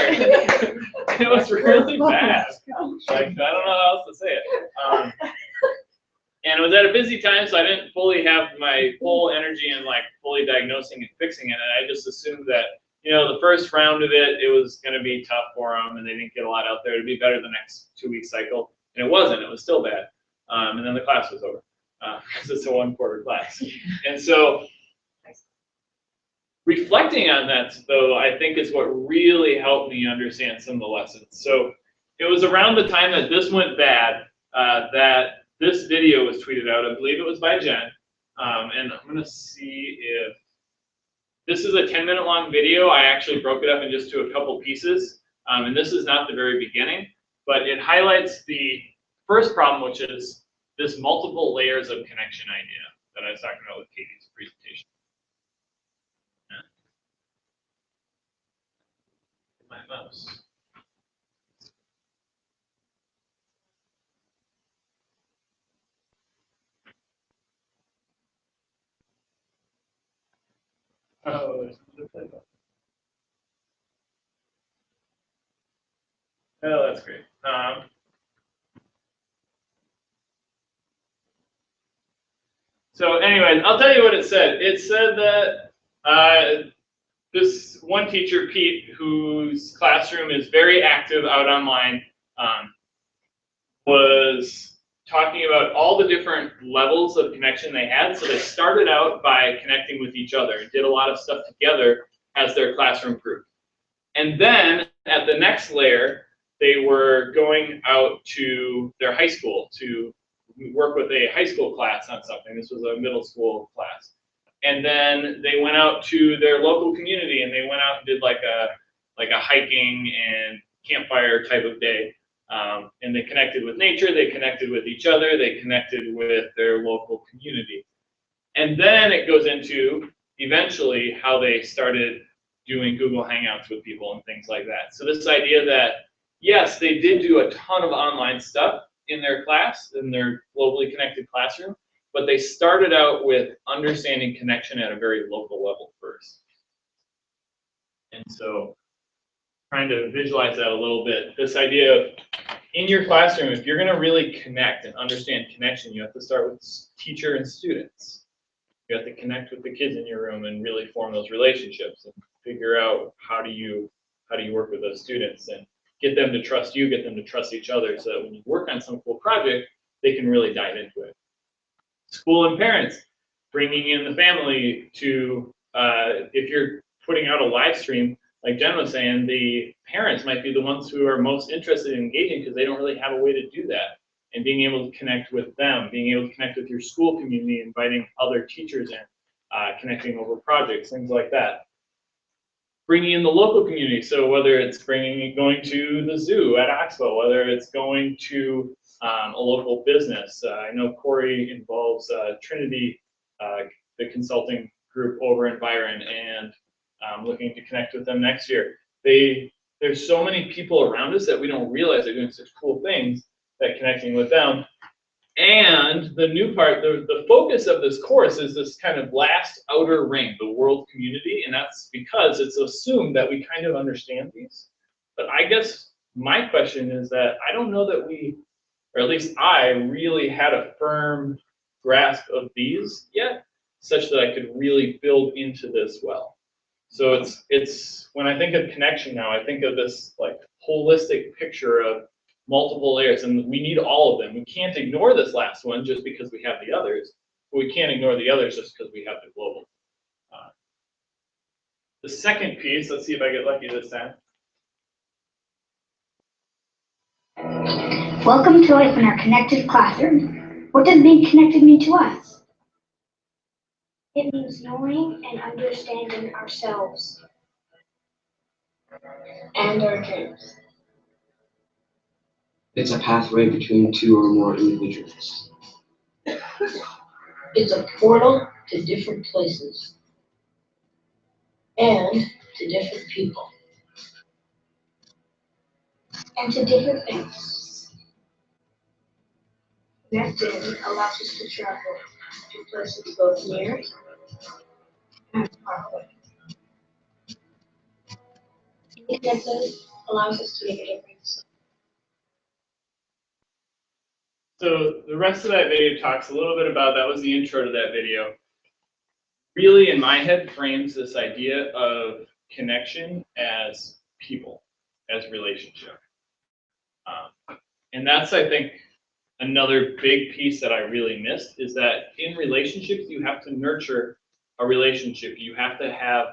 It was really bad. Like, I don't know how else to say it. And it was at a busy time, so I didn't fully have my full energy in like fully diagnosing and fixing it. And I just assumed that, you know, the first round of it, it was going to be tough for them, and they didn't get a lot out there. It'd be better the next 2-week cycle, and it wasn't. It was still bad. And then the class was over because it's a 1-quarter class. And so reflecting on that, though, I think is what really helped me understand some of the lessons. So it was around the time that this went bad that this video was tweeted out. I believe it was by Jen. And I'm going to see if this is a 10-minute long video. I actually broke it up in just to a couple pieces. And this is not the very beginning, but it highlights the first problem, which is this multiple layers of connection idea that I was talking about with Katie's presentation. My mouse. Oh, that's great. So anyways, I'll tell you what it said. It said that this one teacher, Pete, whose classroom is very active out online, was talking about all the different levels of connection they had. So they started out by connecting with each other and did a lot of stuff together as their classroom grew. And then at the next layer, they were going out to their high school to work with a high school class on something. This was a middle school class. And then they went out to their local community, and they went out and did like a hiking and campfire type of day. And they connected with nature, they connected with each other, they connected with their local community. And then it goes into eventually how they started doing Google Hangouts with people and things like that. So this idea that, yes, they did do a ton of online stuff in their class, in their globally connected classroom, but they started out with understanding connection at a very local level first. And so trying to visualize that a little bit, this idea of in your classroom, if you're going to really connect and understand connection, you have to start with teacher and students. You have to connect with the kids in your room and really form those relationships and figure out how do you work with those students and get them to trust you, get them to trust each other, so that when you work on some cool project, they can really dive into it. School and parents, bringing in the family to, if you're putting out a live stream, like Jen was saying, the parents might be the ones who are most interested in engaging because they don't really have a way to do that. And being able to connect with them, being able to connect with your school community, inviting other teachers in, connecting over projects, things like that. Bringing in the local community, so whether it's going to the zoo at Oxbow, whether it's going to a local business. I know Corey involves Trinity, the consulting group over in Byron, and looking to connect with them next year. There's so many people around us that we don't realize are doing such cool things, that connecting with them. And the new part, the focus of this course is this kind of last outer ring, the world community, and that's because it's assumed that we kind of understand these. But I guess my question is that I don't know that we, or at least I, really had a firm grasp of these yet, such that I could really build into this well. So it's when I think of connection now, I think of this like holistic picture of multiple layers, and we need all of them. We can't ignore this last one just because we have the others, but we can't ignore the others just because we have the global. The second piece, let's see if I get lucky this time. Welcome to Life in Our Connected Classroom. What does being connected mean to us? It means knowing and understanding ourselves. and our dreams. It's a pathway between two or more individuals. It's a portal to different places and to different people and to different things. Connected allows us to travel to places both near and far away. Being connected allows us to make a difference. So the rest of that video talks a little bit about, that was the intro to that video. Really, in my head, frames this idea of connection as people, as relationship. And that's, I think, another big piece that I really missed, is that in relationships, you have to nurture a relationship. You have to have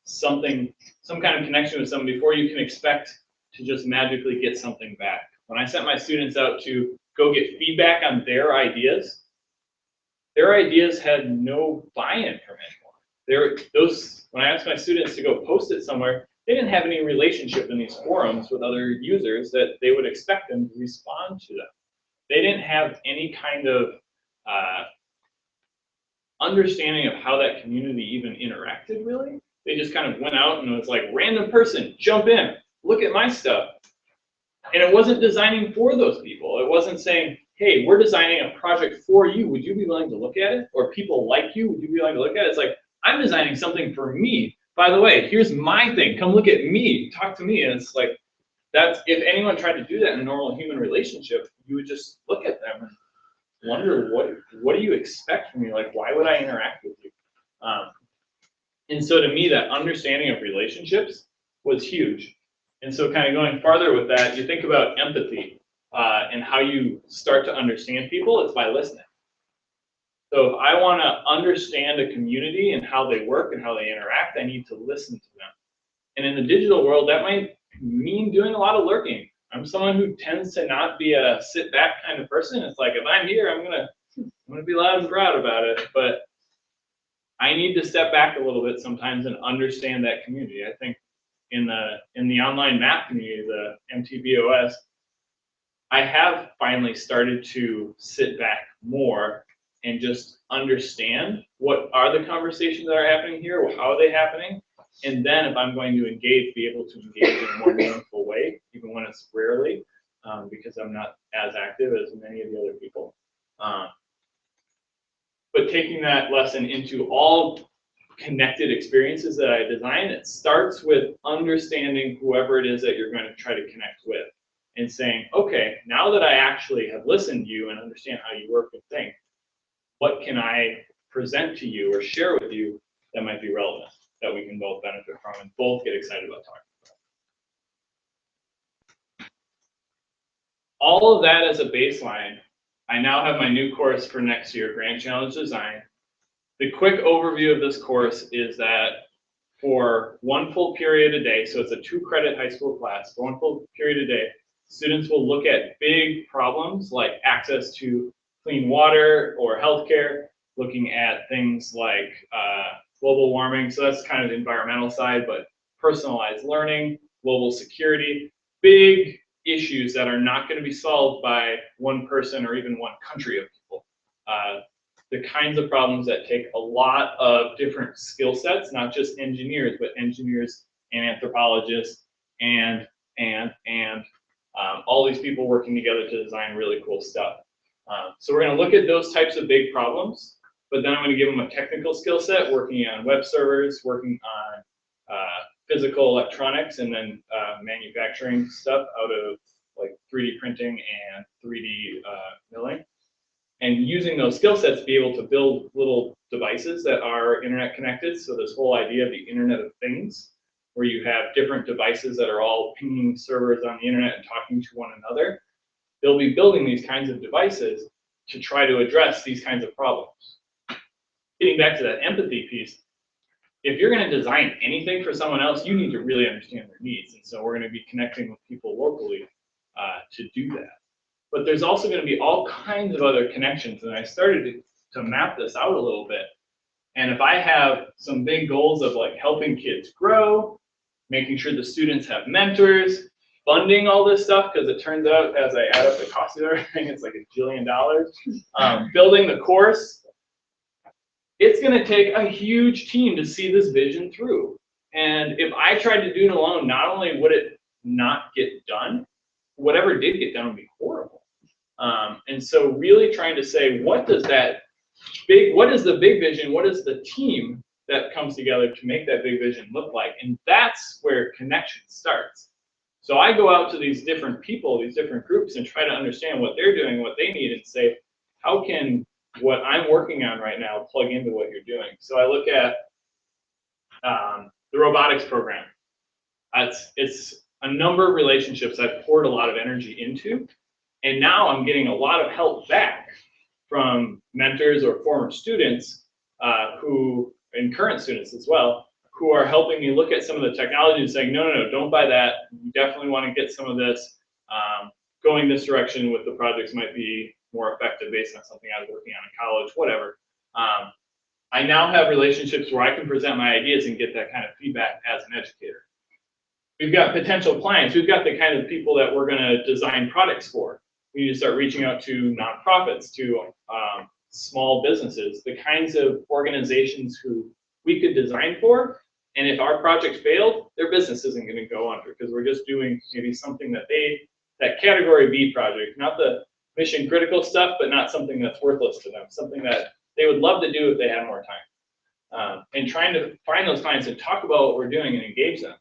something, some kind of connection with someone before you can expect to just magically get something back. When I sent my students out to go get feedback on their ideas had no buy-in from anyone. When I asked my students to go post it somewhere, they didn't have any relationship in these forums with other users that they would expect them to respond to them. They didn't have any kind of understanding of how that community even interacted, really. They just kind of went out and it was like, random person, jump in, look at my stuff. And it wasn't designing for those people. It wasn't saying, hey, we're designing a project for you. Would you be willing to look at it? Or people like you, would you be willing to look at it? It's like, I'm designing something for me. By the way, here's my thing. Come look at me, talk to me. And it's like, that's, if anyone tried to do that in a normal human relationship, you would just look at them and wonder, what do you expect from me? Like, why would I interact with you? And so to me, that understanding of relationships was huge. And so kind of going farther with that, you think about empathy and how you start to understand people, it's by listening. So if I want to understand a community and how they work and how they interact, I need to listen to them. And in the digital world, that might mean doing a lot of lurking. I'm someone who tends to not be a sit back kind of person. It's like, if I'm here, I'm gonna be loud and proud about it. But I need to step back a little bit sometimes and understand that community. I think in the online math community, the MTBOS, I have finally started to sit back more and just understand what are the conversations that are happening here, how are they happening, and then if I'm going to engage, be able to engage in a more meaningful way, even when it's rarely, because I'm not as active as many of the other people. But taking that lesson into all connected experiences that I design, it starts with understanding whoever it is that you're going to try to connect with and saying, okay, now that I actually have listened to you and understand how you work and think, what can I present to you or share with you that might be relevant, that we can both benefit from and both get excited about talking about? All of that as a baseline, I now have my new course for next year, Grand Challenge Design. The quick overview of this course is that for one full period a day, so it's a 2-credit high school class, for one full period a day, students will look at big problems like access to clean water or healthcare, looking at things like global warming, so that's kind of the environmental side, but personalized learning, global security, big issues that are not going to be solved by one person or even one country of people. The kinds of problems that take a lot of different skill sets, not just engineers, but engineers and anthropologists and all these people working together to design really cool stuff. So we're going to look at those types of big problems, but then I'm going to give them a technical skill set, working on web servers, working on physical electronics, and then manufacturing stuff out of like 3D printing and 3D milling. And using those skill sets to be able to build little devices that are internet connected. So this whole idea of the Internet of Things, where you have different devices that are all pinging servers on the internet and talking to one another. They'll be building these kinds of devices to try to address these kinds of problems. Getting back to that empathy piece, if you're going to design anything for someone else, you need to really understand their needs. And so we're going to be connecting with people locally to do that. But there's also going to be all kinds of other connections. And I started to map this out a little bit. And if I have some big goals of like helping kids grow, making sure the students have mentors, funding all this stuff, because it turns out as I add up the cost of everything, it's like $1 jillion. Building the course, it's going to take a huge team to see this vision through. And if I tried to do it alone, not only would it not get done, whatever did get done would be horrible. And so really trying to say, what is the big vision? What is the team that comes together to make that big vision look like? And that's where connection starts. So I go out to these different people, these different groups, and try to understand what they're doing, what they need, and say, how can what I'm working on right now plug into what you're doing? So I look at the robotics program. It's a number of relationships I've poured a lot of energy into, and now I'm getting a lot of help back from mentors or former students and current students as well, who are helping me look at some of the technology and saying, no, don't buy that. You definitely want to get some of this. Going this direction with the projects might be more effective based on something I was working on in college, whatever. I now have relationships where I can present my ideas and get that kind of feedback as an educator. We've got potential clients. We've got the kind of people that we're going to design products for. We need to start reaching out to nonprofits, to small businesses, the kinds of organizations who we could design for. And if our project failed, their business isn't going to go under, because we're just doing maybe something that category B project, not the mission critical stuff, but not something that's worthless to them, something that they would love to do if they had more time. And trying to find those clients and talk about what we're doing and engage them.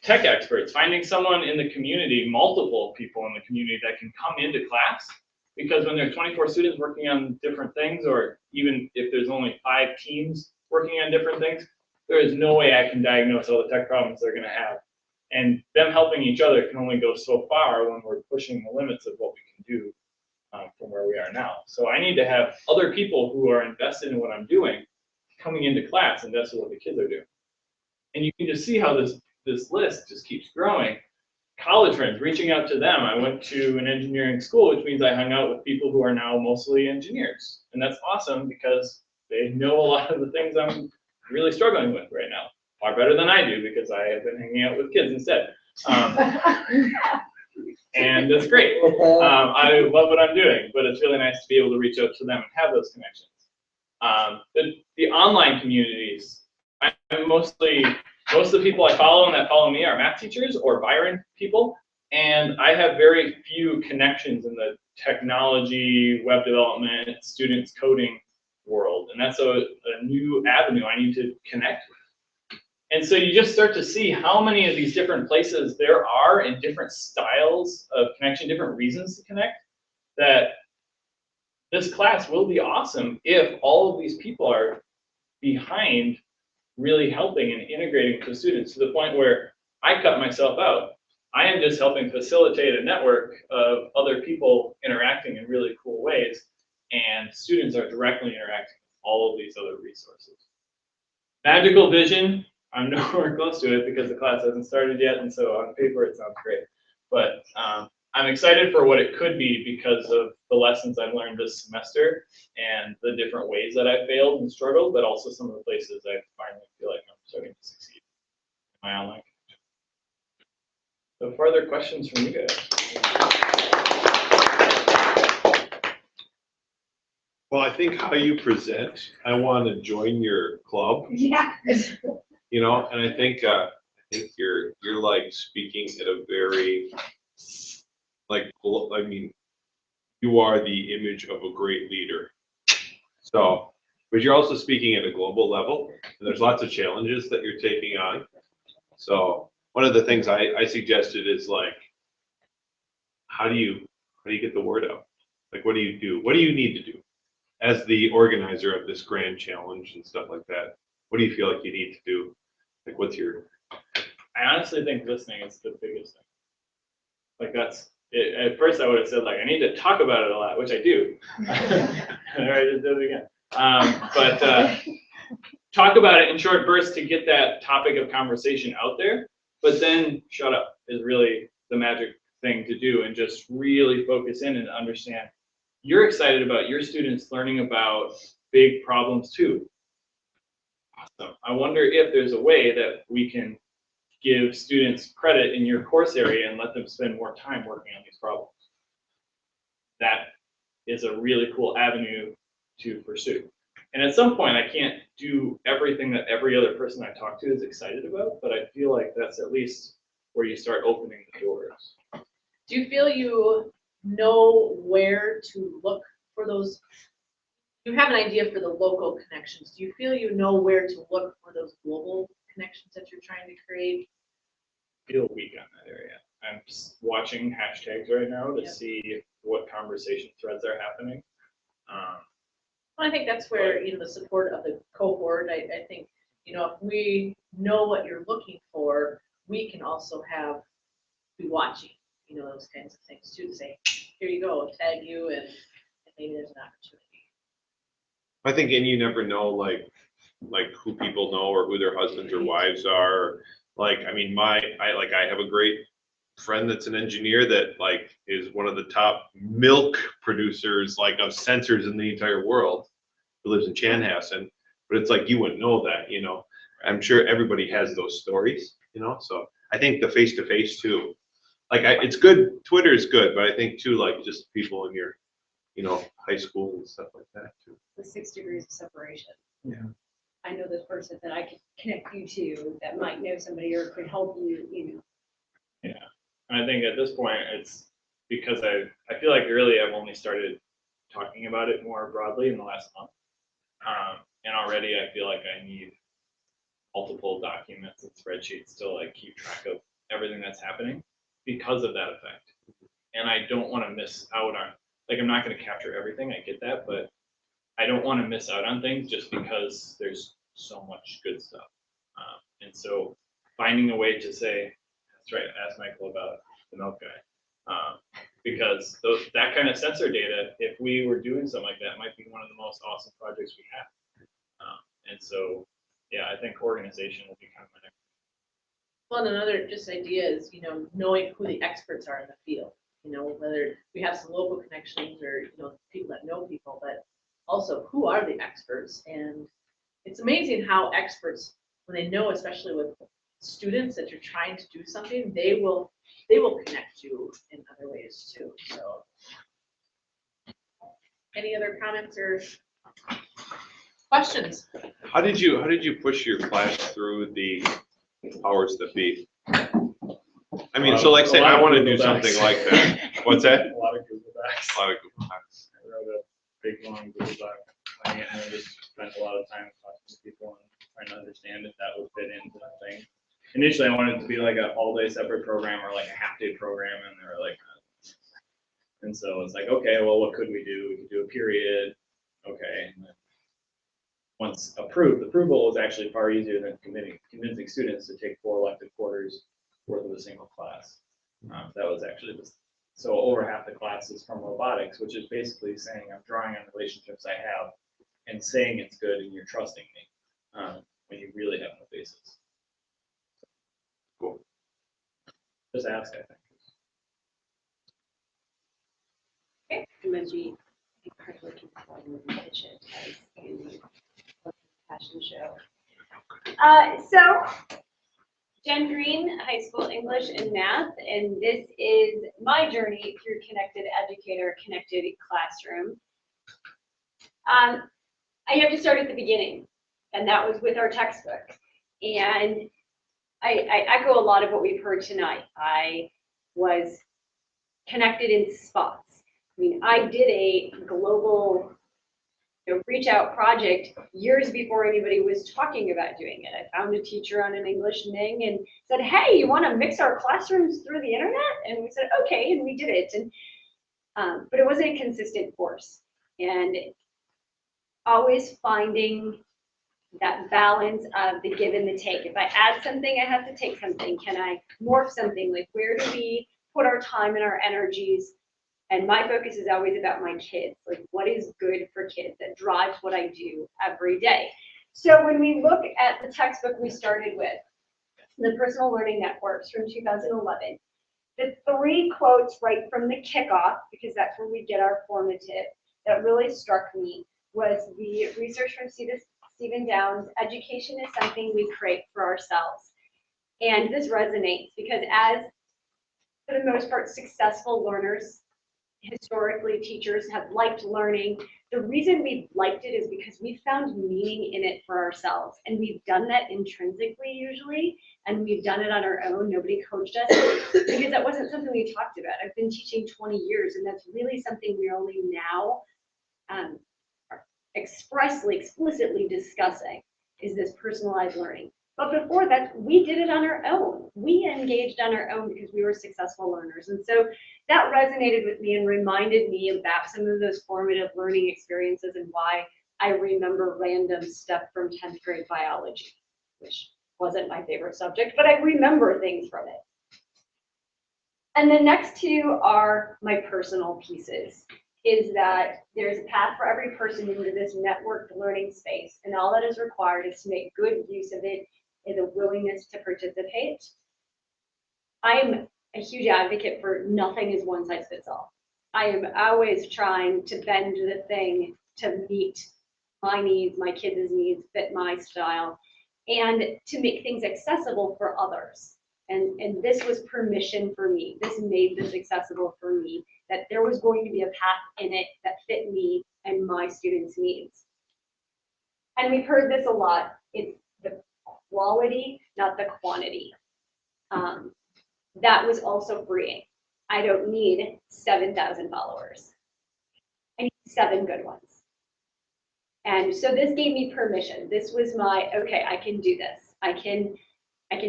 Tech experts, finding someone in the community, multiple people in the community that can come into class, because when there are 24 students working on different things, or even if there's only 5 teams working on different things, there is no way I can diagnose all the tech problems they're going to have. And them helping each other can only go so far when we're pushing the limits of what we can do from where we are now. So I need to have other people who are invested in what I'm doing coming into class, and that's what the kids are doing. And you can just see how this list just keeps growing. College friends, reaching out to them. I went to an engineering school, which means I hung out with people who are now mostly engineers. And that's awesome because they know a lot of the things I'm really struggling with right now. Far better than I do, because I have been hanging out with kids instead. And that's great. I love what I'm doing, but it's really nice to be able to reach out to them and have those connections. The online communities, most of the people I follow and that follow me are math teachers or Byron people, and I have very few connections in the technology, web development, students coding world, and that's a new avenue I need to connect with. And so you just start to see how many of these different places there are in different styles of connection, different reasons to connect, that this class will be awesome if all of these people are behind really helping and integrating with the students to the point where I cut myself out. I am just helping facilitate a network of other people interacting in really cool ways, and students are directly interacting with all of these other resources. Magical vision, I'm nowhere close to it because the class hasn't started yet, and so on paper it sounds great. But I'm excited for what it could be because of the lessons I've learned this semester and the different ways that I failed and struggled, but also some of the places I finally feel like I'm starting to succeed in my online connection. So further questions from you guys? Well, I think how you present, I want to join your club. Yeah. You know, and I think you're like speaking at a very, like, I mean, you are the image of a great leader. So, but you're also speaking at a global level, and there's lots of challenges that you're taking on. So one of the things I suggested is like, how do you get the word out? Like, what do you do? What do you need to do as the organizer of this grand challenge and stuff like that? What do you feel like you need to do? Like, what's your? I honestly think listening is the biggest thing. Like, that's it. At first I would have said, like, I need to talk about it a lot, which I do. There, I just did it again. But talk about it in short bursts to get that topic of conversation out there, but then shut up is really the magic thing to do, and just really focus in and understand you're excited about your students learning about big problems too. Awesome. I wonder if there's a way that we can give students credit in your course area and let them spend more time working on these problems. That is a really cool avenue to pursue. And at some point, I can't do everything that every other person I talk to is excited about, but I feel like that's at least where you start opening the doors. Do you feel you know where to look for those? You have an idea for the local connections. Do you feel you know where to look for those global connections that you're trying to create? I feel weak on that area. I'm just watching hashtags right now to see what conversation threads are happening. Well, I think that's where, the support of the cohort, I think, if we know what you're looking for, we can also be watching, those kinds of things too, to say, here you go, tag you, and maybe there's an opportunity. I think, and you never know, like who people know or who their husbands or wives are. Like, I mean, I have a great friend that's an engineer that is one of the top milk producers of sensors in the entire world, who lives in Chanhassen. But it's you wouldn't know that, I'm sure everybody has those stories, so I think the face-to-face too, it's good. Twitter is good, but I think too, just people in your high school and stuff like that too. The 6 degrees of separation. Yeah. I know this person that I could connect you to that might know somebody or could help you, Yeah. And I think at this point, it's because I feel like really I've only started talking about it more broadly in the last month. And already I feel like I need multiple documents and spreadsheets to keep track of everything that's happening because of that effect. And I don't want to miss out on, I'm not going to capture everything, I get that, but I don't want to miss out on things just because there's so much good stuff. And so finding a way to say, that's right, ask Michael about the milk guy. Because that kind of sensor data, if we were doing something like that, might be one of the most awesome projects we have. And so, yeah, I think organization will be kind of my next. Well, and another just idea is, knowing who the experts are in the field, whether we have some local connections or, people that know people, but also who are the experts. And it's amazing how experts, when they know, especially with students that you're trying to do something, they will connect you in other ways too. So any other comments or questions? How did you push your class through the powers that be? I mean, so say I want to do something like that. What's that? A lot of Google Docs. A lot of Google Docs. I wrote a big long Google Doc, and I just spent a lot of time talking to people and trying to understand if that would fit into the thing. Initially, I wanted it to be an all-day separate program or a half-day program, and they were and so it's okay, well, what could we do? We could do a period, okay. And then once approved, approval was actually far easier than convincing students to take 4 elective quarters worth of a single class. That was actually so over half the class is from robotics, which is basically saying I'm drawing on relationships I have and saying it's good and you're trusting me when you really have no basis. Cool. Just ask, I think. Okay. I'm going to be hard looking for you in the kitchen as in the fashion show. So, Jen Green, high school English and math, and this is my journey through Connected Educator, Connected Classroom. I have to start at the beginning, and that was with our textbook. And I echo a lot of what we've heard tonight. I was connected in spots. I mean, I did a global reach out project years before anybody was talking about doing it. I found a teacher on an English Ning and said, hey, you want to mix our classrooms through the internet? And we said, okay, and we did it. And but it wasn't a consistent force. And always finding that balance of the give and the take. If I add something, I have to take something. Can I morph something? Where do we put our time and our energies? And my focus is always about my kids, what is good for kids that drives what I do every day. So when we look at the textbook we started with, the Personal Learning Networks from 2011, the 3 quotes right from the kickoff, because that's where we get our formative, that really struck me was the research from Stephen Downes, education is something we create for ourselves. And this resonates because as, for the most part, successful learners, historically teachers have liked learning. The reason we've liked it is because we found meaning in it for ourselves. And we've done that intrinsically usually, and we've done it on our own. Nobody coached us because that wasn't something we talked about. I've been teaching 20 years, and that's really something we're only now explicitly discussing, is this personalized learning. But before that, we did it on our own. We engaged on our own because we were successful learners. And so that resonated with me and reminded me about some of those formative learning experiences and why I remember random stuff from 10th grade biology, which wasn't my favorite subject, but I remember things from it. And the next two are my personal pieces, is that there's a path for every person into this networked learning space, and all that is required is to make good use of it and a willingness to participate. I am a huge advocate for nothing is one size fits all. I am always trying to bend the thing to meet my needs, my kids' needs, fit my style, and to make things accessible for others. And this was permission for me. This made this accessible for me, that there was going to be a path in it that fit me and my students' needs. And we've heard this a lot. It's the quality, not the quantity. That was also freeing. I don't need 7,000 followers. I need 7 good ones. And so this gave me permission. This was my, okay, I can do this. I can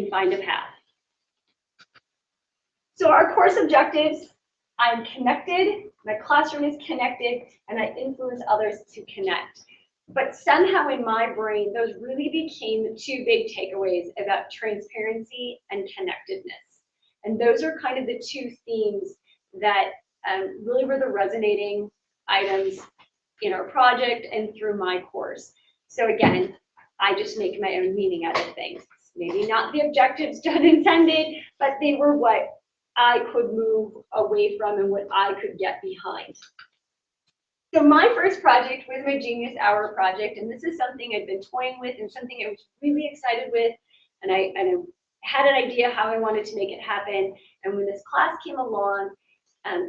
find a path. So our course objectives, I'm connected, my classroom is connected, and I influence others to connect. But somehow in my brain, those really became 2 big takeaways about transparency and connectedness. And those are kind of the 2 themes that really were the resonating items in our project and through my course. So again, I just make my own meaning out of things. Maybe not the objectives done intended, but they were what I could move away from and what I could get behind. So my first project was my Genius Hour project, and this is something I've been toying with and something I was really excited with, and I had an idea how I wanted to make it happen. And when this class came along,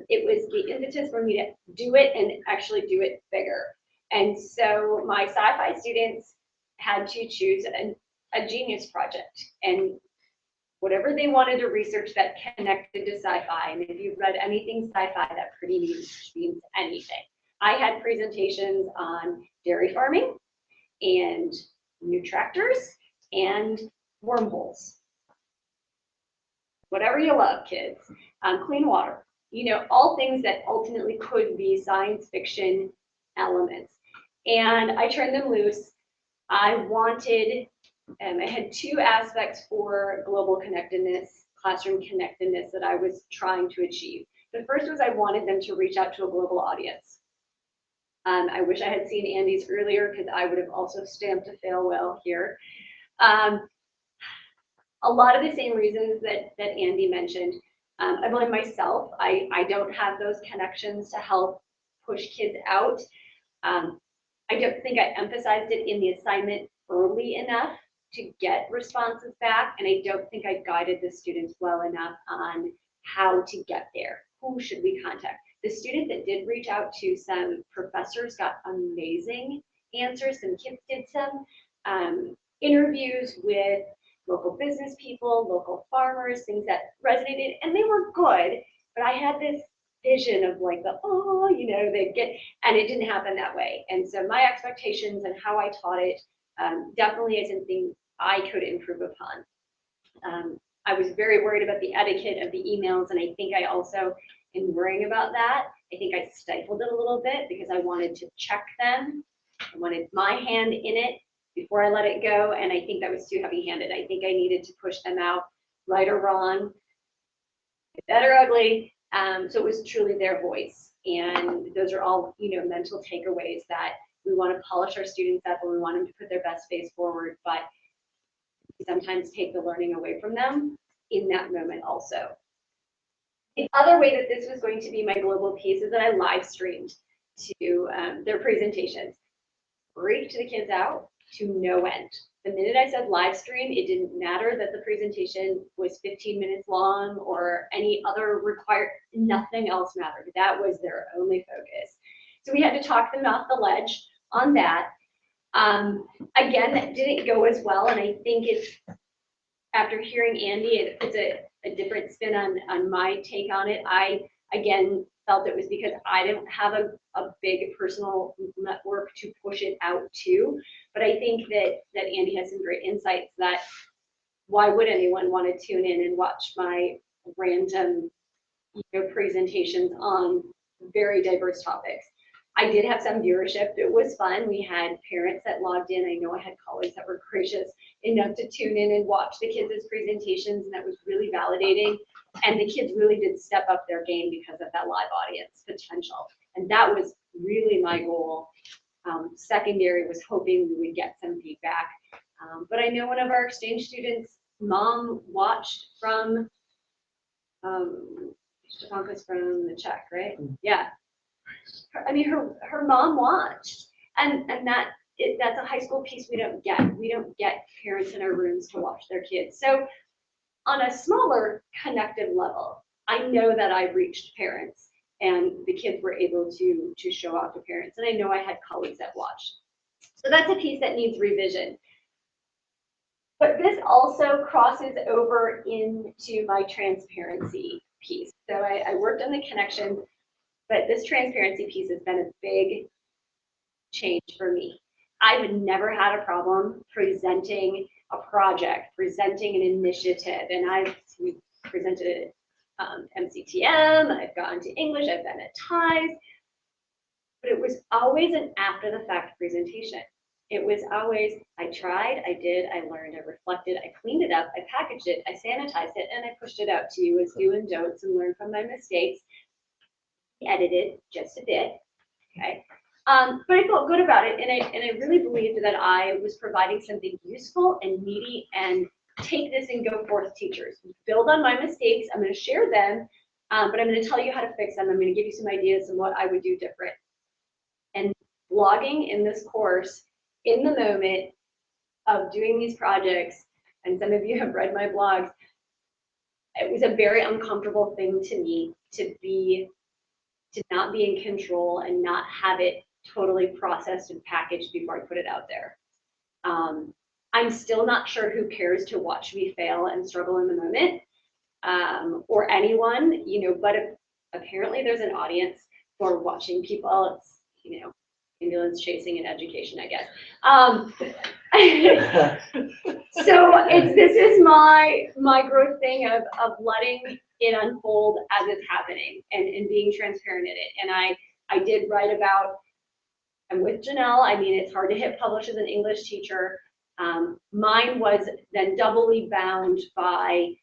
it was the impetus for me to do it and actually do it bigger. And so my sci-fi students had to choose a genius project, and whatever they wanted to research that connected to sci-fi. And if you've read anything sci-fi, that pretty means anything. I had presentations on dairy farming and new tractors and wormholes. Whatever you love, kids. Clean water. You know, all things that ultimately could be science fiction elements. And I turned them loose. I wanted, I had 2 aspects for global connectedness, classroom connectedness that I was trying to achieve. The first was I wanted them to reach out to a global audience. I wish I had seen Andy's earlier because I would have also stamped a fail well here. A lot of the same reasons that Andy mentioned. I blame myself. I don't have those connections to help push kids out. I don't think I emphasized it in the assignment early enough to get responses back, and I don't think I guided the students well enough on how to get there. Who should we contact? The student that did reach out to some professors got amazing answers. Some kids did some interviews with local business people, local farmers, things that resonated, and they were good, but I had this vision of like they get, and it didn't happen that way. And so my expectations and how I taught it definitely isn't things I could improve upon. I was very worried about the etiquette of the emails, and I think I also, in worrying about that, I think I stifled it a little bit because I wanted to check them. I wanted my hand in it before I let it go, and I think that was too heavy-handed. I think I needed to push them out, right or wrong, good or ugly. So it was truly their voice, and those are all mental takeaways that we want to polish our students up, and we want them to put their best face forward, but we sometimes take the learning away from them in that moment also. The other way that this was going to be my global piece is that I live streamed to their presentations. Freaked the kids out. to no end. The minute I said live stream, it didn't matter that the presentation was 15 minutes long or any other required, nothing else mattered. That was their only focus. So we had to talk them off the ledge on that. Again, that didn't go as well, and I think it's, after hearing Andy, it puts a different spin on my take on it. I, again, felt it was because I didn't have a big personal network to push it out to. But I think that Andy has some great insights that why would anyone want to tune in and watch my random presentations on very diverse topics. I did have some viewership. It was fun. We had parents that logged in. I know I had colleagues that were gracious enough to tune in and watch the kids' presentations, and that was really validating. And the kids really did step up their game because of that live audience potential. And that was really my goal. Secondary was hoping we would get some feedback. But I know one of our exchange students' mom watched from, Stefanka's from the Czech, right? Yeah. I mean, her mom watched, and that's a high school piece we don't get. We don't get parents in our rooms to watch their kids. So on a smaller connective level, I know that I reached parents and the kids were able to show off to parents. And I know I had colleagues that watched. So that's a piece that needs revision. But this also crosses over into my transparency piece. So I worked on the connection, but this transparency piece has been a big change for me. I've never had a problem presenting a project, presenting an initiative, and we presented MCTM, I've gone to English, I've been at TIES, but it was always an after the fact presentation. It was always, I tried, I did, I learned, I reflected, I cleaned it up, I packaged it, I sanitized it, and I pushed it out to you as do and don'ts and learn from my mistakes. Edited just a bit, okay? But I felt good about it, and I really believed that I was providing something useful and meaty, and take this and go forth, teachers. Build on my mistakes. I'm going to share them, but I'm going to tell you how to fix them. I'm going to give you some ideas on what I would do different. And blogging in this course, in the moment of doing these projects, and some of you have read my blogs, it was a very uncomfortable thing to me to not be in control and not have it totally processed and packaged before I put it out there. I'm still not sure who cares to watch me fail and struggle in the moment, or anyone, but apparently there's an audience for watching people. It's, ambulance chasing in education, I guess. So this is my growth thing of letting it unfold as it's happening and being transparent in it. And I did write about, I'm with Janelle. I mean, it's hard to hit publish as an English teacher. Mine was then doubly bound by,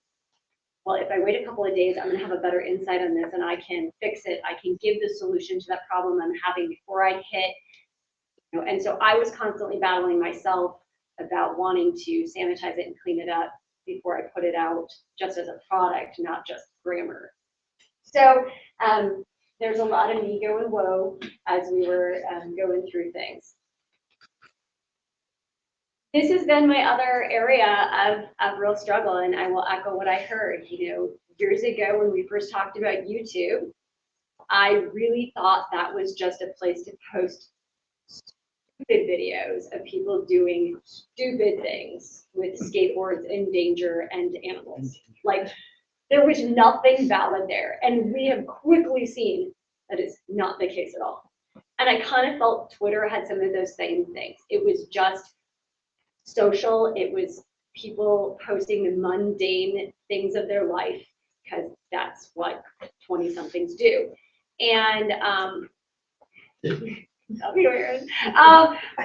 well, if I wait a couple of days, I'm going to have a better insight on this and I can fix it. I can give the solution to that problem I'm having before I hit. And so I was constantly battling myself about wanting to sanitize it and clean it up before I put it out just as a product, not just grammar. So there's a lot of me going whoa as we were going through things. This has been my other area of real struggle, and I will echo what I heard. Years ago when we first talked about YouTube, I really thought that was just a place to post stupid videos of people doing stupid things with skateboards in danger and animals. Like, there was nothing valid there, and we have quickly seen that it's not the case at all. And I kind of felt Twitter had some of those same things. It was just social. It was people posting the mundane things of their life because that's what 20-somethings do. And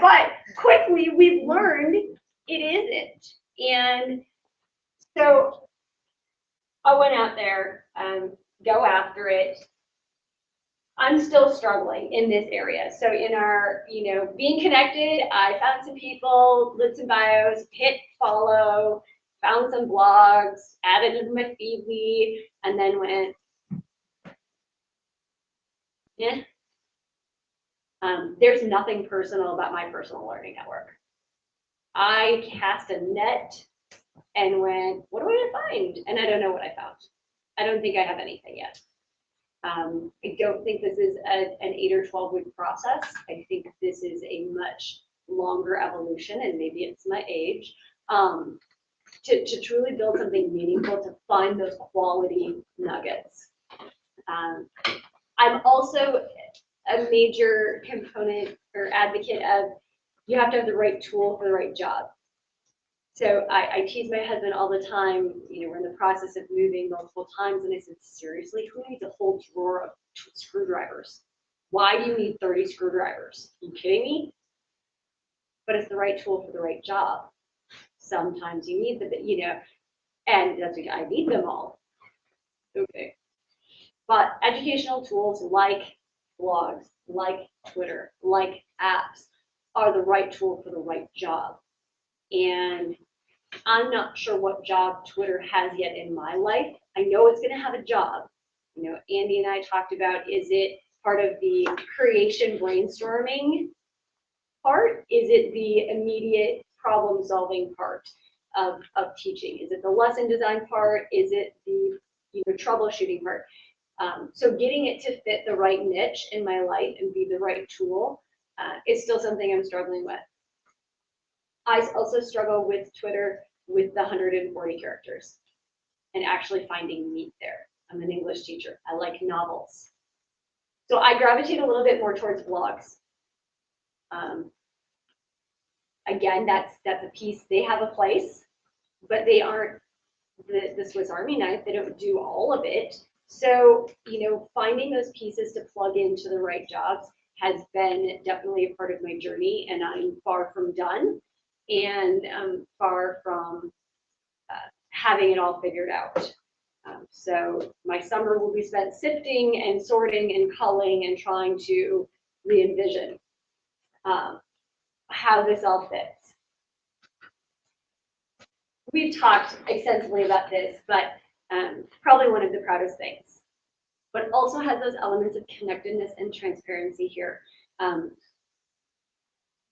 but quickly we've learned it isn't. And so I went out there, go after it. I'm still struggling in this area. So in our, being connected, I found some people, lit some bios, hit follow, found some blogs, added to my Feedly, and then went, yeah. There's nothing personal about my personal learning network. I cast a net and went, what do I find? And I don't know what I found. I don't think I have anything yet. I don't think this is an 8 or 12 week process. I think this is a much longer evolution, and maybe it's my age, to truly build something meaningful, to find those quality nuggets. I'm also a major component or advocate of you have to have the right tool for the right job. So I tease my husband all the time, you know, we're in the process of moving multiple times, and I said, seriously, who needs a whole drawer of screwdrivers? Why do you need 30 screwdrivers? Are you kidding me? But it's the right tool for the right job. Sometimes you need the, you know, and that's what I need them all. Okay. But educational tools like blogs, like Twitter, like apps are the right tool for the right job. And I'm not sure what job Twitter has yet in my life. I know it's going to have a job. You know, Andy and I talked about, is it part of the creation brainstorming part? Is it the immediate problem solving part of teaching? Is it the lesson design part? Is it the, you know, troubleshooting part? So getting it to fit the right niche in my life and be the right tool is still something I'm struggling with. I also struggle with Twitter with the 140 characters and actually finding meat there. I'm an English teacher. I like novels. So I gravitate a little bit more towards blogs. Again, that's a piece. They have a place, but they aren't the Swiss Army knife. They don't do all of it. So, you know, finding those pieces to plug into the right jobs has been definitely a part of my journey, and I'm far from done, and far from having it all figured out. So my summer will be spent sifting and sorting and culling and trying to re-envision how this all fits. We've talked extensively about this, but probably one of the proudest things, but also has those elements of connectedness and transparency here.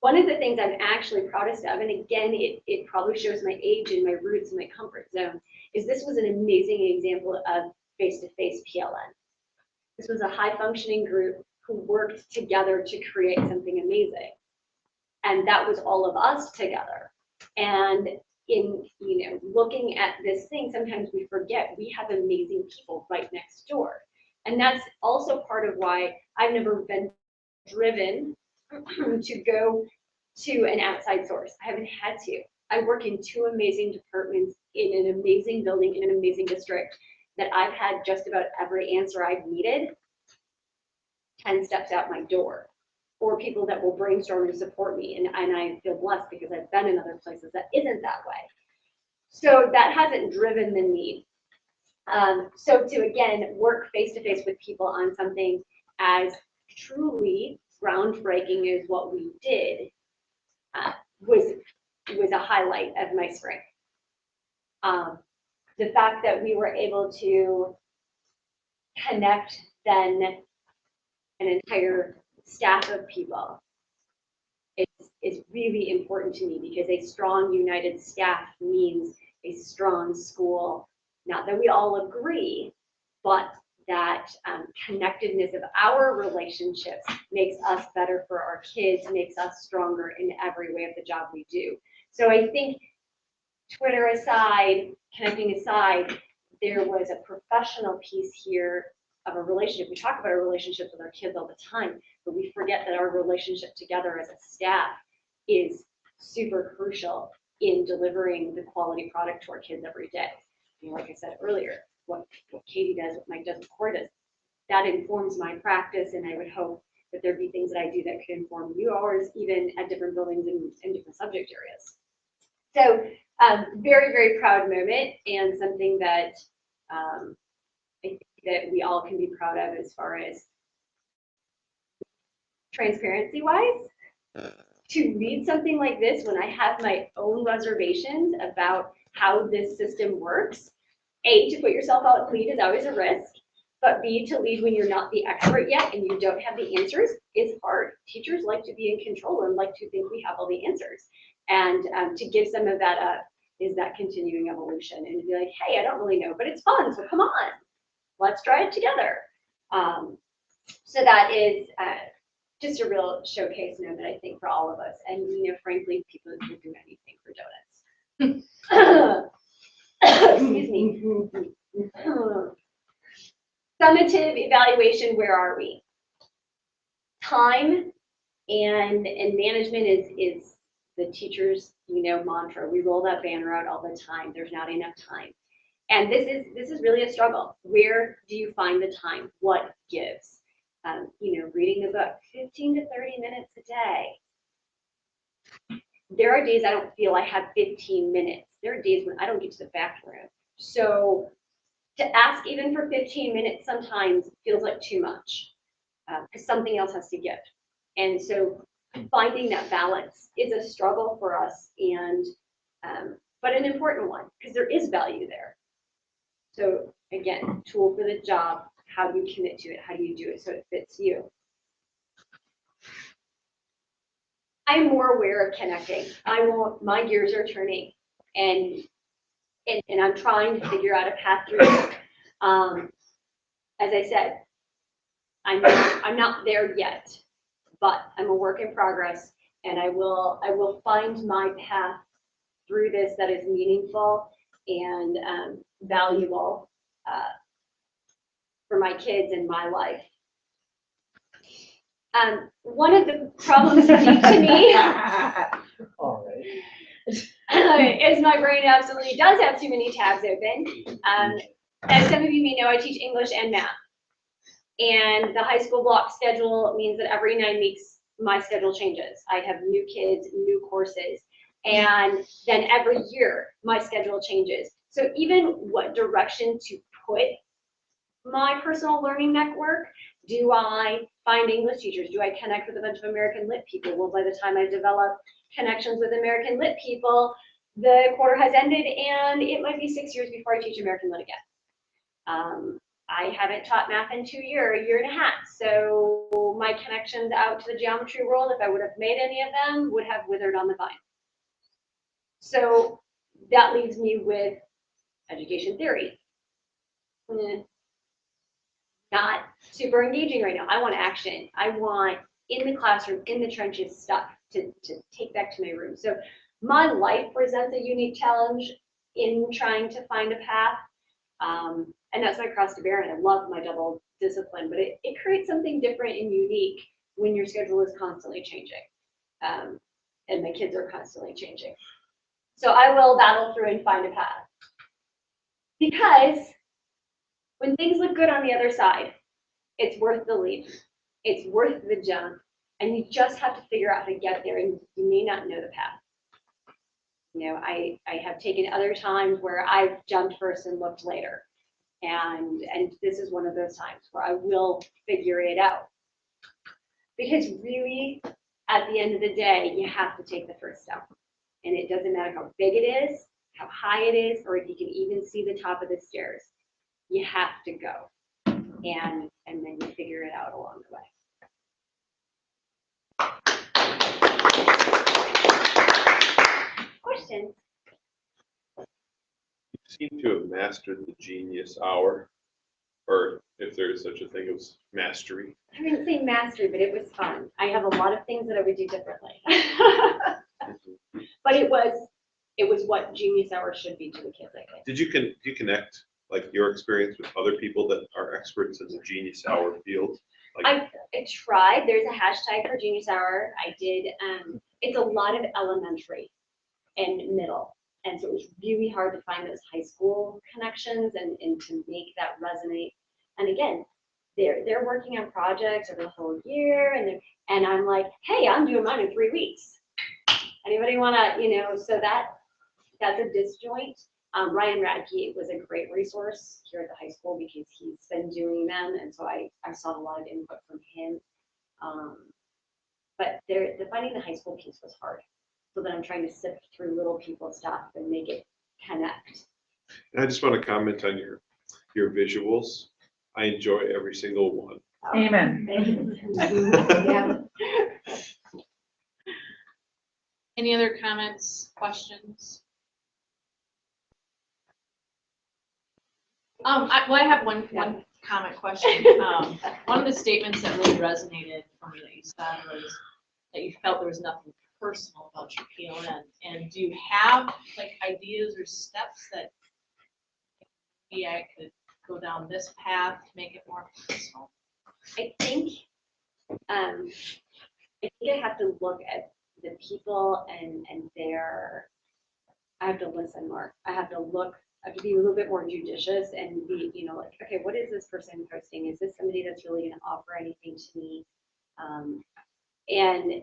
One of the things I'm actually proudest of, and again, it probably shows my age and my roots and my comfort zone, is this was an amazing example of face-to-face PLN. This was a high-functioning group who worked together to create something amazing. And that was all of us together. And in, you know, looking at this thing, sometimes we forget we have amazing people right next door. And that's also part of why I've never been driven to go to an outside source. I haven't had to. I work in 2 amazing departments in an amazing building in an amazing district that I've had just about every answer I've needed 10 steps out my door, or people that will brainstorm and support me. And I feel blessed because I've been in other places that isn't that way. So that hasn't driven the need. So to, again, work face-to-face with people on something as truly groundbreaking as what we did was a highlight of my spring. The fact that we were able to connect then an entire staff of people is really important to me, because a strong united staff means a strong school. Not that we all agree, but that connectedness of our relationships makes us better for our kids, makes us stronger in every way of the job we do. So I think, Twitter aside, connecting aside, there was a professional piece here of a relationship. We talk about our relationships with our kids all the time, but we forget that our relationship together as a staff is super crucial in delivering the quality product to our kids every day. You know, like I said earlier, what Katie does, what Mike does, what Corey does, that informs my practice, and I would hope that there'd be things that I do that could inform yours, even at different buildings and in different subject areas. So very, very proud moment, and something that I think that we all can be proud of as far as transparency wise. To read something like this when I have my own reservations about how this system works, A, to put yourself out lead is always a risk, but B, to lead when you're not the expert yet and you don't have the answers is hard. Teachers like to be in control and like to think we have all the answers. And to give some of that up is that continuing evolution, and to be like, hey, I don't really know, but it's fun, so come on, let's try it together. So that is just a real showcase moment, I think, for all of us. And, you know, frankly, people who do anything for donuts. Excuse me. Summative evaluation, where are we? Time and management is the teacher's, you know, mantra. We roll that banner out all the time. There's not enough time. And this is really a struggle. Where do you find the time? What gives? You know, reading a book, 15 to 30 minutes a day. There are days I don't feel I have 15 minutes. There are days when I don't get to the bathroom. So to ask even for 15 minutes sometimes feels like too much, because something else has to give. And so finding that balance is a struggle for us, and but an important one, because there is value there. So again, tool for the job. How do you commit to it? How do you do it so it fits you? I'm more aware of connecting. My gears are turning, and I'm trying to figure out a path through it. As I said, I'm not there yet, but I'm a work in progress, and I will find my path through this that is meaningful and valuable for my kids and my life. One of the problems unique to me All right. is my brain absolutely does have too many tabs open. As some of you may know, I teach English and math. And the high school block schedule means that every 9 weeks, my schedule changes. I have new kids, new courses. And then every year, my schedule changes. So even what direction to put my personal learning network, do I find English teachers? Do I connect with a bunch of American Lit people? Well, by the time I develop connections with American Lit people, the quarter has ended and it might be 6 years before I teach American Lit again. I haven't taught math in 2 years, a year and a half. So my connections out to the geometry world, if I would have made any of them, would have withered on the vine. So that leaves me with education theory. Not super engaging right now. I want action. I want in the classroom, in the trenches stuff to take back to my room. So my life presents a unique challenge in trying to find a path. And that's my cross to bear, and I love my double discipline, but it creates something different and unique when your schedule is constantly changing. And the kids are constantly changing. So I will battle through and find a path. Because when things look good on the other side, it's worth the leap. It's worth the jump. And you just have to figure out how to get there, and you may not know the path. You know, I have taken other times where I've jumped first and looked later. And this is one of those times where I will figure it out. Because really, at the end of the day, you have to take the first step. And it doesn't matter how big it is, how high it is, or if you can even see the top of the stairs. You have to go. And then you figure it out along the way. Questions? You seem to have mastered the genius hour, or if there is such a thing as mastery. I wouldn't say mastery, but it was fun. I have a lot of things that I would do differently. But it was what genius hour should be to the kids, I think. Did you connect like your experience with other people that are experts in the genius hour field? Like, I tried. There's a hashtag for genius hour. I did. It's a lot of elementary and middle. And so it was really hard to find those high school connections and to make that resonate. And again, they're working on projects over the whole year, and I'm like, hey, I'm doing mine in 3 weeks. Anybody wanna, so that's a disjoint. Ryan Radke was a great resource here at the high school because he's been doing them, and so I saw a lot of input from him. But finding the high school piece was hard. So then I'm trying to sift through little people stuff and make it connect. and I just want to comment on your visuals. I enjoy every single one. Amen. Yeah. Any other comments, questions? I have one comment question. One of the statements that really resonated for me that you said was that you felt there was nothing personal about your PLN. And do you have like ideas or steps that maybe I could go down this path to make it more personal? I think I have to look at the people and their, I have to listen more. I have to be a little bit more judicious and be, like, okay, what is this person posting? Is this somebody that's really gonna offer anything to me? And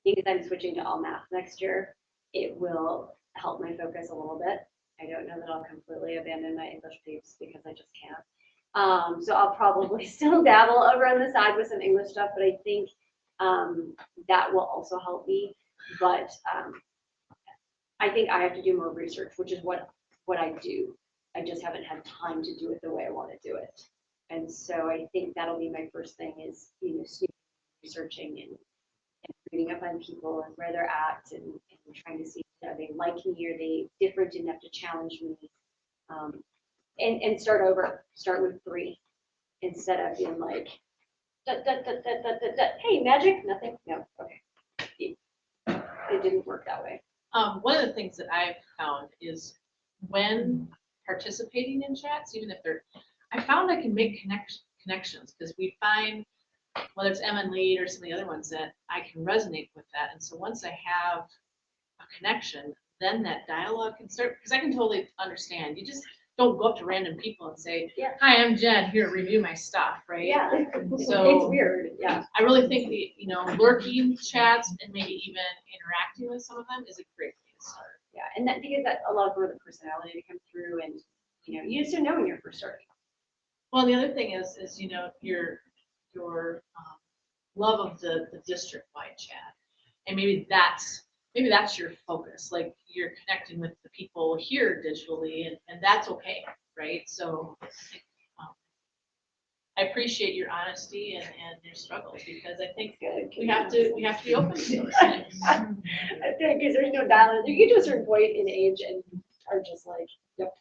because I'm switching to all math next year, it will help my focus a little bit. I don't know that I'll completely abandon my English peeps because I just can't. So I'll probably still dabble over on the side with some English stuff, but I think that will also help me. But I think I have to do more research, which is what I do. I just haven't had time to do it the way I want to do it. And so I think that'll be my first thing is, researching and reading up on people and where they're at and trying to see, are they like me? Are they different enough to challenge me? And start over, start with 3 instead of being like, hey, magic, nothing, no, okay. It didn't work that way. One of the things that I've found is when participating in chats, even if I found I can make connections because we find, whether it's Em and Lead or some of the other ones, that I can resonate with that. And so once I have a connection, then that dialogue can start, because I can totally understand. You just don't go up to random people and say, hi, I'm Jen, here, review my stuff, right? Yeah, so it's weird, yeah. I really think the, lurking chats and maybe even interacting with some of them is a great way to start. Yeah, and that because that allows for the personality to come through, and you just don't know when you're first starting. Well, the other thing is your love of the district-wide chat, and maybe that's your focus. Like you're connecting with the people here digitally, and that's okay, right? So I appreciate your honesty and your struggles because I think we have to be open to those things. Because there's no balance. You get to a certain point in age and are just like, yep,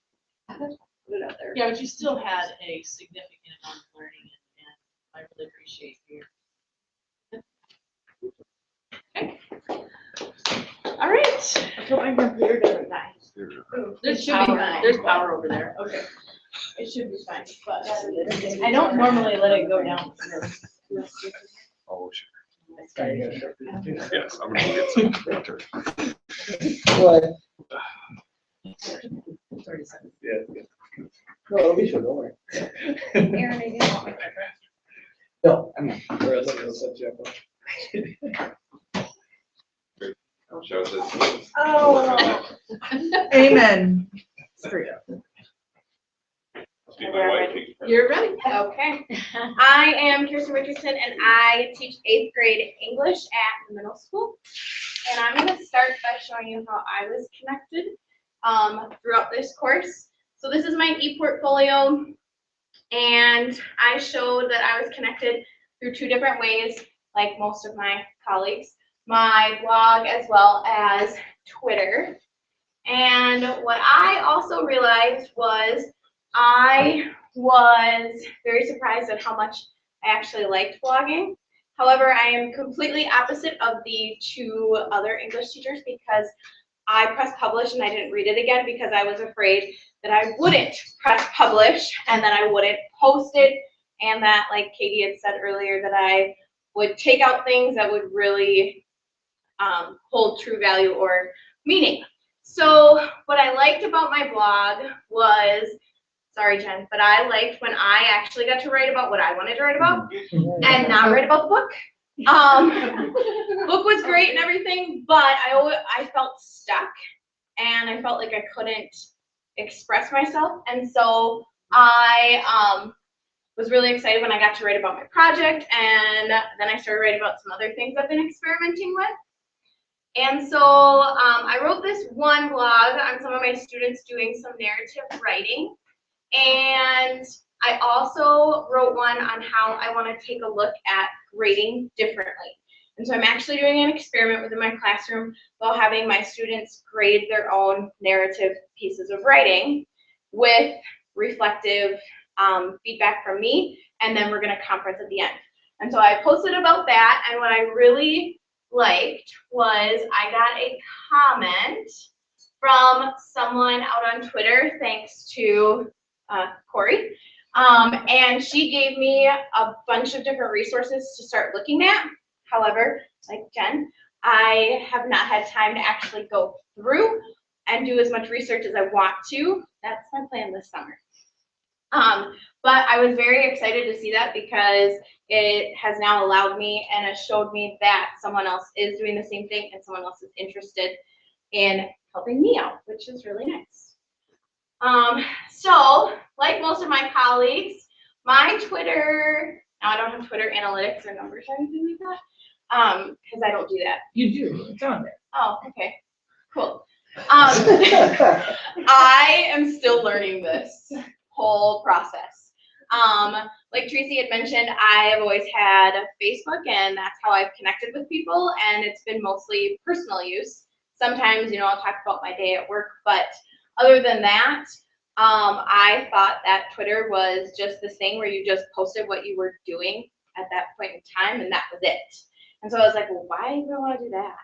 put it out there. Yeah, but you still had a significant amount of learning, and I really appreciate your. Okay. All right. I hope my computer doesn't die. There's power over there. Okay. It should be fine, but I don't normally let it go down. Oh, sure. Yes, I'm gonna get some printer. What? It's already 7. Yeah. No, it'll be sure, don't worry. Aaron, I didn't want my No, I mean. Or else I'm gonna set you up. Shows us. Oh. Amen. Straight up. Must be my wife. You're ready. Okay. I am Kirsten Richardson and I teach 8th grade English at middle school. And I'm going to start by showing you how I was connected throughout this course. So this is my e-portfolio, and I showed that I was connected through 2 different ways, like most of my colleagues. My blog as well as Twitter. And what I also realized was I was very surprised at how much I actually liked blogging. However, I am completely opposite of the 2 other English teachers because I pressed publish and I didn't read it again because I was afraid that I wouldn't press publish and that I wouldn't post it, and that, like Katie had said earlier, that I would take out things that would really hold true value or meaning. So what I liked about my blog was, sorry Jen, but I liked when I actually got to write about what I wanted to write about and not write about the book. Book was great and everything, but I felt stuck and I felt like I couldn't express myself. And so I was really excited when I got to write about my project, and then I started writing about some other things I've been experimenting with. And so I wrote this one blog on some of my students doing some narrative writing. And I also wrote one on how I want to take a look at grading differently. And so I'm actually doing an experiment within my classroom about having my students grade their own narrative pieces of writing with reflective feedback from me, and then we're gonna conference at the end. And so I posted about that, and what I really liked was I got a comment from someone out on Twitter, thanks to Corey, and she gave me a bunch of different resources to start looking at. However, like Jen, I have not had time to actually go through and do as much research as I want to. That's my plan this summer. But I was very excited to see that because it has now allowed me and has showed me that someone else is doing the same thing and someone else is interested in helping me out, which is really nice. So, like most of my colleagues, my Twitter, now I don't have Twitter analytics or numbers or anything like that, because I don't do that. You do, it's on there. Oh, okay, cool. I am still learning this whole process. Like Tracy had mentioned, I have always had Facebook, and that's how I've connected with people, and it's been mostly personal use. Sometimes, you know, I'll talk about my day at work, but other than that, I thought that Twitter was just this thing where you just posted what you were doing at that point in time, and that was it. And so I was like, well, why do I want to do that?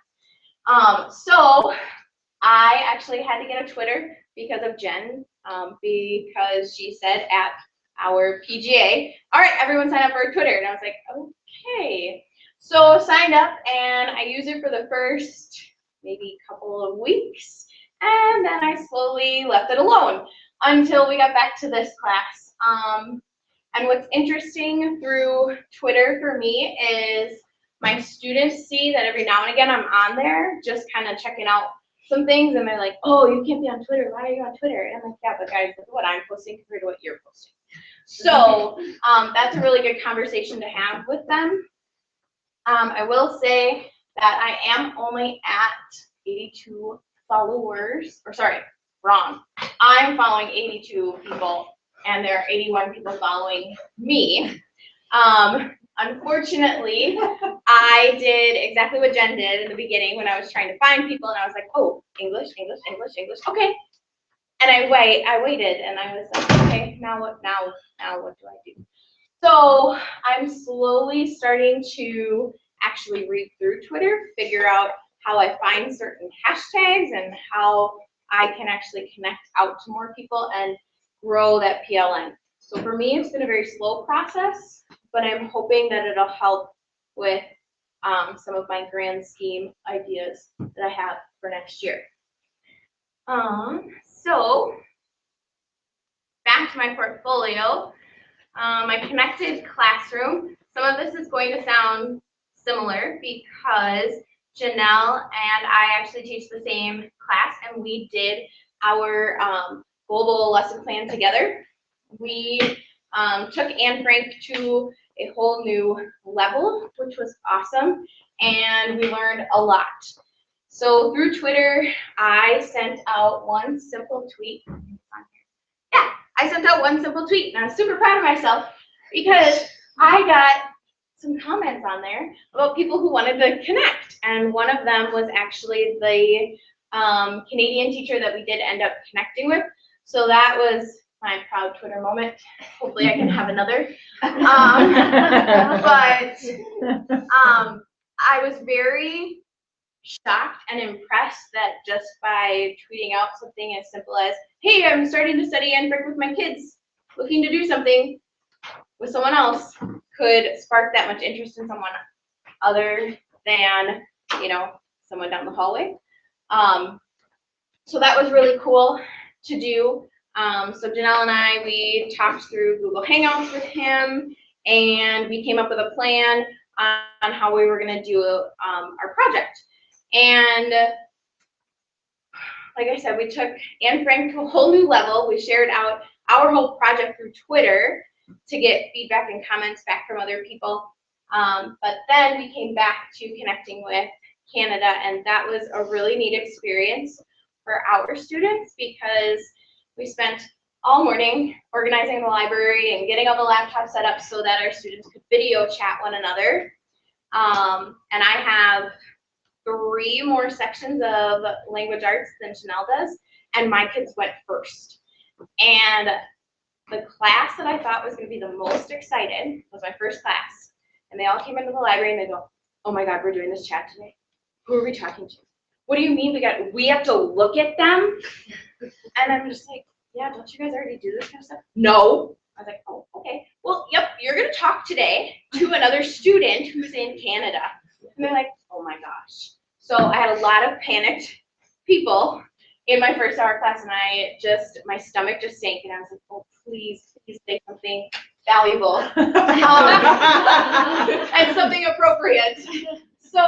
So I actually had to get a Twitter because of Jen, because she said at our PGA, all right, everyone sign up for a Twitter. And I was like, okay. So signed up, and I used it for the first maybe couple of weeks, and then I slowly left it alone until we got back to this class. And what's interesting through Twitter for me is my students see that every now and again I'm on there just kind of checking out some things, and they're like, oh, you can't be on Twitter. Why are you on Twitter? And I'm like, yeah, but guys, look at what I'm posting compared to what you're posting. So that's a really good conversation to have with them. I will say that I am only at 82 followers, or sorry, wrong. I'm following 82 people, and there are 81 people following me. Unfortunately, I did exactly what Jen did in the beginning when I was trying to find people, and I was like, oh, English, English, English, English, okay. And I waited, and I was like, okay, now what do I do? So I'm slowly starting to actually read through Twitter, figure out how I find certain hashtags and how I can actually connect out to more people and grow that PLN. So for me, it's been a very slow process, but I'm hoping that it'll help with some of my grand scheme ideas that I have for next year. So back to my portfolio, my connected classroom. Some of this is going to sound similar because Janelle and I actually teach the same class, and we did our global lesson plan together. We took Anne Frank to a whole new level, which was awesome, and we learned a lot. So through Twitter, I sent out one simple tweet. Yeah, I sent out one simple tweet, and I was super proud of myself because I got some comments on there about people who wanted to connect, and one of them was actually the Canadian teacher that we did end up connecting with. So that was my proud Twitter moment. Hopefully I can have another. But I was very shocked and impressed that just by tweeting out something as simple as, hey, I'm starting to study Anne Frank with my kids, looking to do something with someone else, could spark that much interest in someone other than, you know, someone down the hallway. So that was really cool to do. So Janelle and I, we talked through Google Hangouts with him, and we came up with a plan on how we were going to do our project. And like I said, we took Anne Frank to a whole new level. We shared out our whole project through Twitter to get feedback and comments back from other people. But then we came back to connecting with Canada, and that was a really neat experience for our students because we spent all morning organizing the library and getting all the laptops set up so that our students could video chat one another. And I have 3 more sections of language arts than Chanel does, and my kids went first. And the class that I thought was going to be the most excited was my first class. And they all came into the library and they go, oh my God, we're doing this chat today. Who are we talking to? What do you mean we have to look at them? And I'm just like, yeah, don't you guys already do this kind of stuff? No. I was like, oh, okay. Well, yep, you're going to talk today to another student who's in Canada. And they're like, oh my gosh. So I had a lot of panicked people in my first hour class, and my stomach just sank, and I was like, oh, please say something valuable and something appropriate. So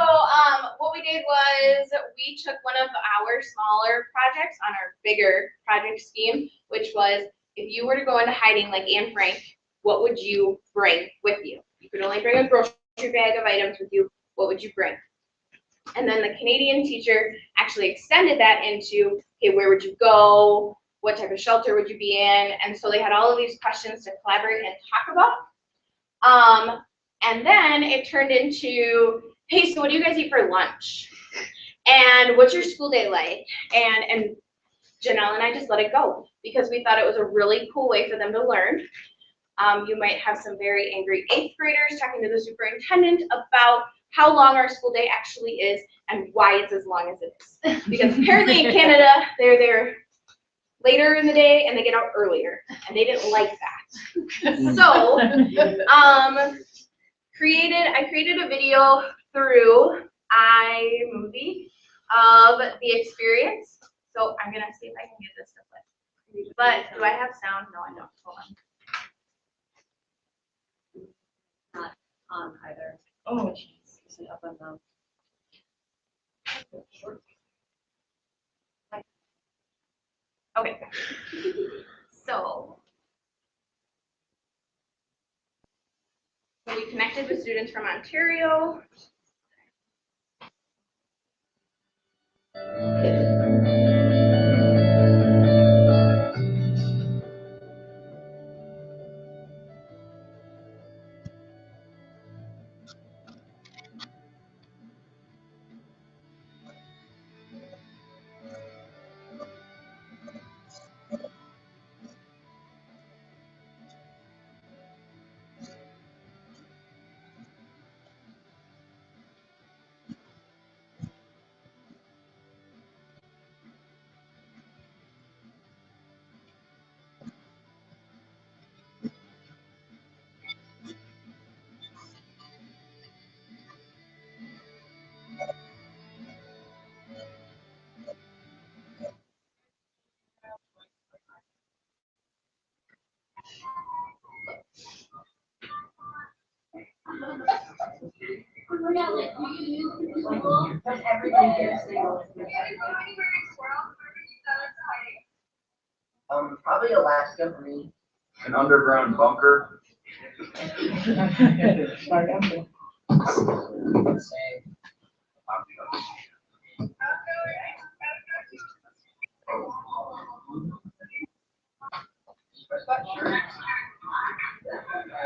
what we did was we took one of our smaller projects on our bigger project scheme, which was if you were to go into hiding like Anne Frank, what would you bring with you? You could only bring a grocery bag of items with you. What would you bring? And then the Canadian teacher actually extended that into, okay, where would you go? What type of shelter would you be in? And so they had all of these questions to collaborate and talk about. And then it turned into, hey, so what do you guys eat for lunch? And what's your school day like? And Janelle and I just let it go because we thought it was a really cool way for them to learn. You might have some very angry 8th graders talking to the superintendent about how long our school day actually is and why it's as long as it is. Because apparently in Canada, they're there later in the day and they get out earlier, and they didn't like that. So I created a video through iMovie of the experience. So I'm gonna see if I can get this to play. But do I have sound? No, I don't. Hold on. Not on either. Oh, Is it up on the? Okay. So we connected with students from Ontario. Probably Alaska for me. An underground bunker.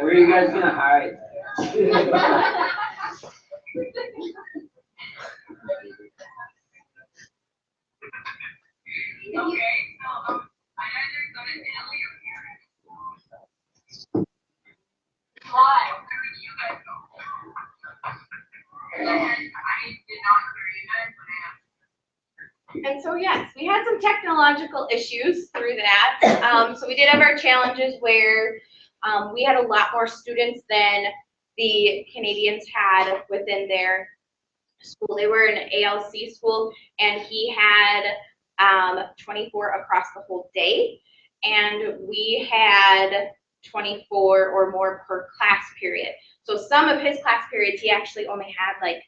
Where are you guys gonna hide? And so yes, we had some technological issues through that. So we did have our challenges where we had a lot more students than the Canadians had within their school. They were an ALC school, and he had 24 across the whole day, and we had 24 or more per class period. So some of his class periods, he actually only had like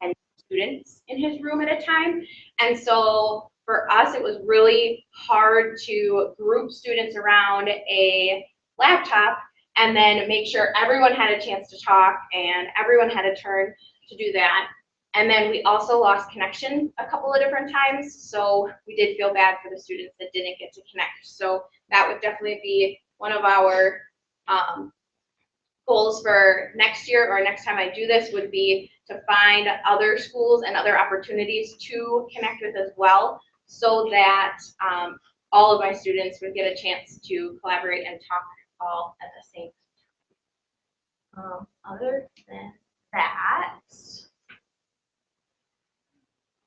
10 students in his room at a time. And so for us, it was really hard to group students around a laptop and then make sure everyone had a chance to talk and everyone had a turn to do that. And then we also lost connection a couple of different times. So we did feel bad for the students that didn't get to connect. So that would definitely be one of our goals for next year or next time I do this would be to find other schools and other opportunities to connect with as well, so that all of my students would get a chance to collaborate and talk all at the same time. Other than that,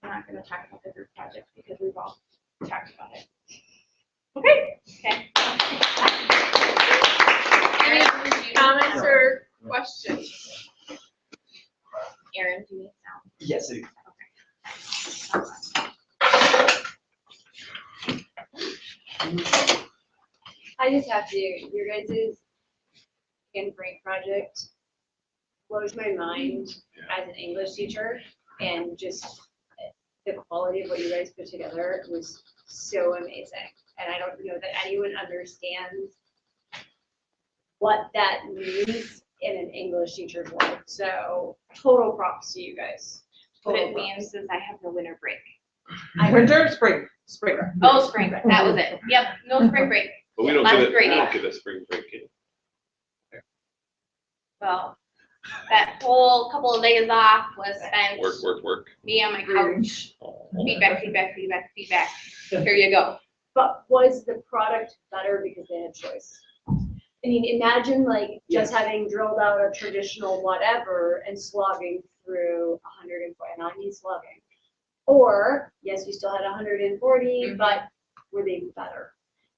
I'm not going to talk about the group project because we've all talked about it. Okay. Any comments or questions? Aaron, do you need sound? Yes, I do. I just have to, your guys' and break project blows my mind as an English teacher, and just the quality of what you guys put together was so amazing. And I don't know that anyone understands what that means in an English teacher's world. So total props to you guys. What Total it props. means is I have no winter break. Winter, spring. Oh, spring break. That was it. Yep, no spring break. But we don't Lots get of it, grading. we don't get a spring break in. Well, that whole couple of days off was spent Work. me on my couch. Feedback. Here you go. But was the product better because they had choice? I mean, imagine like just having drilled out a traditional whatever and slogging through 140, and I mean slogging. Or, yes, you still had 140, but were they better?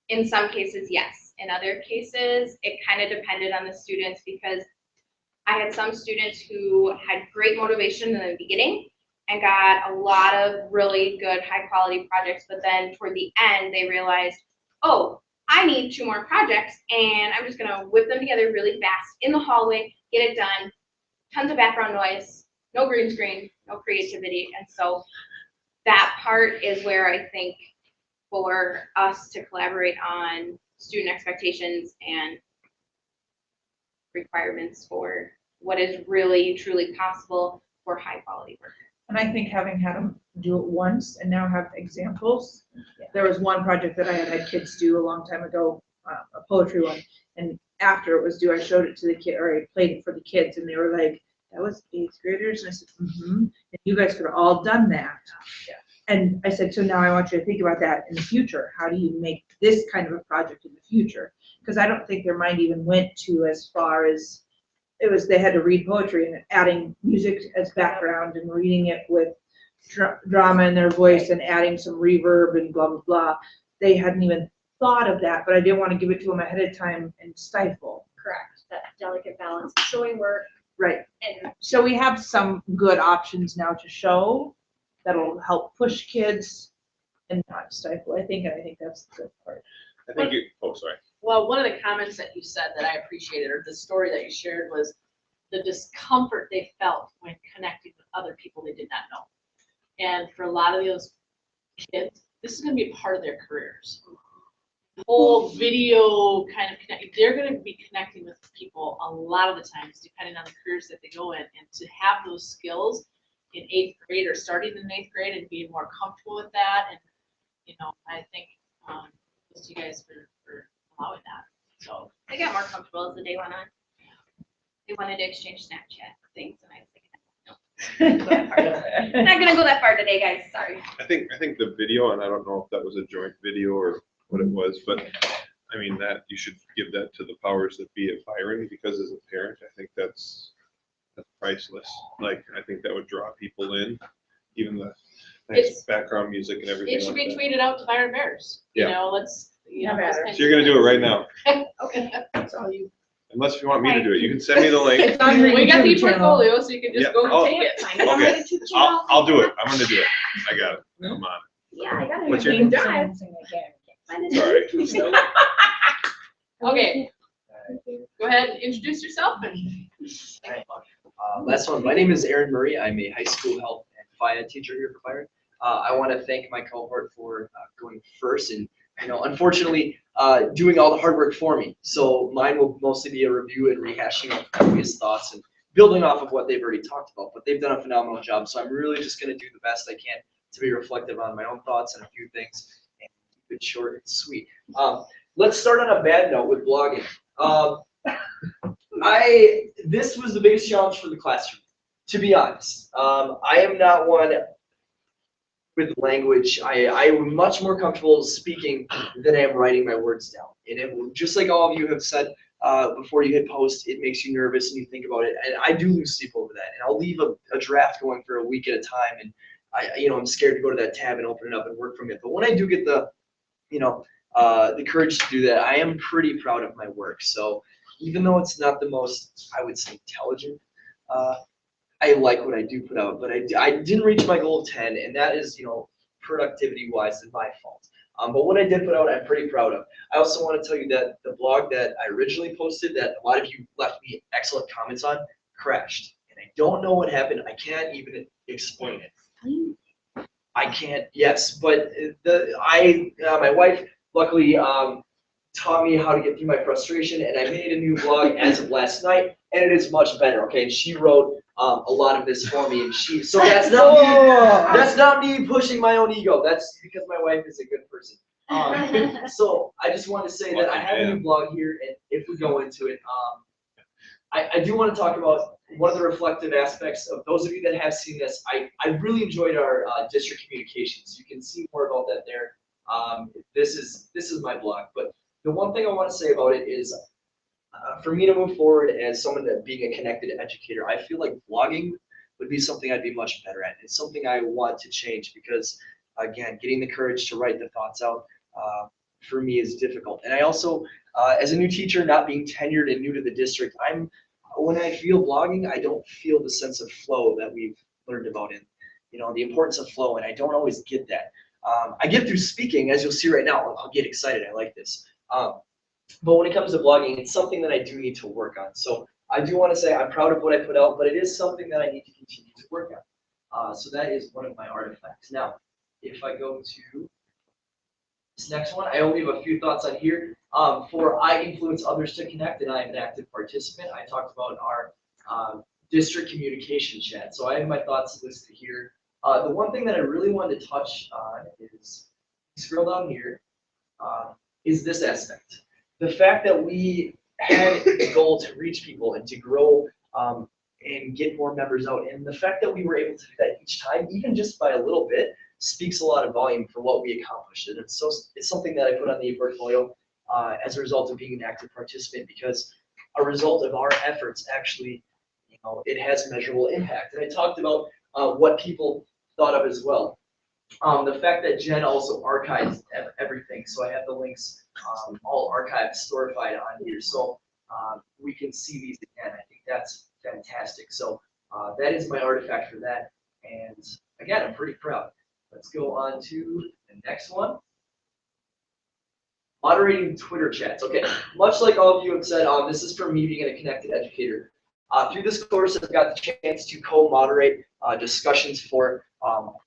In some cases, yes. In other cases, it kind of depended on the students, because I had some students who had great motivation in the beginning and got a lot of really good high quality projects, but then toward the end they realized, oh, I need 2 more projects, and I'm just gonna whip them together really fast in the hallway, get it done, tons of background noise, no green screen, no creativity. And so that part is where I think for us to collaborate on student expectations and requirements for what is really truly possible for high quality work. And I think having had them do it once and now have examples. There was one project that I had kids do a long time ago, a poetry one, and after it was due, I showed it to the kid, or I played it for the kids, and they were like, "That was 8th graders," and I said, and you guys could have all done that. And I said, so now I want you to think about that in the future. How do you make this kind of a project in the future? Because I don't think their mind even went to as far as it was. They had to read poetry and adding music as background and reading it with drama in their voice and adding some reverb and blah, blah, blah. They hadn't even thought of that, but I didn't want to give it to them ahead of time and stifle. Correct, that delicate balance, showing work. Right. And so we have some good options now to show that'll help push kids and not stifle, I think, and I think that's the good part. I think you, oh, sorry. Well, one of the comments that you said that I appreciated, or the story that you shared, was the discomfort they felt when connecting with other people they did not know. And for a lot of those kids, this is going to be a part of their careers. The whole video kind of connect, they're going to be connecting with people a lot of the times, depending on the careers that they go in. And to have those skills in 8th grade or starting in 8th grade and being more comfortable with that, and I think thanks to you guys for allowing that. So they got more comfortable as the day went on. They wanted to exchange Snapchat things, and I was like, no. Not gonna go that far today, guys. Sorry. I think the video, and I don't know if that was a joint video or what it was, but I mean that you should give that to the powers that be at Byron, because as a parent, I think that's priceless. Like, I think that would draw people in, even the nice background music and everything. It should be tweeted out to Byron Bears. Let's. So you're gonna do it right now. Okay, that's all you. Unless you want me to do it, you can send me the link. We got the portfolio, so you can just go take it. Okay, I'll do it. I'm gonna do it. I got it. Come on. Yeah, I got it. What's your name? Drive. Sorry. Okay. Go ahead and introduce yourself. Last one. My name is Aaron Murray. I'm a high school health and FIA teacher here for Byron. I want to thank my cohort for going first and, unfortunately, doing all the hard work for me. So mine will mostly be a review and rehashing of previous thoughts and building off of what they've already talked about. But they've done a phenomenal job. So I'm really just going to do the best I can to be reflective on my own thoughts and a few things and keep it short and sweet. Let's start on a bad note with blogging. This was the biggest challenge for the classroom, to be honest. I am not one with language. I'm much more comfortable speaking than I am writing my words down. And just like all of you have said before you hit post, it makes you nervous and you think about it. And I do lose sleep over that. And I'll leave a draft going for a week at a time. And I'm scared to go to that tab and open it up and work from it. But when I do get the courage to do that, I am pretty proud of my work. So even though it's not the most, I would say, intelligent, I like what I do put out. But I didn't reach my goal of 10, and that is, productivity-wise, is my fault. But what I did put out, I'm pretty proud of. I also want to tell you that the blog that I originally posted, that a lot of you left me excellent comments on, crashed. And I don't know what happened. I can't even explain it. I can't, yes, but my wife luckily taught me how to get through my frustration, and I made a new blog as of last night, and it is much better, okay? And she wrote a lot of this for me, and so that's not me pushing my own ego. That's because my wife is a good person. So I just want to say that I have a new blog here, and if we go into it, I do want to talk about one of the reflective aspects of those of you that have seen this. I really enjoyed our district communications. You can see more about that there. This is my blog, but the one thing I want to say about it is, for me to move forward as someone that being a connected educator, I feel like blogging would be something I'd be much better at. It's something I want to change because, again, getting the courage to write the thoughts out for me is difficult. And I also, as a new teacher, not being tenured and new to the district, when I feel blogging, I don't feel the sense of flow that we've learned about in, the importance of flow, and I don't always get that. I get through speaking, as you'll see right now. I'll get excited. I like this. But when it comes to blogging, it's something that I do need to work on. So I do want to say I'm proud of what I put out, but it is something that I need to continue to work on. So that is one of my artifacts. Now, if I go to this next one, I only have a few thoughts on here. For I influence others to connect, and I am an active participant. I talked about our district communication chat. So I have my thoughts listed here. The one thing that I really wanted to touch on is, scroll down here, is this aspect. The fact that we had the goal to reach people and to grow and get more members out, and the fact that we were able to do that each time, even just by a little bit, speaks a lot of volume for what we accomplished. And it's something that I put on the portfolio as a result of being an active participant, because a result of our efforts actually, it has measurable impact. And I talked about what people thought of as well. The fact that Jen also archives everything, so I have the links all archived, storified on here, so we can see these again. I think that's fantastic. So that is my artifact for that, and again, I'm pretty proud. Let's go on to the next one. Moderating Twitter chats. Okay, much like all of you have said, this is for me being a connected educator. Through this course, I've got the chance to co-moderate discussions for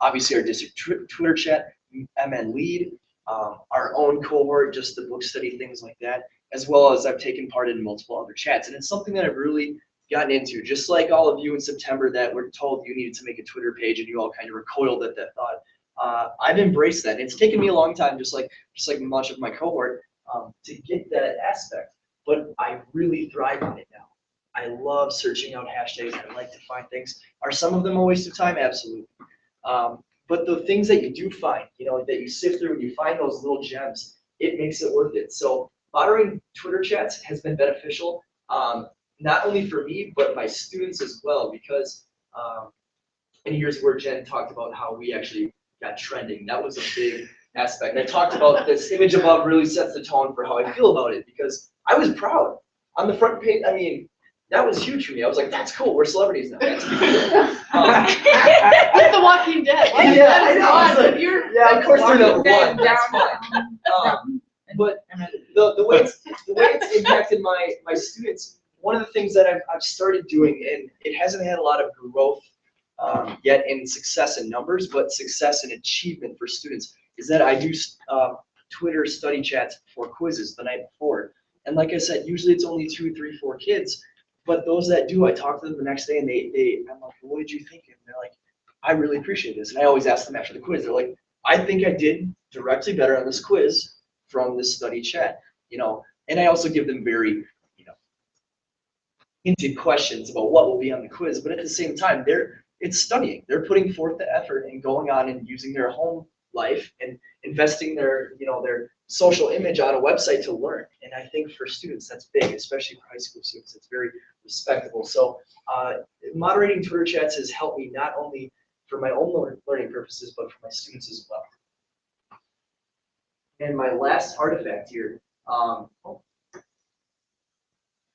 obviously our district Twitter chat, MN Lead, our own cohort, just the book study, things like that, as well as I've taken part in multiple other chats. And it's something that I've really gotten into, just like all of you in September that were told you needed to make a Twitter page and you all kind of recoiled at that thought. I've embraced that. And it's taken me a long time, just like much of my cohort, to get that aspect, but I really thrive on it now. I love searching out hashtags. I like to find things. Are some of them a waste of time? Absolutely. But the things that you do find, that you sift through and you find those little gems, it makes it worth it. So moderating Twitter chats has been beneficial, not only for me, but my students as well, because, and here's where Jen talked about how we actually got trending. That was a big aspect. And I talked about this image above really sets the tone for how I feel about it, because I was proud. On the front page, I mean, that was huge for me. I was like, that's cool. We're celebrities now. That's cool. Like The Walking Dead. Yeah, I know. Like, yeah, of course they're number one. That's fine. But the way it's impacted my students, one of the things that I've started doing, and it hasn't had a lot of growth yet in success in numbers, but success and achievement for students, is that I do Twitter study chats for quizzes the night before. And like I said, usually it's only 2, 3, 4 kids. But those that do, I talk to them the next day, and I'm like, what did you think? And they're like, I really appreciate this. And I always ask them after the quiz. They're like, I think I did directly better on this quiz from this study chat, And I also give them very, hinted questions about what will be on the quiz, but at the same time, it's studying. They're putting forth the effort and going on and using their home life and investing their social image on a website to learn. And I think for students, that's big, especially for high school students. It's very respectable. So moderating Twitter chats has helped me not only for my own learning purposes, but for my students as well. And my last artifact here, here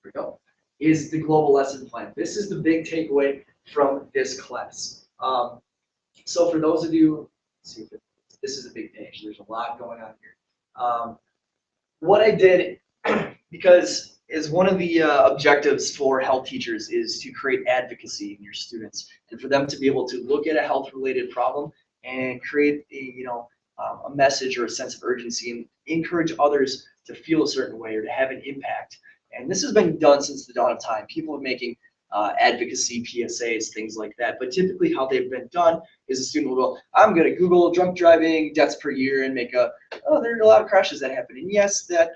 we go, is the global lesson plan. This is the big takeaway from this class. So for those of you, let's see if this is a big page. There's a lot going on here. What I did, because is one of the objectives for health teachers is to create advocacy in your students and for them to be able to look at a health-related problem and create a message or a sense of urgency and encourage others to feel a certain way or to have an impact. And this has been done since the dawn of time. People are making advocacy PSAs, things like that. But typically how they've been done is a student will go, I'm going to Google drunk driving deaths per year and make there are a lot of crashes that happen. And yes, that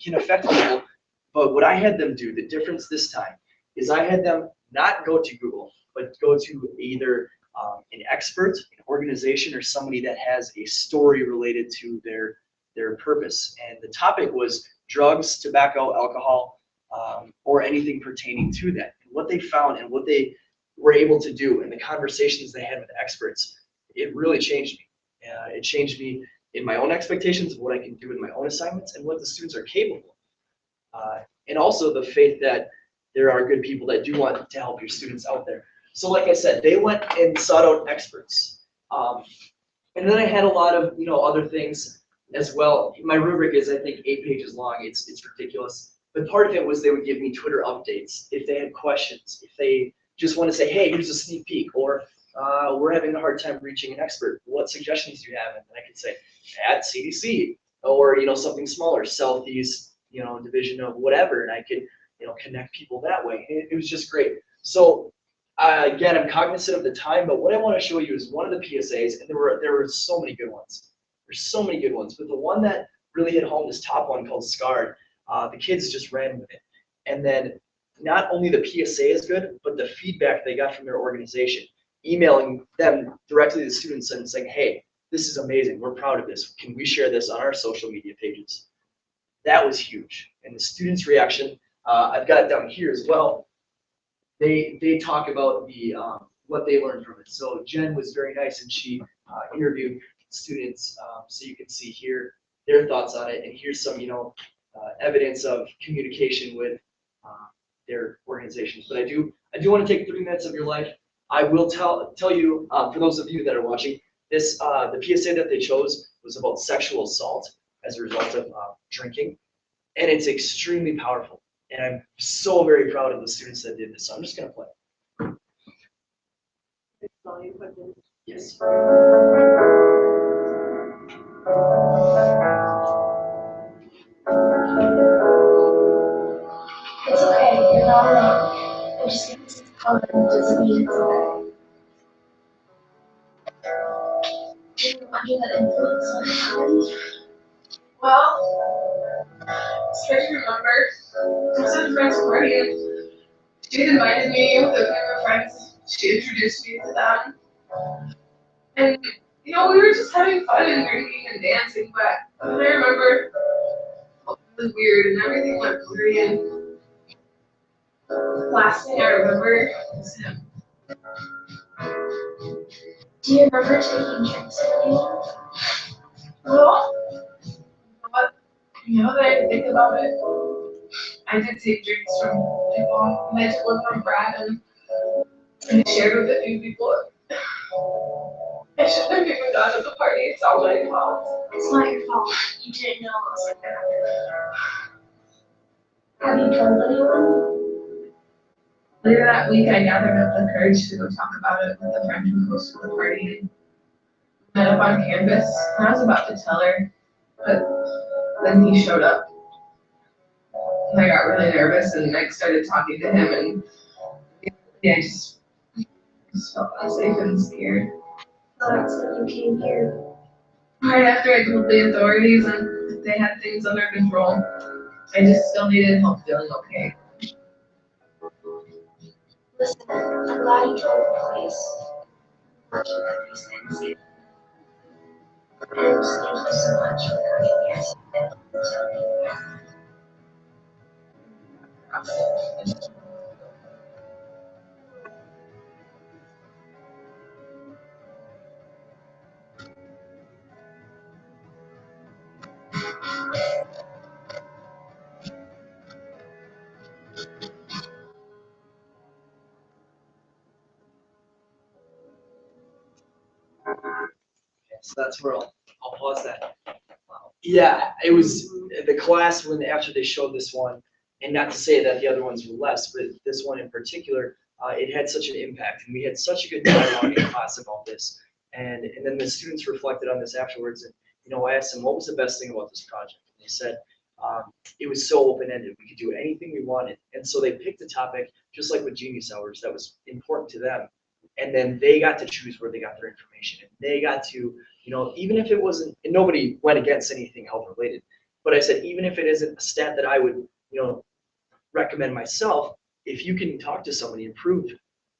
can affect people. But what I had them do, the difference this time, is I had them not go to Google, but go to either an expert, an organization, or somebody that has a story related to their purpose. And the topic was drugs, tobacco, alcohol, or anything pertaining to that. And what they found and what they were able to do and the conversations they had with experts, it really changed me. It changed me in my own expectations of what I can do in my own assignments and what the students are capable of. And also the faith that there are good people that do want to help your students out there. So like I said, they went and sought out experts. And then I had a lot of other things as well. My rubric is, I think, 8 pages long. It's ridiculous. But part of it was they would give me Twitter updates if they had questions, if they just want to say, hey, here's a sneak peek, or we're having a hard time reaching an expert. What suggestions do you have? And I could say, at CDC, or something smaller, Southeast, division of whatever, and I could connect people that way. It was just great. So again, I'm cognizant of the time, but what I want to show you is one of the PSAs, and there were so many good ones. There's so many good ones, but the one that really hit home, this top one called Scarred, the kids just ran with it. And then not only the PSA is good, but the feedback they got from their organization, emailing them directly to the students and saying, hey, this is amazing. We're proud of this. Can we share this on our social media pages? That was huge. And the students' reaction, I've got it down here as well. They talk about the what they learned from it. So Jen was very nice, and she interviewed students, so you can see here their thoughts on it. And here's some evidence of communication with their organizations. But I do want to take 3 minutes of your life. I will tell you, for those of you that are watching, this the PSA that they chose was about sexual assault as a result of drinking, and it's extremely powerful. And I'm so very proud of the students that did this. So I'm just going to play. Yes. It's okay, you're not alone. We're just gonna take color and doesn't mean it's okay. Under that influence what happened? Well, just remember, I was at a friend's party and she invited me with a group of friends. She introduced me to them. And, we were just having fun and drinking and dancing, but I remember it was weird and everything went blurry, and the last thing I remember was him. Do you remember taking drinks with you? Well, but now that I think about it, I did take drinks from people, and I took one from Brad, and I shared with a few people. I shouldn't have even gone to the party, it's all my fault. It's not your fault. You didn't know it was like that. Have you told anyone? Later that week, I gathered up the courage to go talk about it with a friend who hosted the party. Met up on campus, and I was about to tell her, but then he showed up. And I got really nervous, and I started talking to him, and I just felt unsafe and scared. So that's when you came here. Right after I told the authorities and they had things under control, I just still needed help feeling okay. Listen, I'm glad you told the police. Working every single. And thank you so much for coming here today and telling me. So that's where I'll pause that. Yeah, it was the class when after they showed this one, and not to say that the other ones were less, but this one in particular, it had such an impact, and we had such a good dialogue in class about this. And then the students reflected on this afterwards, and I asked them what was the best thing about this project, and they said it was so open-ended. We could do anything we wanted, and so they picked a topic just like with Genius Hours that was important to them, and then they got to choose where they got their information, and they got to. Even if it wasn't, and nobody went against anything health related, but I said, even if it isn't a stat that I would, recommend myself, if you can talk to somebody and prove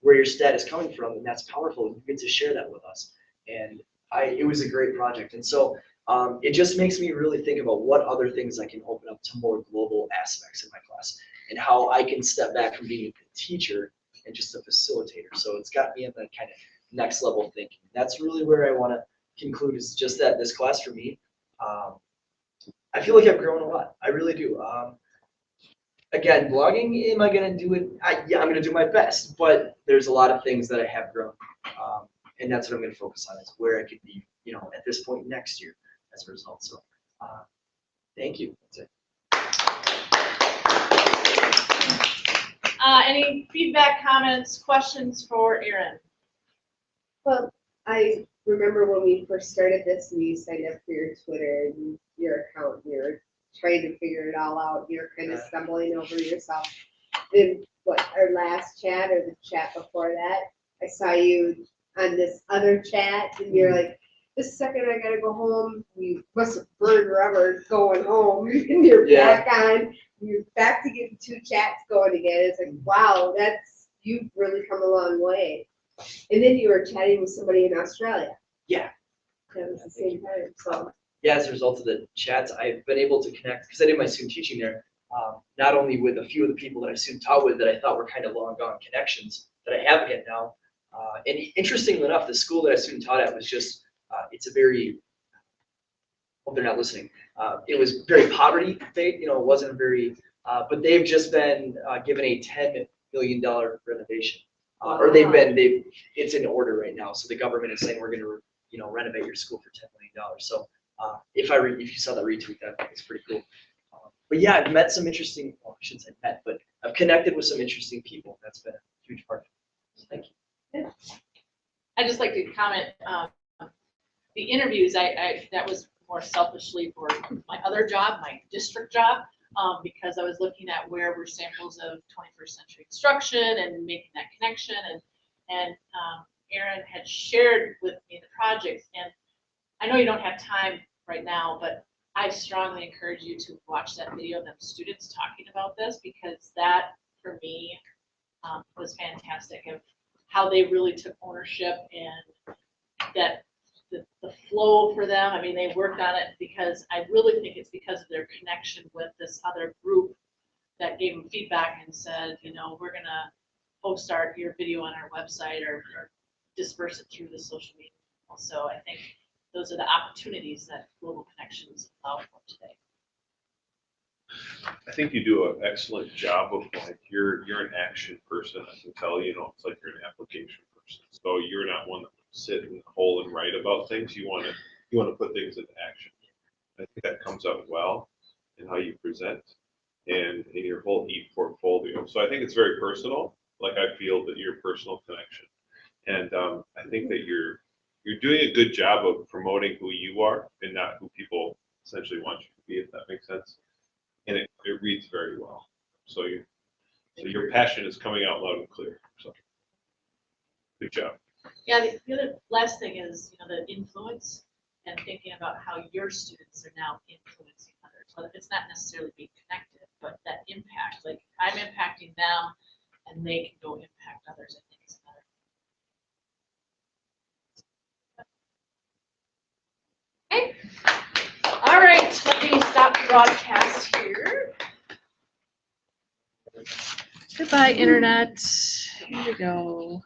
where your stat is coming from, and that's powerful, you get to share that with us. And it was a great project. And so it just makes me really think about what other things I can open up to more global aspects in my class and how I can step back from being a teacher and just a facilitator. So it's got me in the kind of next level thinking. That's really where I want to conclude, is just that this class for me, I feel like I've grown a lot. I really do. Again, blogging, am I going to do it? Yeah, I'm going to do my best, but there's a lot of things that I have grown. And that's what I'm going to focus on, is where I could be, at this point next year as a result. So thank you. That's it. Any feedback, comments, questions for Erin? Well, I remember when we first started this and you signed up for your Twitter and your account, and you were trying to figure it all out. You're kind of stumbling over yourself. Then our last chat or the chat before that, I saw you on this other chat and you're like, this second I gotta go home. You must have burned rubber going home and you're back on. You're back to getting two chats going again. It's like, wow, you've really come a long way. And then you were chatting with somebody in Australia. Yeah. That was the same time. So. Yeah, as a result of the chats, I've been able to connect, because I did my student teaching there, not only with a few of the people that I student taught with that I thought were kind of long gone connections that I have again now. And interestingly enough, the school that I student taught at was just, it's a very, hope they're not listening. It was very poverty based, it wasn't very, but they've just been given a $10 million renovation. Or it's in order right now. So the government is saying we're going to, renovate your school for $10 million. So if you saw that retweet, that was pretty cool. But yeah, I've met some interesting, well, I shouldn't say met, but I've connected with some interesting people. That's been a huge part of it. So thank you. I'd just like to comment, the interviews, that was more selfishly for my other job, my district job, because I was looking at where were samples of 21st century instruction and making that connection. And Erin had shared with me the projects, and I know you don't have time right now, but I strongly encourage you to watch that video of them students talking about this, because that for me was fantastic of how they really took ownership and that the flow for them. I mean, they worked on it because I really think it's because of their connection with this other group that gave them feedback and said, we're gonna post your video on our website or disperse it through the social media. So I think those are the opportunities that Global Connections allow for today. I think you do an excellent job of you're an action person. I can tell, it's like you're an application person. So you're not one that would sit in the hole and write about things. You want to put things into action. I think that comes out well in how you present and in your whole e-portfolio. So I think it's very personal. Like I feel that your personal connection, and I think that you're doing a good job of promoting who you are and not who people essentially want you to be, if that makes sense. And it reads very well. So your passion is coming out loud and clear. So good job. Yeah, the other last thing is, the influence and thinking about how your students are now influencing others. So it's not necessarily being connected, but that impact, like I'm impacting them and they can go impact others, I think is better. Okay. All right, let me stop the broadcast here. Goodbye, internet. Here we go.